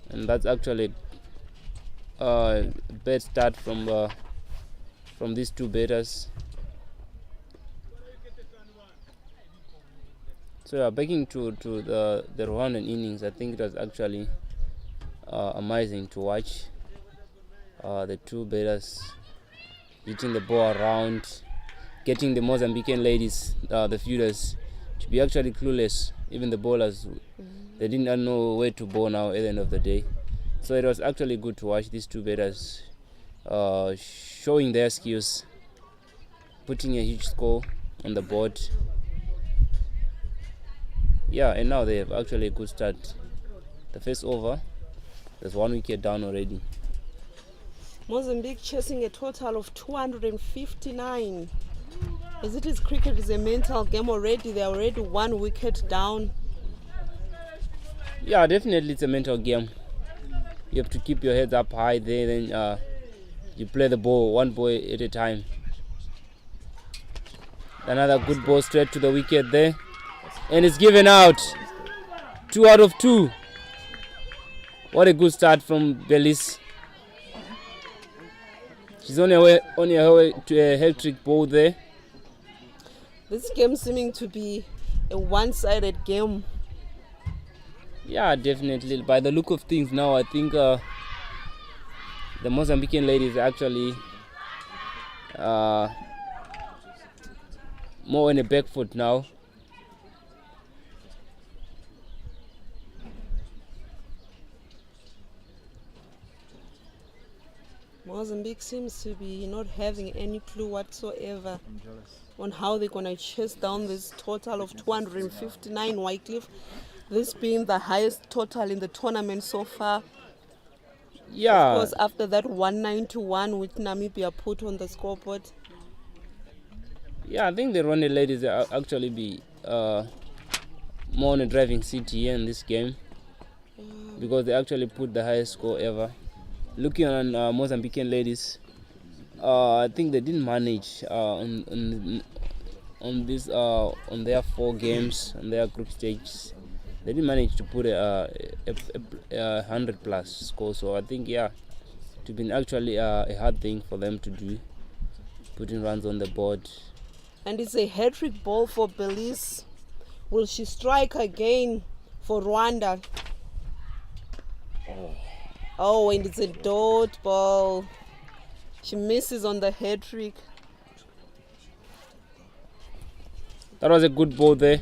S8: And that's actually a bad start from these two batters. So back to the Rwandan innings, I think it was actually amazing to watch. The two batters hitting the ball around, getting the Mozambican ladies, the fielders, to be actually clueless. Even the bowlers, they didn't know where to bowl now at the end of the day. So it was actually good to watch these two batters showing their skills, putting a huge score on the board. Yeah, and now they have actually a good start. The first over, there's 1 wicket down already.
S1: Mozambique chasing a total of 259. As it is, cricket is a mental game already. They're already 1 wicket down.
S8: Yeah, definitely it's a mental game. You have to keep your heads up high there, then you play the ball, one ball at a time. Another good ball straight to the wicket there. And it's given out. 2 out of 2. What a good start from Belize. She's on her way to a hat-trick ball there.
S1: This game seeming to be a one-sided game.
S8: Yeah, definitely. By the look of things now, I think the Mozambican ladies are actually more on the back foot now.
S1: Mozambique seems to be not having any clue whatsoever on how they're going to chase down this total of 259, Wycliffe. This being the highest total in the tournament so far.
S8: Yeah.
S1: Of course, after that 191 which Namibia put on the scoreboard.
S8: Yeah, I think the Rwanda ladies will actually be more on a driving seat here in this game. Because they actually put the highest score ever. Looking on Mozambican ladies, I think they didn't manage on their 4 games on their group stages. They didn't manage to put a 100+ score. So I think it would been actually a hard thing for them to do, putting runs on the board.
S1: And it's a hat-trick ball for Belize. Will she strike again for Rwanda? Oh, and it's a dot ball. She misses on the hat trick.
S8: That was a good ball there.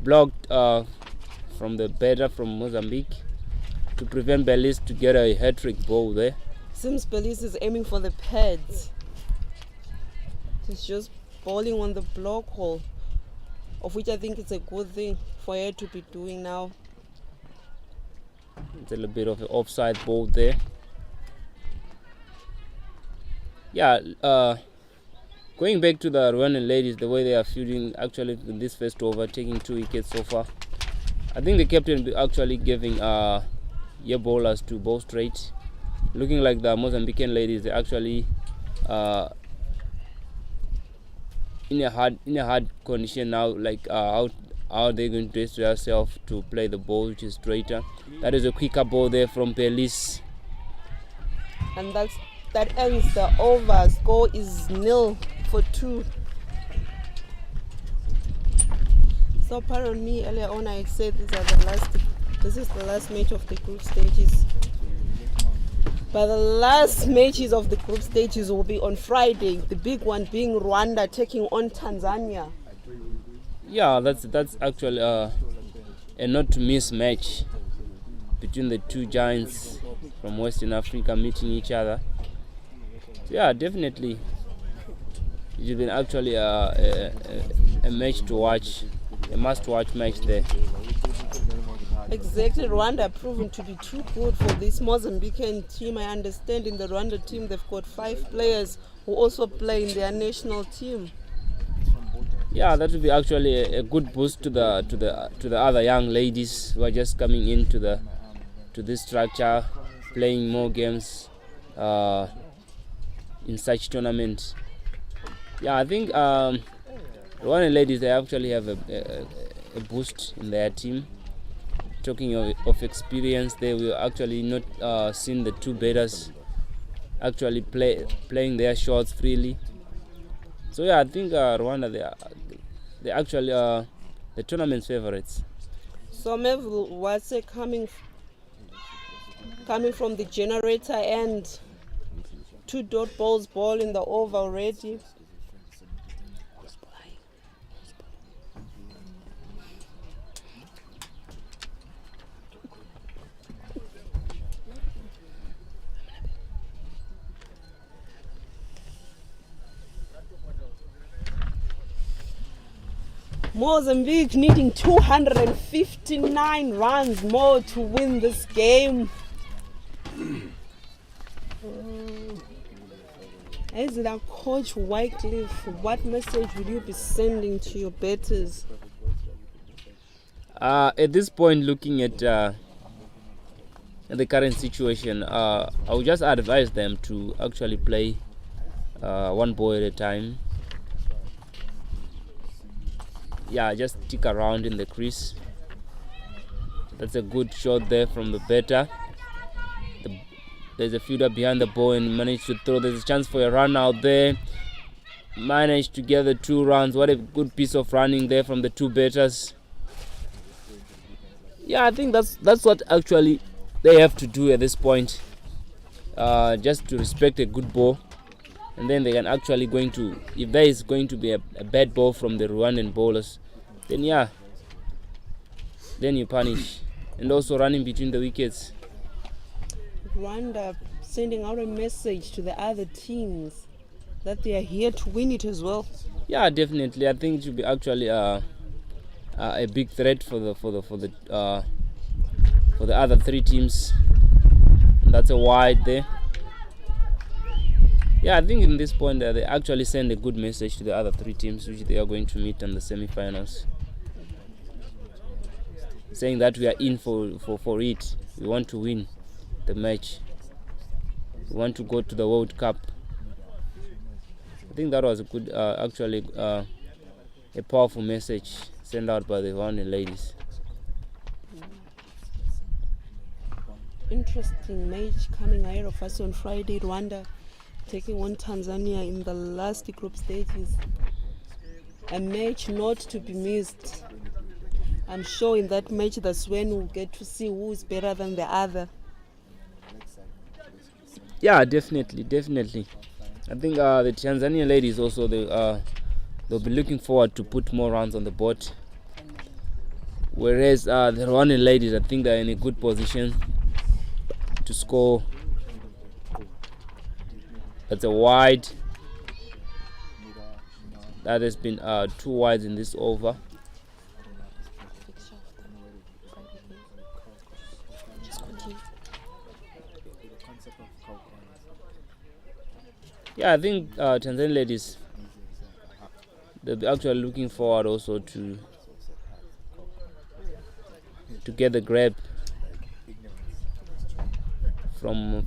S8: Blocked from the batter from Mozambique to prevent Belize to get a hat trick ball there.
S1: Seems Belize is aiming for the pads. She's just bowling on the block hole, of which I think it's a good thing for her to be doing now.
S8: It's a little bit of an offside ball there. Yeah, going back to the Rwandan ladies, the way they are fielding actually in this first over, taking 2 wickets so far. I think the captain actually giving your bowlers to bowl straight. Looking like the Mozambican ladies, they're actually in a hard condition now. Like how are they going to dress themselves to play the ball, which is straighter. That is a quicker ball there from Belize.
S1: And that ends the over. Score is 0-2. So pardon me, earlier on I said this is the last match of the group stages. But the last matches of the group stages will be on Friday. The big one being Rwanda taking on Tanzania.
S8: Yeah, that's actually a not to miss match between the two giants from Western Africa meeting each other. So yeah, definitely it's been actually a match to watch, a must-watch match there.
S1: Exactly, Rwanda proven to be too good for this Mozambican team. I understand in the Rwanda team they've got 5 players who also play in their national team.
S8: Yeah, that will be actually a good boost to the other young ladies who are just coming into this structure, playing more games in such tournaments. Yeah, I think Rwanda ladies, they actually have a boost in their team. Talking of experience, they will actually not seen the two batters actually playing their shots freely. So yeah, I think Rwanda, they actually the tournament's favorites.
S1: So Melville, what's it coming from the generator end? 2 dot balls ball in the over already. Mozambique needing 259 runs more to win this game. As the coach Wycliffe, what message will you be sending to your bettors?
S8: At this point, looking at the current situation, I would just advise them to actually play one ball at a time. Yeah, just stick around in the crease. That's a good shot there from the batter. There's a fielder behind the ball and managed to throw. There's a chance for a run out there. Managed to get the 2 runs. What a good piece of running there from the 2 batters. Yeah, I think that's what actually they have to do at this point. Just to respect a good ball. And then they can actually if there is going to be a bad ball from the Rwandan bowlers, then yeah, then you punish. And also running between the wickets.
S1: Rwanda sending out a message to the other teams that they are here to win it as well.
S8: Yeah, definitely. I think it should be actually a big threat for the other 3 teams. And that's a wide there. Yeah, I think in this point they actually send a good message to the other 3 teams which they are going to meet in the semi-finals, saying that we are in for it. We want to win the match. We want to go to the World Cup. I think that was a good, actually a powerful message sent out by the Rwandan ladies.
S1: Interesting match coming ahead of us on Friday. Rwanda taking on Tanzania in the last group stages. A match not to be missed. I'm sure in that match that's when we'll get to see who is better than the other.
S8: Yeah, definitely. I think the Tanzanian ladies also they'll be looking forward to put more rounds on the board. Whereas the Rwandan ladies, I think they're in a good position to score. That's a wide. That has been 2 wides in this over. Yeah, I think Tanzanian ladies, they'll be actually looking forward also to get the grab from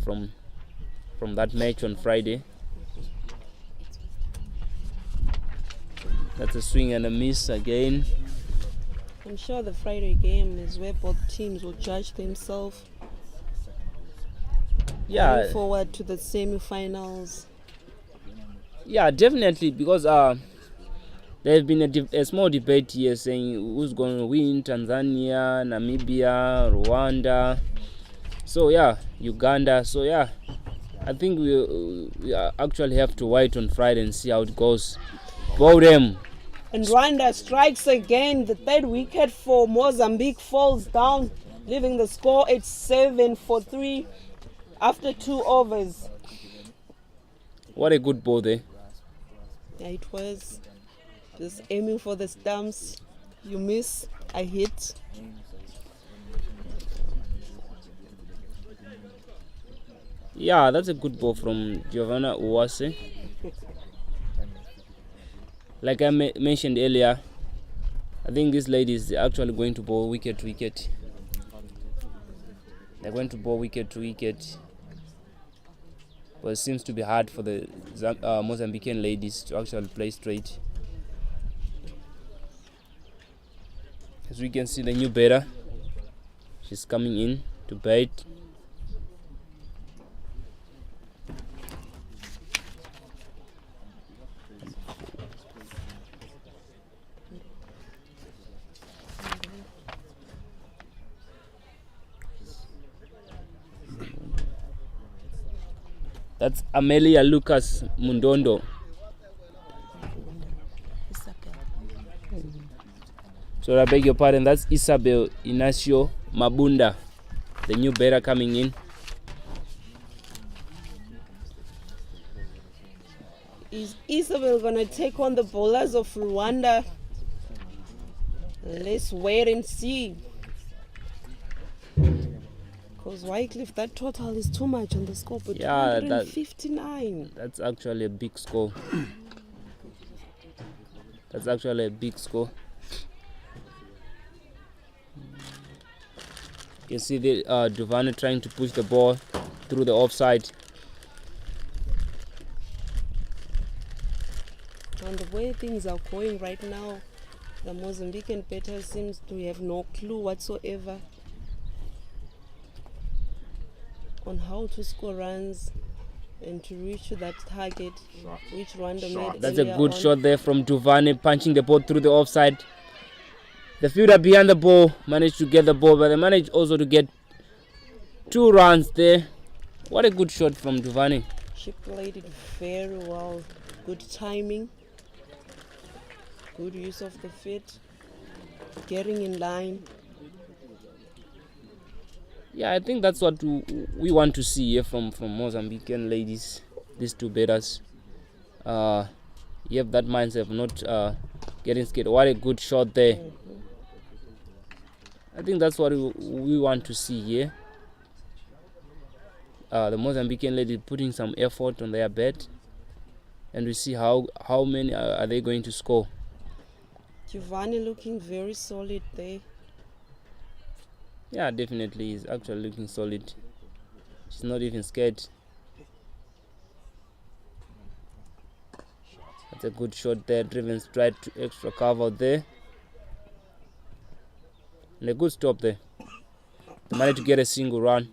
S8: that match on Friday. That's a swing and a miss again.
S1: I'm sure the Friday game is where both teams will judge themselves.
S8: Yeah,
S1: Going forward to the semi-finals.
S8: yeah, definitely, because there's been a small debate here saying who's going to win: Tanzania, Namibia, Rwanda. So yeah, Uganda. So yeah, I think we actually have to wait on Friday and see how it goes. Both them.
S1: And Rwanda strikes again. The third wicket for Mozambique falls down, leaving the score at 7-3 after 2 overs.
S8: What a good ball there.
S1: Yeah, it was just aiming for the stumps. You miss, I hit.
S8: Yeah, that's a good ball from Giovanna Uwase. Like I mentioned earlier, I think these ladies are actually going to bowl wicket to wicket. They're going to bowl wicket to wicket. But it seems to be hard for the Mozambican ladies to actually play straight. As we can see, the new batter, she's coming in to bait. That's Amelia Lucas Mundondo. So I beg your pardon, that's Isabel Inacio Mabunda, the new batter coming in.
S1: Is Isabel gonna take on the bowlers of Rwanda? Let's wait and see. Because Wycliffe, that total is too much on the scoreboard.
S8: Yeah,
S1: 259.
S8: That's actually a big score. That's actually a big score. You can see the Giovanni trying to push the ball through the offside.
S1: And the way things are going right now, the Mozambican batter seems to have no clue whatsoever on how to score runs and to reach that target which Rwanda made.
S8: That's a good shot there from Giovanni, punching the ball through the offside. The fielder behind the ball managed to get the ball, but they managed also to get 2 runs there. What a good shot from Giovanni.
S1: She played it very well. Good timing, good use of the feet, getting in line.
S8: Yeah, I think that's what we want to see here from Mozambican ladies, these 2 batters. You have that mindset of not getting scared. What a good shot there. I think that's what we want to see here. The Mozambican ladies putting some effort on their bat, and we see how many are they going to score.
S1: Giovanni looking very solid there.
S8: Yeah, definitely, he's actually looking solid. She's not even scared. That's a good shot there, driven straight to extra cover there. And a good stop there. They managed to get a single run.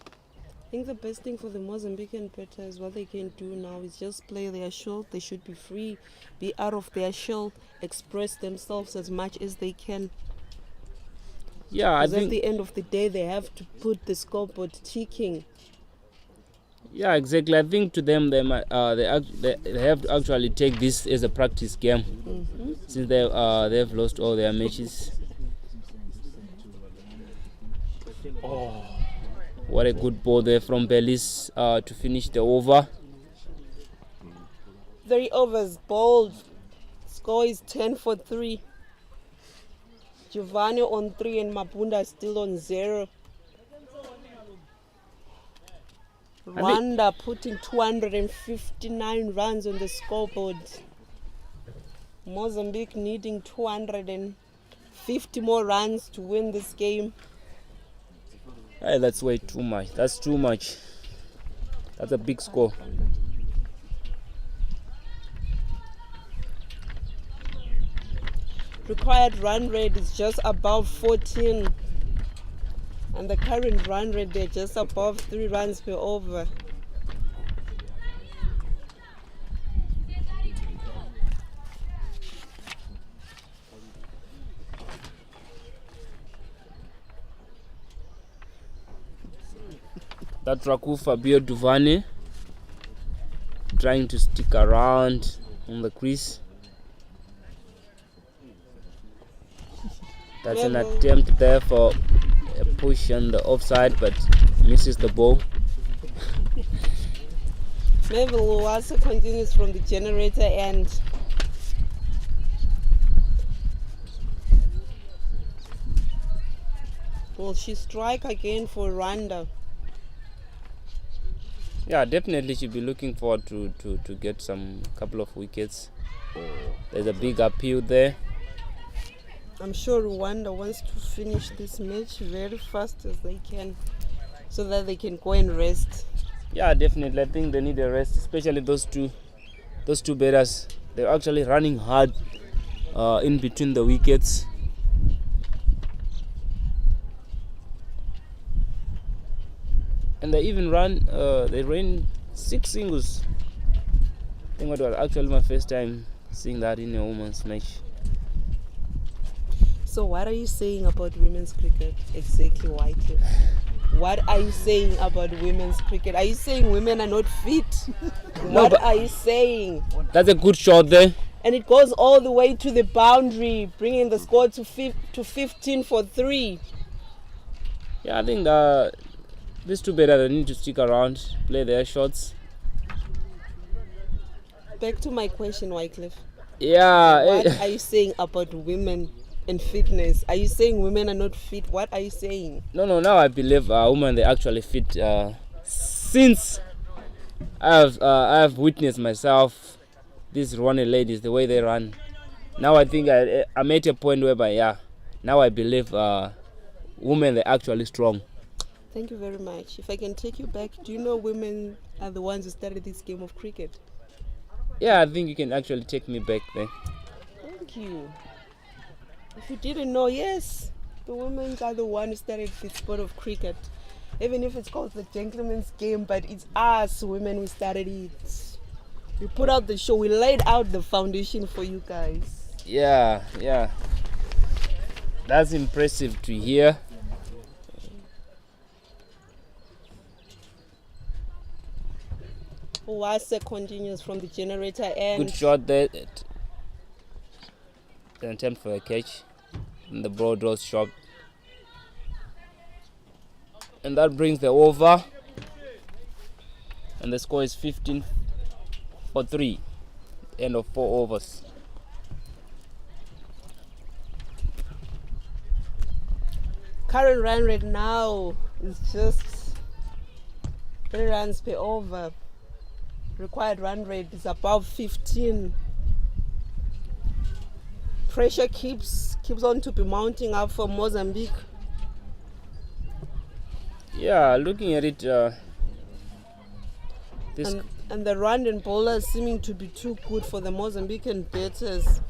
S1: I think the best thing for the Mozambican batters, what they can do now is just play their shell. They should be free, be out of their shell, express themselves as much as they can.
S8: Yeah, I
S1: Because at
S8: think.
S1: the end of the day, they have to put the scoreboard ticking.
S8: Yeah, exactly. I think to them, they have to actually take this as a practice game, since they've lost all their matches. Oh, what a good ball there from Bellis to finish the over.
S1: 3 overs bowled. Score is 10-3. Giovanni on 3 and Mabunda still on 0. Rwanda putting 259 runs on the scoreboard. Mozambique needing 250 more runs to win this game.
S8: Hey, that's way too much. That's too much. That's a big score.
S1: Required run rate is just above 14. And the current run rate, they're just above 3 runs per over.
S8: That Raku Fabio Duvane trying to stick around on the crease. That's an attempt there for a push on the offside, but misses the ball.
S1: Melville also continues from the generator end. Will she strike again for Rwanda?
S8: Yeah, definitely she'll be looking forward to get some couple of wickets. There's a big appeal there.
S1: I'm sure Rwanda wants to finish this match very fast as they can so that they can go and rest.
S8: Yeah, definitely. I think they need a rest, especially those two batters. They're actually running hard in between the wickets. And they even ran 6 singles. I think it was actually my first time seeing that in a women's match.
S1: So what are you saying about women's cricket exactly, Whiteley? What are you saying about women's cricket? Are you saying women are not fit? What are you saying?
S8: That's a good shot there.
S1: And it goes all the way to the boundary, bringing the score to 15-3.
S8: Yeah, I think these two batters need to stick around, play their shots.
S1: Back to my question, Wycliffe.
S8: Yeah.
S1: What are you saying about women and fitness? Are you saying women are not fit? What are you saying?
S8: No. Now I believe women they actually fit. Since I have witnessed myself these Rwanda ladies the way they run. Now I think I'm at a point whereby now I believe women they're actually strong.
S1: Thank you very much. If I can take you back, do you know women are the ones who started this game of cricket?
S8: Yeah, I think you can actually take me back there.
S1: Thank you. If you didn't know, yes, the women are the ones who started the sport of cricket. Even if it's called the gentleman's game, but it's us women who started it. We put out the show, we laid out the foundation for you guys.
S8: Yeah. That's impressive to hear.
S1: Wasa continues from the generator end.
S8: Good shot there. An attempt for a catch. And the ball draws short. And that brings the over. And the score is 15-3. End of 4 overs.
S1: Current run rate now is just 3 runs per over. Required run rate is above 15. Pressure keeps on to be mounting up for Mozambique.
S8: Yeah, looking at it,
S1: and the Rwandan bowlers seeming to be too good for the Mozambican batters.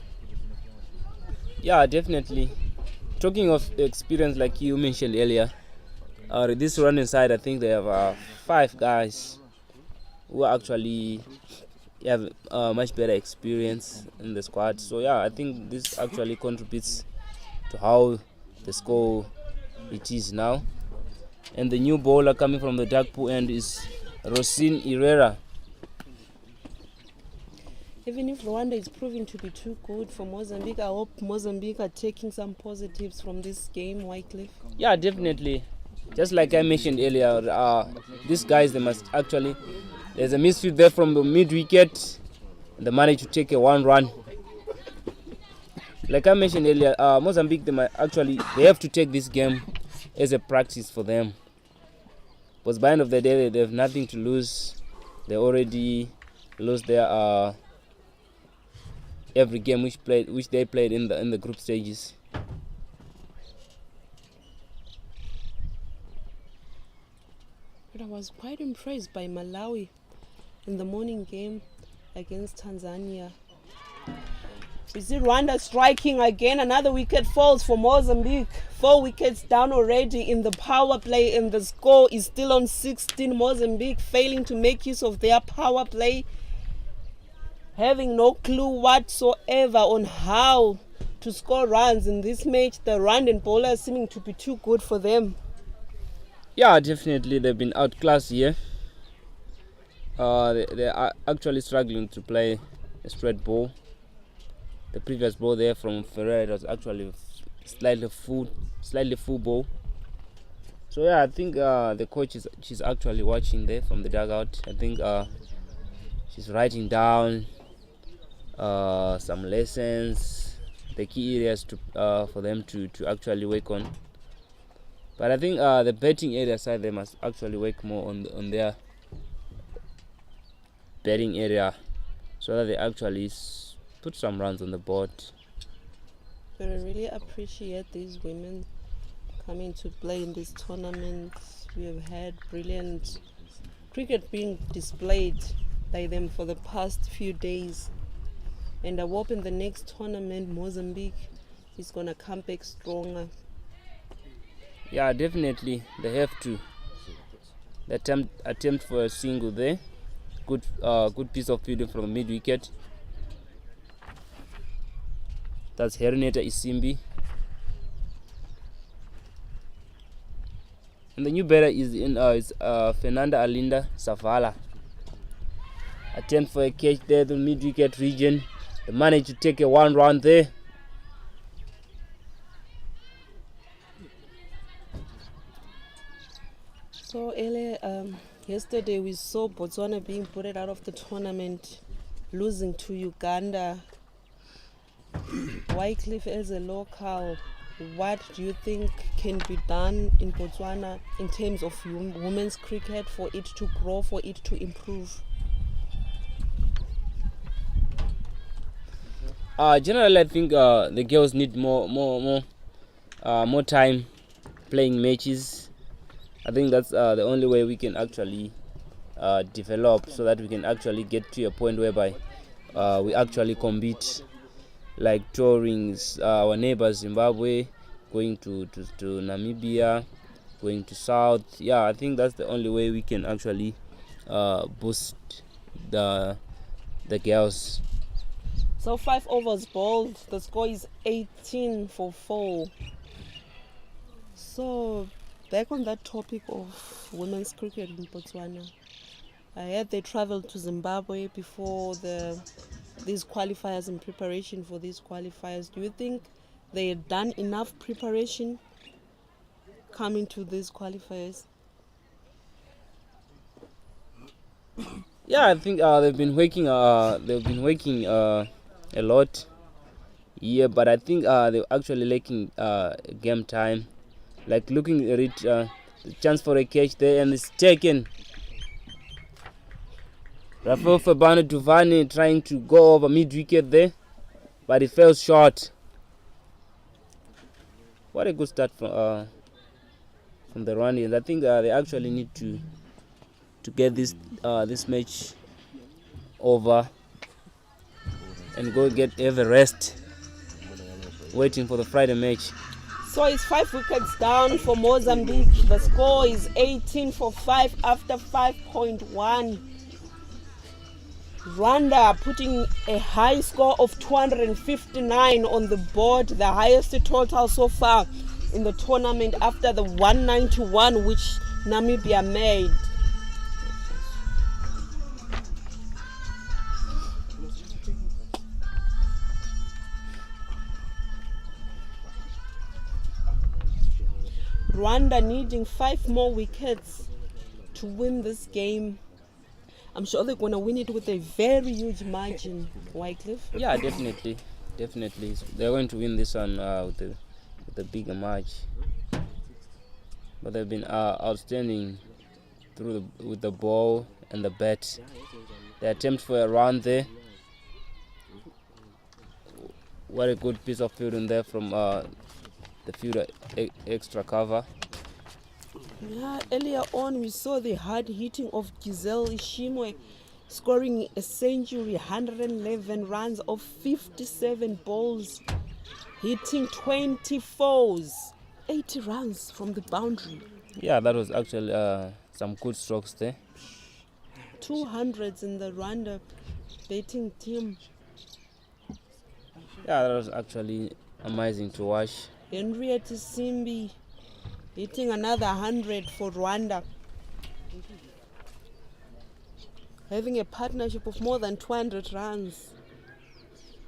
S8: Yeah, definitely. Talking of experience, like you mentioned earlier, this Rwandan side, I think they have 5 guys who actually have much better experience in the squad. So yeah, I think this actually contributes to how the score it is now. And the new bowler coming from the dark pool end is Rosin Herrera.
S1: Even if Rwanda is proving to be too good for Mozambique, I hope Mozambique are taking some positives from this game, Wycliffe.
S8: Yeah, definitely. Just like I mentioned earlier, these guys, they must actually, there's a misfield there from the mid-wicket. They managed to take a 1 run. Like I mentioned earlier, Mozambique, they have to take this game as a practice for them. Because by the end of the day, they have nothing to lose. They already lost their every game which they played in the group stages.
S1: But I was quite impressed by Malawi in the morning game against Tanzania. We see Rwanda striking again. Another wicket falls for Mozambique. 4 wickets down already in the power play, and the score is still on 16. Mozambique failing to make use of their power play, having no clue whatsoever on how to score runs in this match. The Rwandan bowlers seeming to be too good for them.
S8: Yeah, definitely they've been outclassed here. They are actually struggling to play a straight ball. The previous ball there from Ferreira was actually slightly full ball. So yeah, I think the coach she's actually watching there from the dugout. I think she's writing down some lessons, the key areas for them to actually work on. But I think the batting area side, they must actually work more on their batting area so that they actually put some runs on the board.
S1: But I really appreciate these women coming to play in this tournament. We have had brilliant cricket being displayed by them for the past few days. And I hope in the next tournament, Mozambique is going to come back stronger.
S8: Yeah, definitely. They have to. The attempt for a single there. Good piece of fielding from the mid-wicket. That's Herineta Isimbi. And the new batter is Fernanda Alinda Savala. Attempt for a catch there, the mid-wicket region. They managed to take a 1 run there.
S1: So yesterday we saw Botswana being put out of the tournament, losing to Uganda. Wycliffe, as a local, what do you think can be done in Botswana in terms of women's cricket for it to grow, for it to improve?
S8: Generally, I think the girls need more time playing matches. I think that's the only way we can actually develop, so that we can actually get to a point whereby we actually compete, like touring our neighbors Zimbabwe, going to Namibia, going to South. Yeah, I think that's the only way we can actually boost the girls.
S1: So 5 overs bowled, the score is 18 for 4. So back on that topic of women's cricket in Botswana, I heard they traveled to Zimbabwe before these qualifiers, in preparation for these qualifiers. Do you think they had done enough preparation coming to these qualifiers?
S8: Yeah, I think they've been working a lot here, but I think they're actually lacking game time. Like looking at it, the chance for a catch there, and it's taken. Rafael Fabano Duvani trying to go over mid-wicket there, but it fell short. What a good start from the Rwandans. I think they actually need to get this match over and go have a rest, waiting for the Friday match.
S1: So it's 5 wickets down for Mozambique. The score is 18 for 5 after 5.1. Rwanda putting a high score of 259 on the board, the highest total so far in the tournament after the 191 which Namibia made. Rwanda needing 5 more wickets to win this game. I'm sure they're going to win it with a very huge margin, Wycliffe.
S8: Yeah, definitely. They're going to win this one with a bigger margin. But they've been outstanding with the ball and the bat. They attempt for a run there. What a good piece of fielding there from the fielder, extra cover.
S1: Yeah, earlier on we saw the hard hitting of Giselle Ishimwe scoring a century, 111 runs of 57 balls, hitting 24s, 80 runs from the boundary.
S8: Yeah, that was actually some good strokes there.
S1: 200s in the Rwanda batting team.
S8: Yeah, that was actually amazing to watch.
S1: Henriette Simbi hitting another 100 for Rwanda. Having a partnership of more than 200 runs.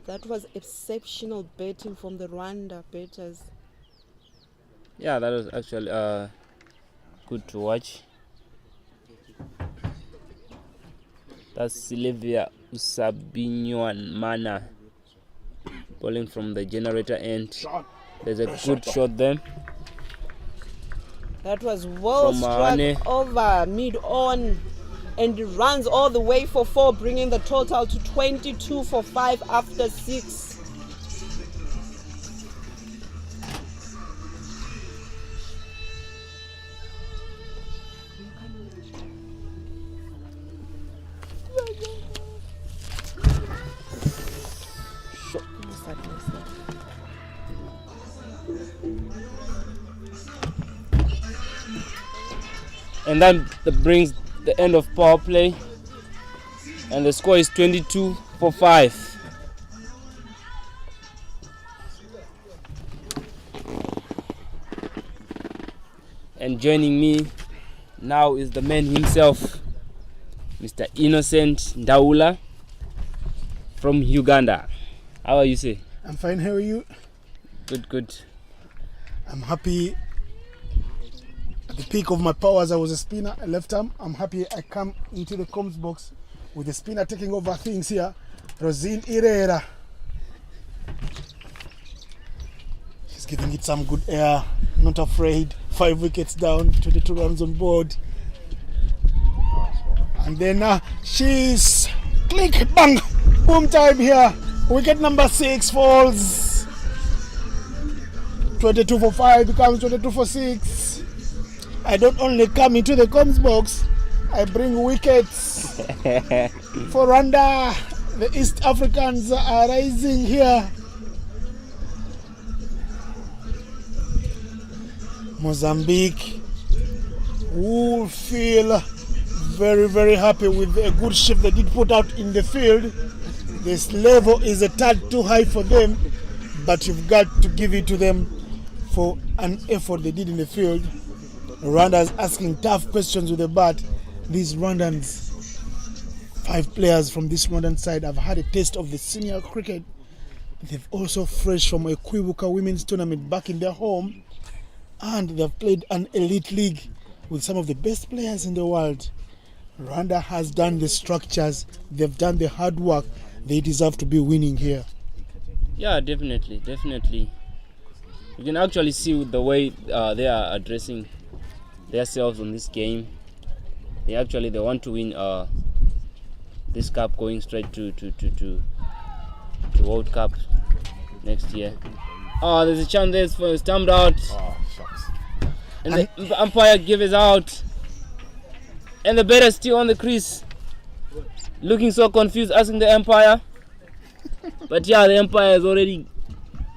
S1: That was exceptional batting from the Rwanda batters.
S8: Yeah, that was actually good to watch. That's Sylvia Usabinyoan-Mana bowling from the generator end. There's a good shot there.
S1: That was well
S8: From
S1: struck
S8: Mane.
S1: over mid-on, and it runs all the way for 4, bringing the total to 22 for 5 after 6.
S8: And that brings the end of power play, and the score is 22 for 5. And joining me now is the man himself, Mr. Innocent Ndaula from Uganda. How are you, sir?
S7: I'm fine, how are you?
S8: Good.
S7: I'm happy. At the peak of my powers, I was a spinner, a left arm. I'm happy I come into the comms box with the spinner taking over things here. Rosine Irera. She's giving it some good air, not afraid. 5 wickets down, 22 runs on board. And then she's click, bang, boom time here. Wicket number 6 falls. 22 for 5 becomes 22 for 6. I don't only come into the comms box, I bring wickets for Rwanda. The East Africans are rising here. Mozambique will feel very, very happy with a good shift they did put out in the field. This level is a tad too high for them, but you've got to give it to them for an effort they did in the field. Rwanda is asking tough questions with the bat. These Rwandans, 5 players from this Rwandan side have had a taste of the senior cricket. They've also fresh from a Kwibuka women's tournament back in their home, and they've played an elite league with some of the best players in the world. Rwanda has done the structures, they've done the hard work. They deserve to be winning here.
S8: Yeah, definitely. You can actually see the way they are addressing themselves on this game. They want to win this cup, going straight to World Cup next year. Oh, there's a chance there for stamped out.
S6: Oh, shucks.
S8: And the umpire gave us out. And the batter still on the crease, looking so confused, asking the umpire. But yeah, the umpire has already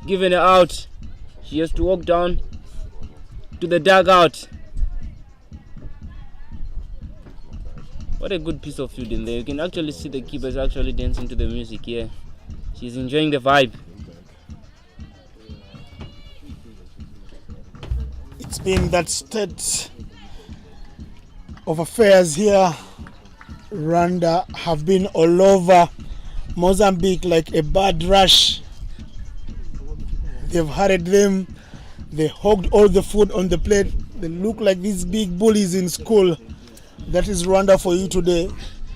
S8: given her out. She has to walk down to the dugout. What a good piece of fielding there. You can actually see the keepers actually dancing to the music here. She's enjoying the vibe.
S7: been that state of affairs here. Rwanda have been all over Mozambique like a bad rush. They've harried them. They hogged all the food on the plate. They look like these big bullies in school. That is Rwanda for you today.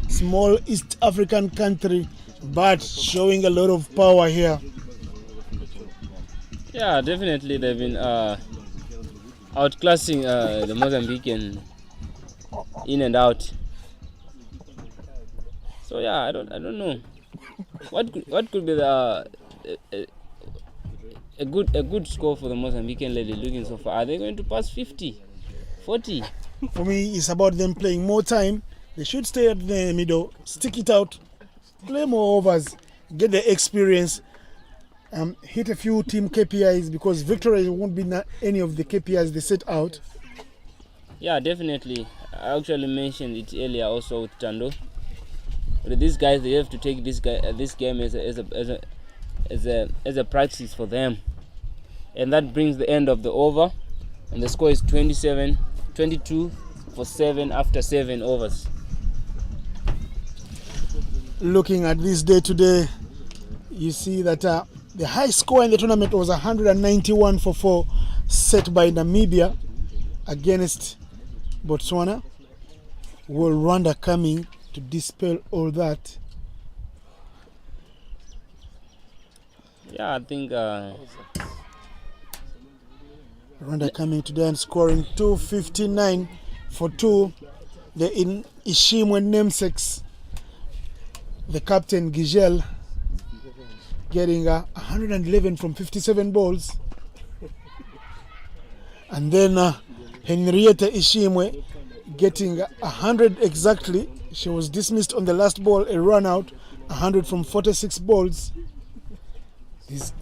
S7: Small East African country, but showing a lot of power here.
S8: Yeah, definitely they've been outclassing the Mozambican in and out. So yeah, I don't know what could be the a good score for the Mozambican lady looking so far. Are they going to pass 50, 40?
S7: For me, it's about them playing more time. They should stay at the middle, stick it out, play more overs, get the experience, hit a few team KPIs, because victory won't be any of the KPIs they set out.
S8: Yeah, definitely. I actually mentioned it earlier also with Tando. But these guys, they have to take this game as a practice for them, and that brings the end of the over, and the score is 22 for 7 after 7 overs.
S7: Looking at this day today, you see that the high score in the tournament was 191 for 4, set by Namibia against Botswana. Will Rwanda coming to dispel all that?
S8: Yeah, I think
S7: Rwanda coming today and scoring 259 for 2. They're in Ishimwe namesakes. The captain Gigel getting 111 from 57 balls. And then Henrietta Ishimwe getting 100 exactly. She was dismissed on the last ball, a run out, 100 from 46 balls. These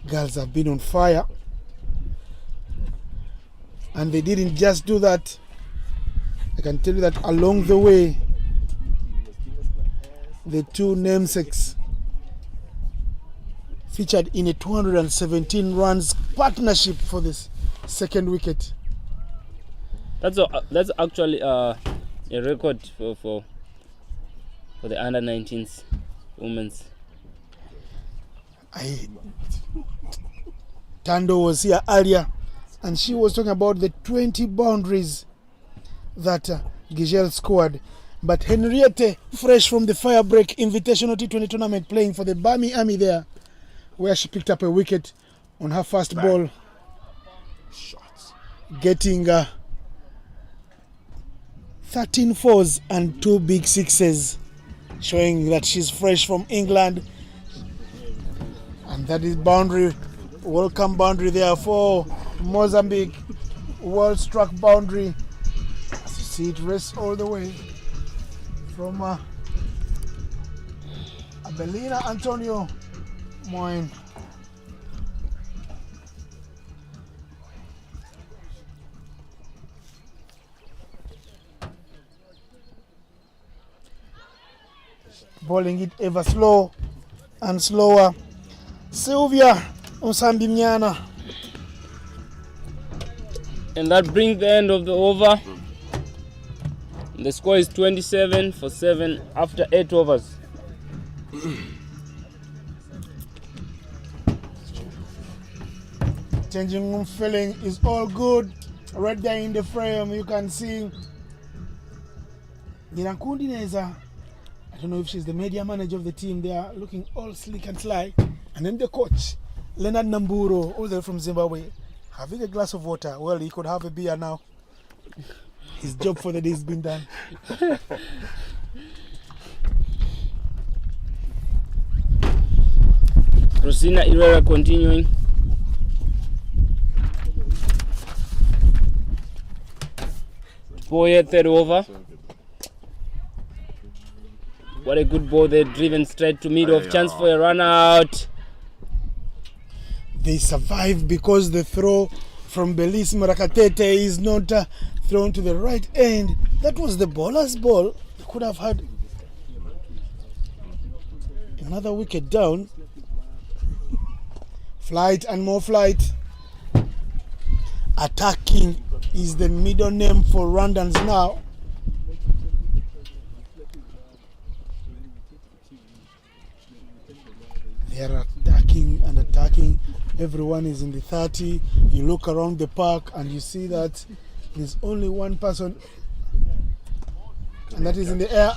S7: girls have been on fire. And they didn't just do that. I can tell you that along the way, the two namesakes featured in a 217 runs partnership for this second wicket.
S8: That's actually a record for the under 19s women's.
S7: Tando was here earlier, and she was talking about the 20 boundaries that Gigel scored. But Henriette, fresh from the fire break invitational T20 tournament, playing for the Bami Army there, where she picked up a wicket on her first ball, getting 13 fours and 2 big sixes, showing that she's fresh from England. And that is boundary, welcome boundary there for Mozambique. Well struck boundary. As you see, it rests all the way from Abelina Antonio Moine. Bowling it ever slow and slower. Sylvia Usambimyana.
S8: And that brings the end of the over. The score is 27 for 7 after 8 overs.
S7: Changing room feeling is all good. Right there in the frame, you can see Nyirankundi Neza. I don't know if she's the media manager of the team. They are looking all slick and sly. And then the coach, Leonard Namburo, all the way from Zimbabwe, having a glass of water. Well, he could have a beer now. His job for the day has been done.
S8: Rosina Irera continuing. Boye, third over. What a good ball there, driven straight to mid-off, chance for a run out.
S7: They survive because the throw from Belis Murakatete is not thrown to the right end. That was the bowler's ball. They could have had another wicket down. Flight and more flight. Attacking is the middle name for Rwandans now. They are attacking and attacking. Everyone is in the 30. You look around the park and you see that there's only one person, and that is in the air.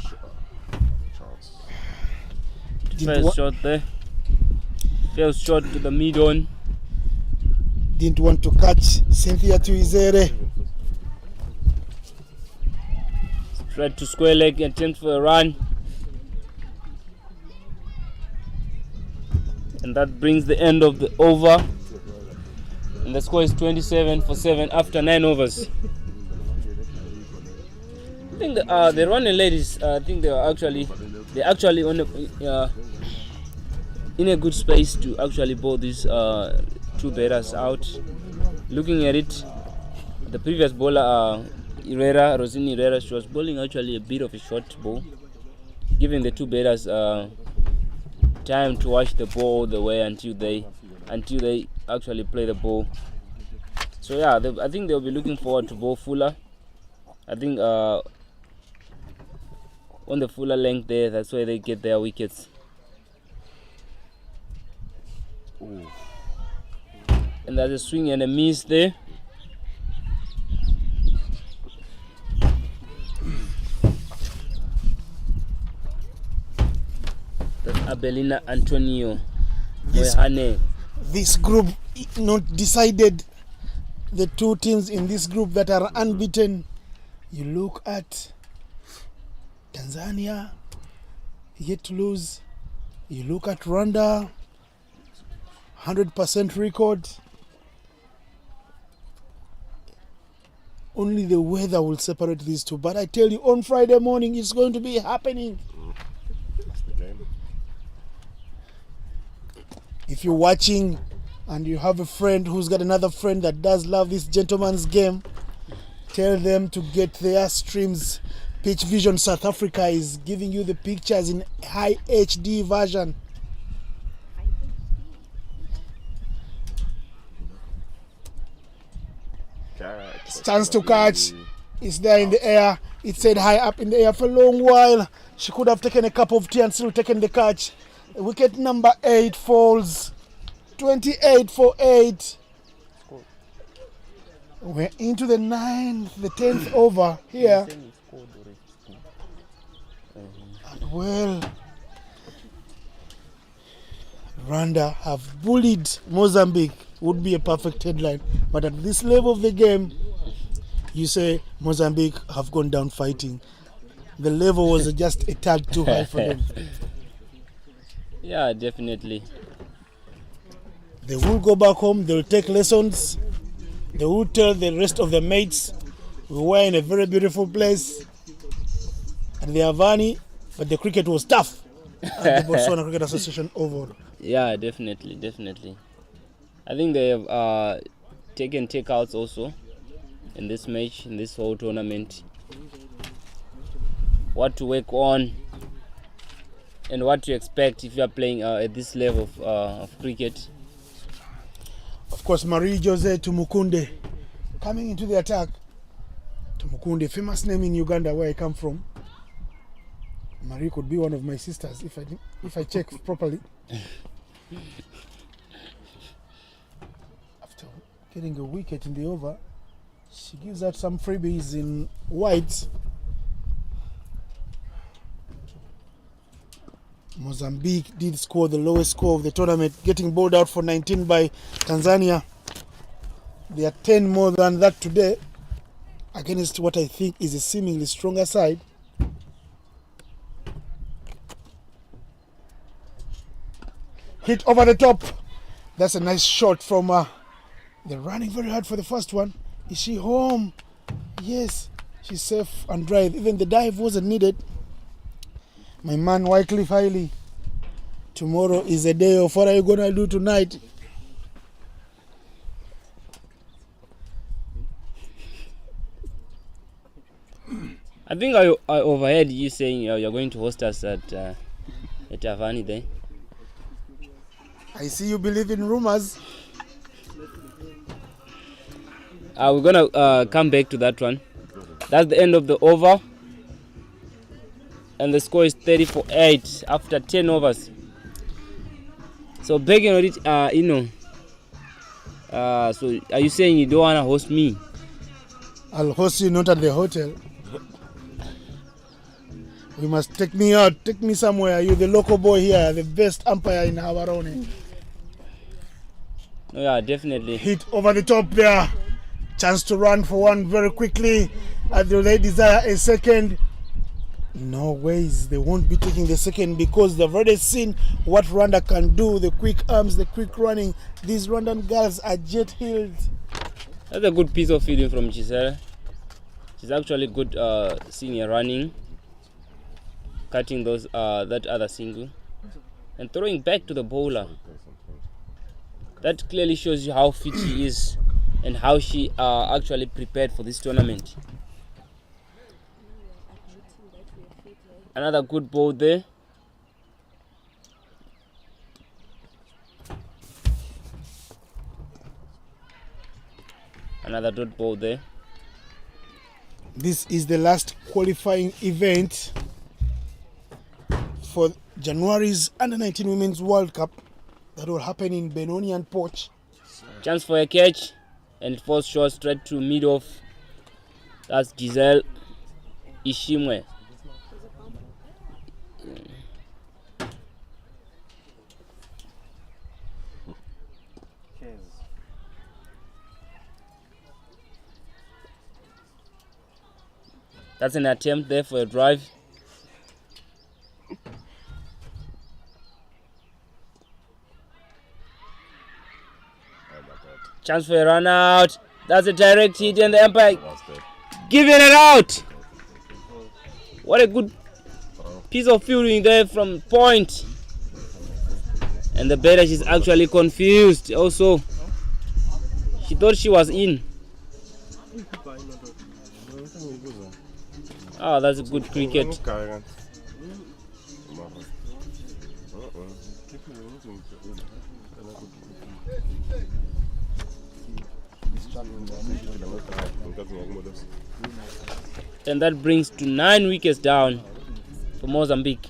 S8: First shot there. First shot to the mid-on.
S7: Didn't want to catch Cynthia Tuizere.
S8: Tried to square leg, attempt for a run. And that brings the end of the over. And the score is 27-7 after 9 overs. I think the Rwandan ladies, I think they're actually on in a good space to actually bowl these two batters out. Looking at it, the previous bowler, Rosini Herrera, she was bowling actually a bit of a short ball, giving the two batters time to watch the ball all the way until they actually play the ball. So yeah, I think they'll be looking forward to bowl fuller. I think on the fuller length there, that's where they get their wickets. Ooh. And there's a swing and a miss there. That's Abelina Antonio.
S7: This group not decided. The two teams in this group that are unbeaten. You look at Tanzania, yet to lose. You look at Rwanda, 100% record. Only the weather will separate these two. But I tell you, on Friday morning, it's going to be happening.
S6: That's the game.
S7: If you're watching and you have a friend who's got another friend that does love this gentleman's game, tell them to get their streams. Pitch Vision South Africa is giving you the pictures in high HD version. Chance to catch. It's there in the air. It said high up in the air for a long while. She could have taken a cup of tea and still taken the catch. Wicket number 8 falls. 28 for 8. We're into the 10th over here. And well, Rwanda have bullied Mozambique. Would be a perfect headline. But at this level of the game, you say Mozambique have gone down fighting. The level was just a tad too high for them.
S8: Yeah, definitely.
S7: They will go back home, they will take lessons, they will tell the rest of the mates, we were in a very beautiful place at the Havani, but the cricket was tough at the Botswana Cricket Association Oval.
S8: Yeah, definitely. I think they have taken takeouts also in this match, in this whole tournament. What to work on and what to expect if you are playing at this level of cricket.
S7: Of course, Marie-Jose Tumukunde coming into the attack. Tumukunde, famous name in Uganda where I come from. Marie could be one of my sisters if I check properly. After getting a wicket in the over, she gives out some freebies in white. Mozambique did score the lowest score of the tournament, getting bowled out for 19 by Tanzania. They are 10 more than that today, against what I think is a seemingly stronger side. Hit over the top. That's a nice shot from... they're running very hard for the first one. Is she home? Yes, she's safe and dry. Even the dive wasn't needed. My man Wycliffe Hailey, tomorrow is a day of what are you going to do tonight?
S8: I think I overheard you saying you're going to host us at Havani there.
S7: I see you believe in rumors.
S8: We're gonna come back to that one. That's the end of the over, and the score is 30-8 after 10 overs. So begging on it, so are you saying you don't wanna host me?
S7: I'll host you, not at the hotel. You must take me out, take me somewhere. You're the local boy here, the best umpire in Havarone.
S8: Yeah, definitely.
S7: Hit over the top there. Chance to run for one very quickly. Do they desire a second? No ways, they won't be taking the second because they've already seen what Rwanda can do. The quick arms, the quick running. These Rwandan girls are jet-heeled.
S8: That's a good piece of feeding from Giselle. She's actually good senior running, cutting those that other single, and throwing back to the bowler. That clearly shows you how fit she is and how she actually prepared for this tournament. Another good ball there. Another dot ball there.
S7: This is the last qualifying event for January's Under-19 Women's World Cup that will happen in Benoni and Poch.
S8: Chance for a catch, and it falls short straight to mid-off. That's Giselle Ishimwe. That's an attempt there for a drive. Chance for a run out. That's a direct hit, and the umpire giving it out. What a good piece of fielding there from point. And the batter, she's actually confused also. She thought she was in. Oh, that's a good cricket. And that brings to 9 wickets down for Mozambique.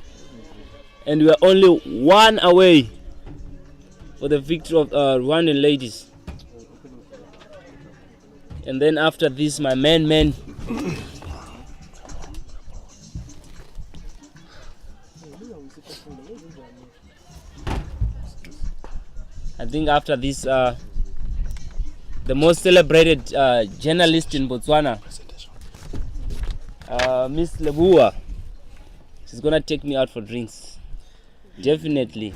S8: And we are only one away for the victory of Rwandan ladies. And then after this, my man. I think after this, the most celebrated journalist in Botswana, Miss Lebua, she's gonna take me out for drinks. Definitely.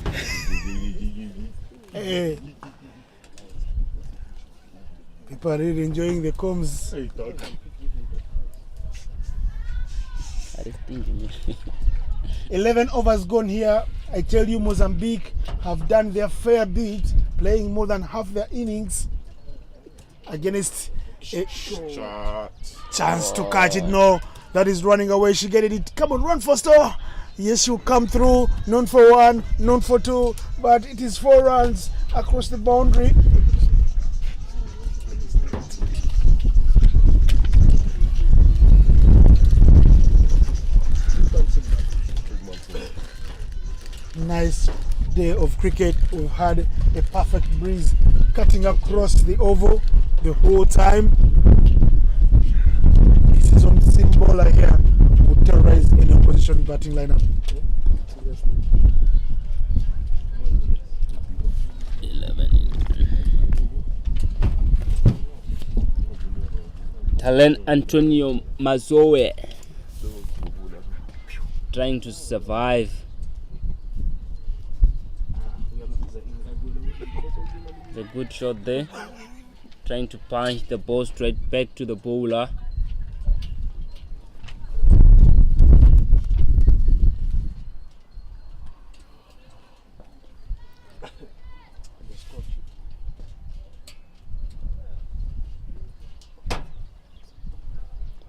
S7: Hey. People are really enjoying the comms. 11 overs gone here. I tell you, Mozambique have done their fair bit, playing more than half their innings against a chance to catch it. No, that is running away. She get it. Come on, run faster. Yes, she'll come through. None for one, none for two, but it is 4 runs across the boundary. Nice day of cricket. We've had a perfect breeze cutting across the oval the whole time. This is on seam bowler here who terrorize any opposition batting lineup.
S8: 11. Talent Antonio Mazoe trying to survive. A good shot there, trying to punch the ball straight back to the bowler.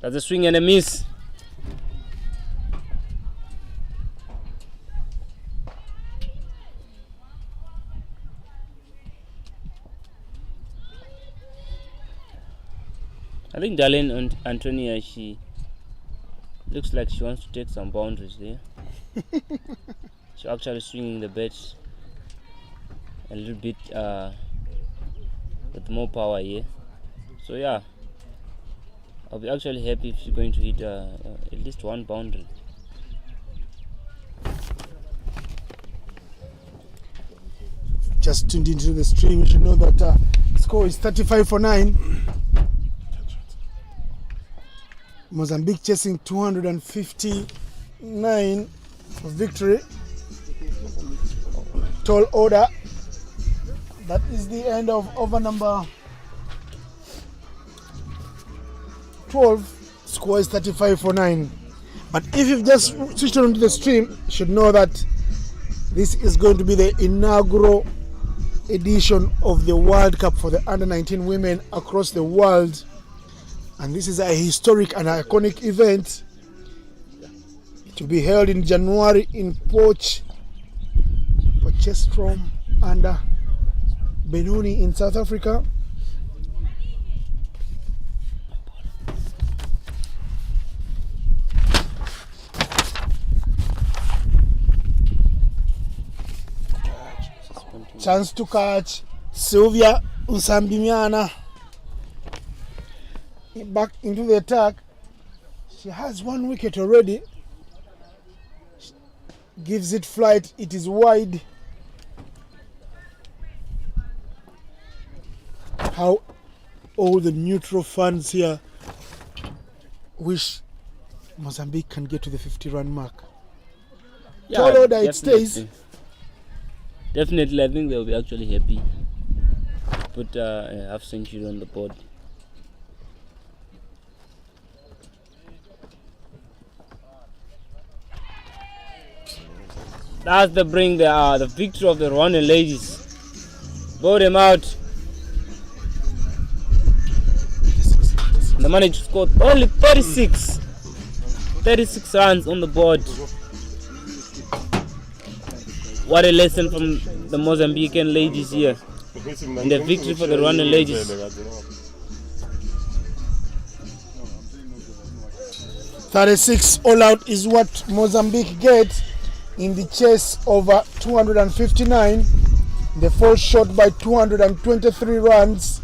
S8: That's a swing and a miss. I think Darlene and Antonia, she looks like she wants to take some boundaries there. She's actually swinging the bat a little bit with more power here. So yeah, I'll be actually happy if she's going to hit at least one boundary.
S7: Just tuned into the stream, you should know that score is 35-9. Mozambique chasing 259 for victory. Tall order. That is the end of over number 12. Score is 35-9. But if you've just switched on to the stream, you should know that this is going to be the inaugural edition of the World Cup for the under-19 women across the world, and this is a historic and iconic event to be held in January in Potchefstroom under Benoni in South Africa. Chance to catch Sylvia Usambimiana back into the attack. She has 1 wicket already. Gives it flight. It is wide. How all the neutral fans here wish Mozambique can get to the 50-run mark.
S8: Yeah,
S7: Tall order, it stays.
S8: Definitely, I think they'll be actually happy. Put a half century on the board. That's the victory of the Rwandan ladies. Bow them out. They managed to score only 36 runs on the board. What a lesson from the Mozambican ladies here. And the victory for the Rwandan ladies.
S7: 36 all out is what Mozambique get in the chase over 259. They fall short by 223 runs.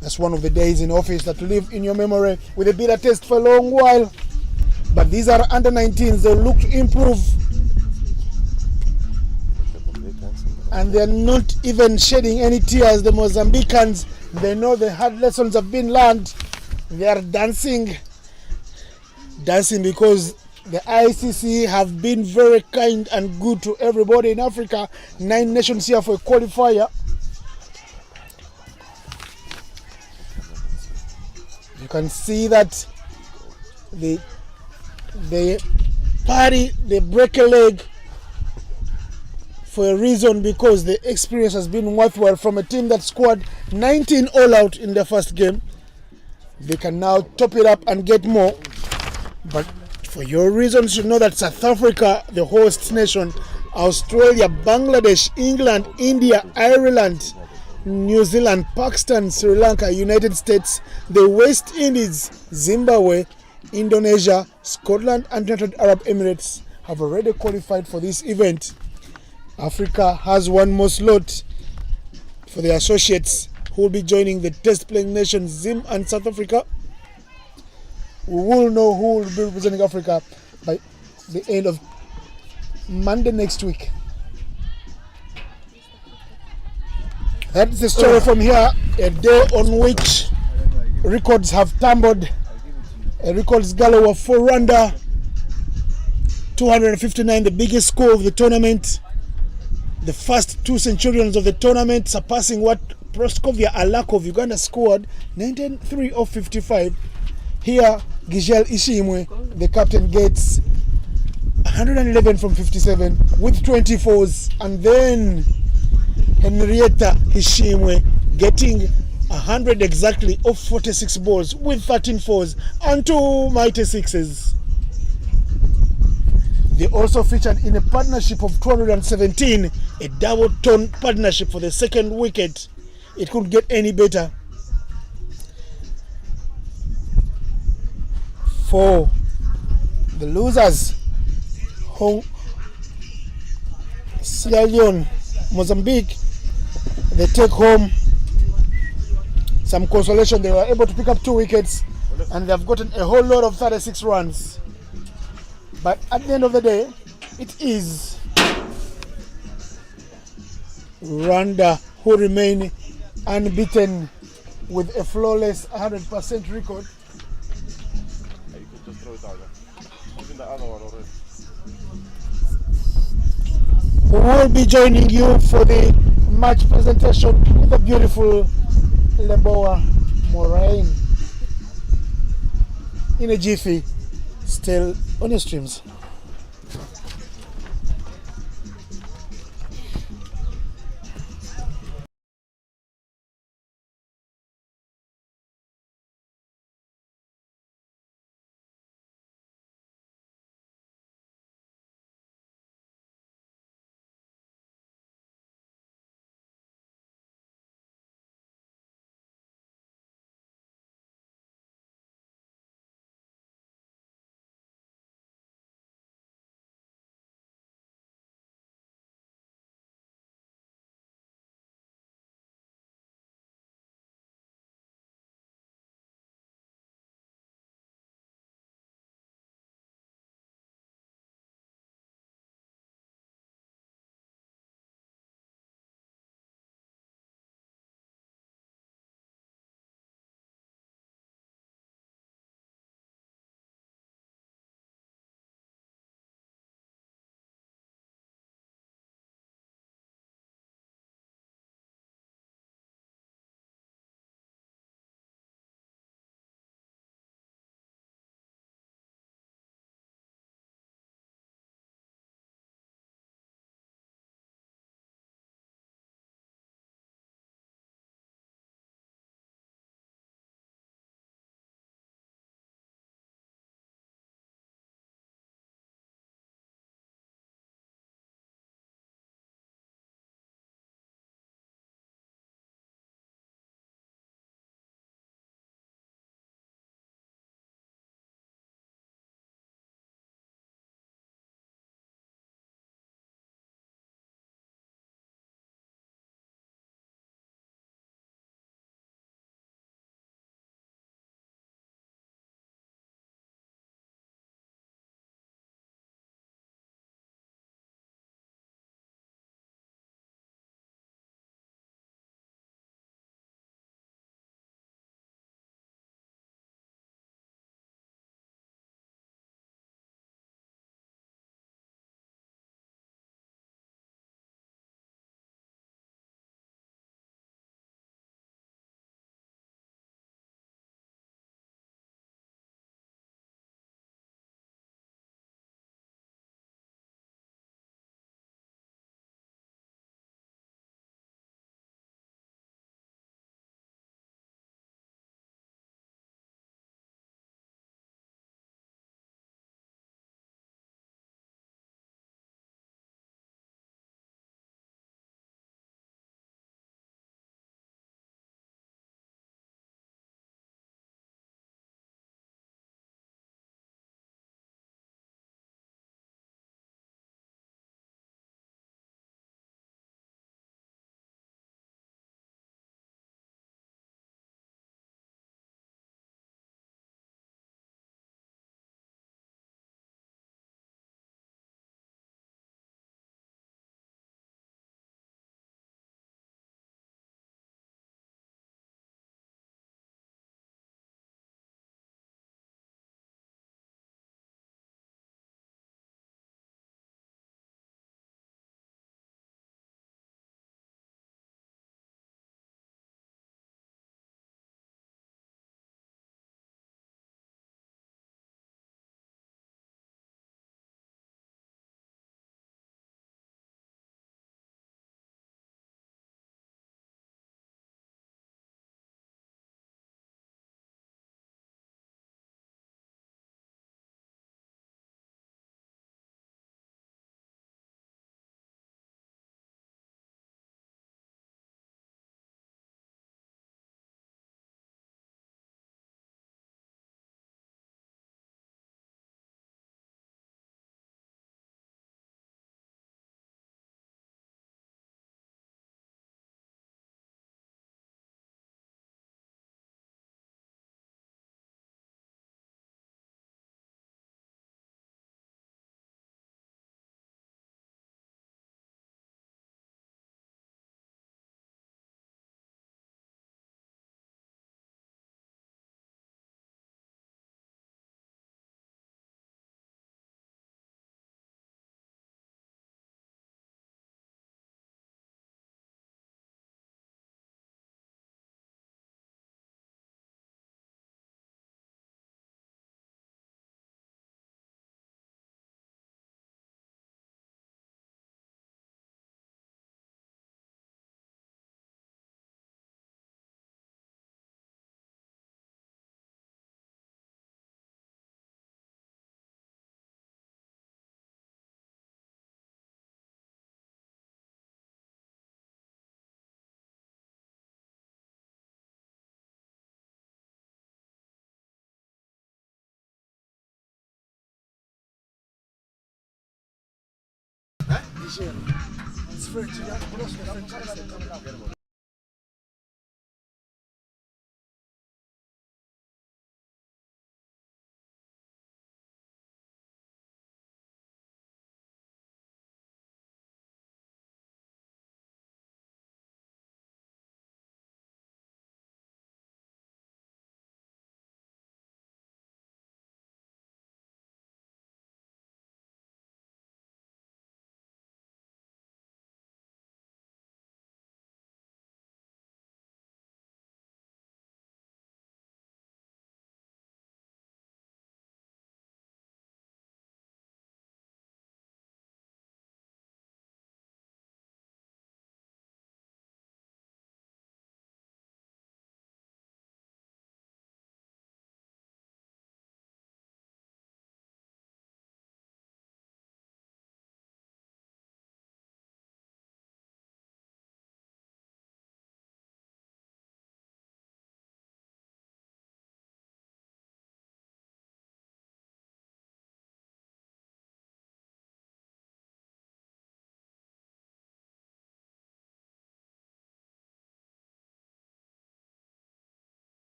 S7: That's one of the days in office that will live in your memory with a bitter taste for a long while. But these are under 19s. They look to improve. And they're not even shedding any tears. The Mozambicans, they know the hard lessons have been learned. They are dancing because the ICC have been very kind and good to everybody in Africa. 9 nations here for a qualifier. You can see that they break a leg for a reason, because the experience has been worthwhile from a team that scored 19 all out in their first game. They can now top it up and get more. But for your reasons, you know that South Africa, the host nation, Australia, Bangladesh, England, India, Ireland, New Zealand, Pakistan, Sri Lanka, United States, the West Indies, Zimbabwe, Indonesia, Scotland and United Arab Emirates have already qualified for this event. Africa has one more slot for the associates who will be joining the test playing nations Zim and South Africa. We will know who will be representing Africa by the end of Monday next week. That's the story from here. A day on which records have tumbled. A records galore for Rwanda. 259, the biggest score of the tournament. The first 2 centurions of the tournament, surpassing what Proskovia Alak of Uganda scored, 93 of 55. Here, Gijel Ishimwe, the captain, gets 111 from 57 with 24s, and then Henrietta Ishimwe getting 100 exactly of 46 balls with 13 fours and 2 mighty sixes. They also featured in a partnership of 217, a double-tone partnership for the second wicket. It couldn't get any better. For the losers, Sierra Leone, Mozambique, they take home some consolation. They were able to pick up 2 wickets and they've gotten a whole lot of 36 runs. But at the end of the day, it is Rwanda who remain unbeaten with a flawless 100% record.
S6: You could just throw it out. Even the other one already.
S7: We will be joining you for the match presentation with the beautiful Leboa Moraine in a jiffy, still on your streams.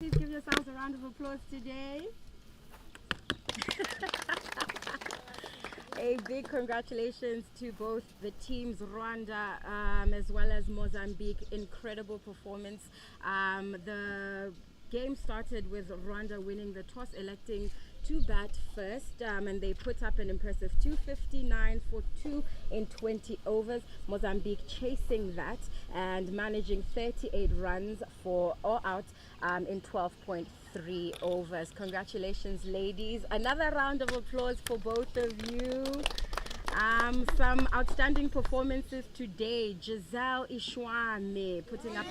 S4: Please give yourselves a round of applause today. A big congratulations to both the teams, Rwanda as well as Mozambique. Incredible performance. The game started with Rwanda winning the toss, electing to bat first, and they put up an impressive 259 for 2 in 20 overs. Mozambique chasing that and managing 38 runs for all out in 12.3 overs. Congratulations, ladies. Another round of applause for both of you. Some outstanding performances today. Giselle Ishwame putting up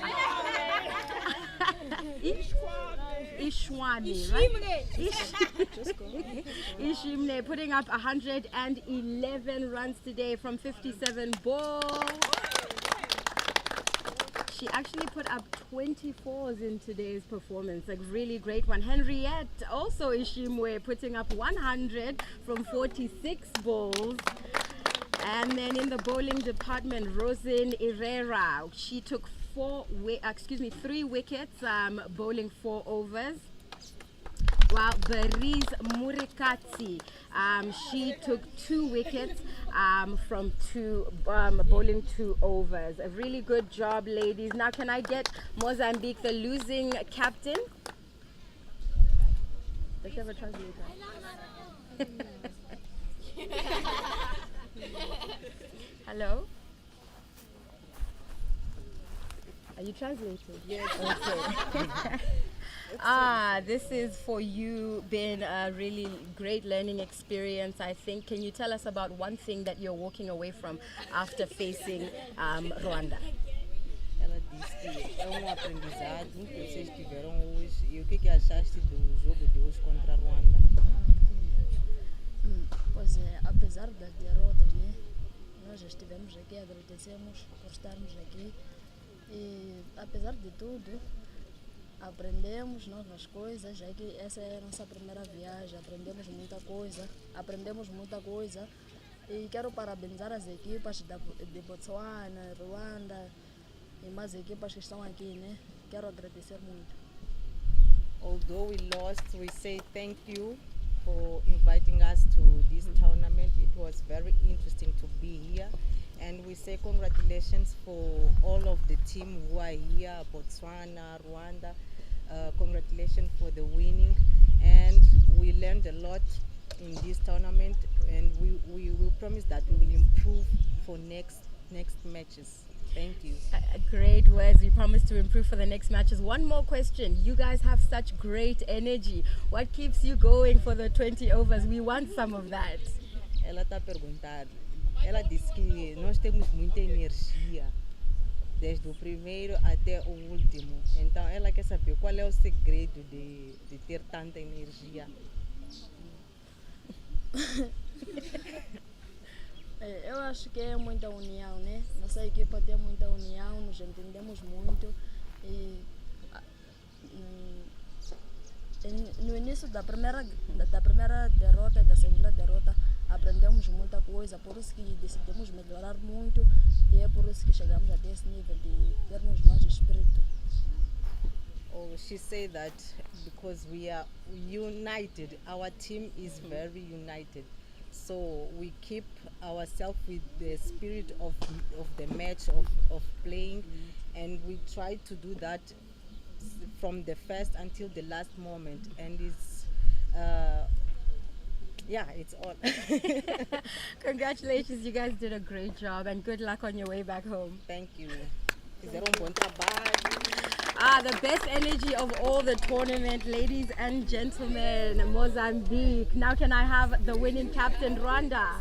S4: Ishwame, right? Ishimne putting up 111 runs today from 57 balls. She actually put up 24s in today's performance, like really great one. Henriette, also Ishimwe, putting up 100 from 46 balls. And then in the bowling department, Rosin Herrera, she took 3 wickets, bowling 4 overs. While Beriz Murikatsi, she took 2 wickets from bowling 2 overs. A really good job, ladies. Now, can I get Mozambique, the losing captain? Does she have a translator? Hello? Are you translating? Yes. Okay. This is for you, been a really great learning experience, I think. Can you tell us about one thing that you're walking away from after facing Rwanda?
S9: Ela disse que é aprendizado que vocês tiveram hoje. E o que achaste do jogo de hoje contra a Rwanda?
S10: Pois é, apesar das derrotas, né? Nós estivemos aqui, agradecemos por estarmos aqui. E apesar de tudo, aprendemos novas coisas, já que essa é a nossa primeira viagem, aprendemos muita coisa e quero parabenizar as equipas de Botswana, Rwanda e mais equipas que estão aqui, né? Quero agradecer muito.
S9: Although we lost, we say thank you for inviting us to this tournament. It was very interesting to be here. And we say congratulations for all of the team who are here, Botswana, Rwanda. Congratulations for the winning. And we learned a lot in this tournament, and we will promise that we will improve for next matches. Thank you.
S4: Great words. We promise to improve for the next matches. One more question. You guys have such great energy. What keeps you going for the 20 overs? We want some of that.
S9: Ela está a perguntar. Ela disse que nós temos muita energia, desde o primeiro até o último. Então ela quer saber qual é o segredo de ter tanta energia.
S10: Eu acho que é muita união, né? Nossa equipa tem muita união, nos entendemos muito e no início da primeira derrota e da segunda derrota aprendemos muita coisa, por isso que decidimos melhorar muito e é por isso que chegamos até esse nível de termos mais espírito.
S9: Oh, she said that because we are united, our team is very united. So we keep ourselves with the spirit of the match, of playing, and we try to do that from the first until the last moment. And it's, it's all.
S4: Congratulations, you guys did a great job and good luck on your way back home.
S9: Thank you. Fizeram bom trabalho.
S4: The best energy of all the tournament, ladies and gentlemen, Mozambique. Now can I have the winning captain, Rwanda?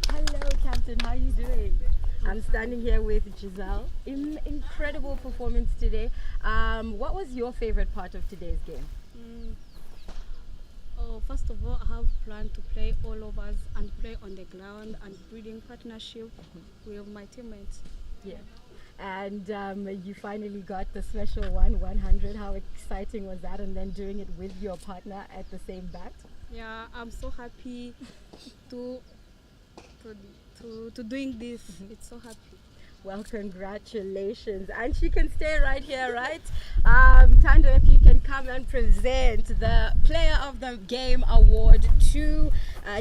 S4: Hello, captain. How are you doing? I'm standing here with Giselle. Incredible performance today. What was your favorite part of today's game?
S11: First of all, I have planned to play all of us and play on the ground and building partnership with my teammates.
S4: Yeah. And you finally got the special 100. How exciting was that? And then doing it with your partner at the same bat?
S11: Yeah, I'm so happy to doing this. It's so happy.
S4: Well, congratulations. And she can stay right here, right? Tando, if you can come and present the Player of the Game award to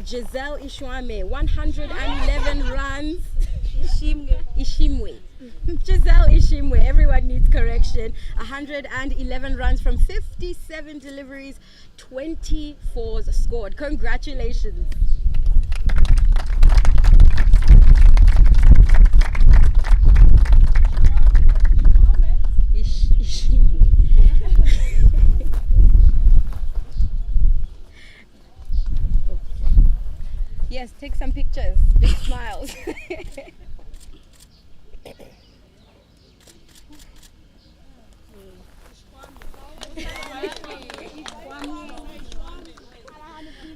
S4: Giselle Ishwame. 111 runs. Ishimwe. Giselle Ishimwe. Everyone needs correction. 111 runs from 57 deliveries, 24s scored. Congratulations. Yes, take some pictures. Big smiles.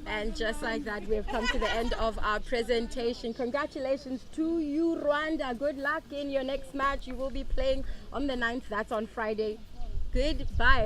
S4: And just like that, we have come to the end of our presentation. Congratulations to you, Rwanda. Good luck in your next match. You will be playing on the 9th. That's on Friday. Goodbye.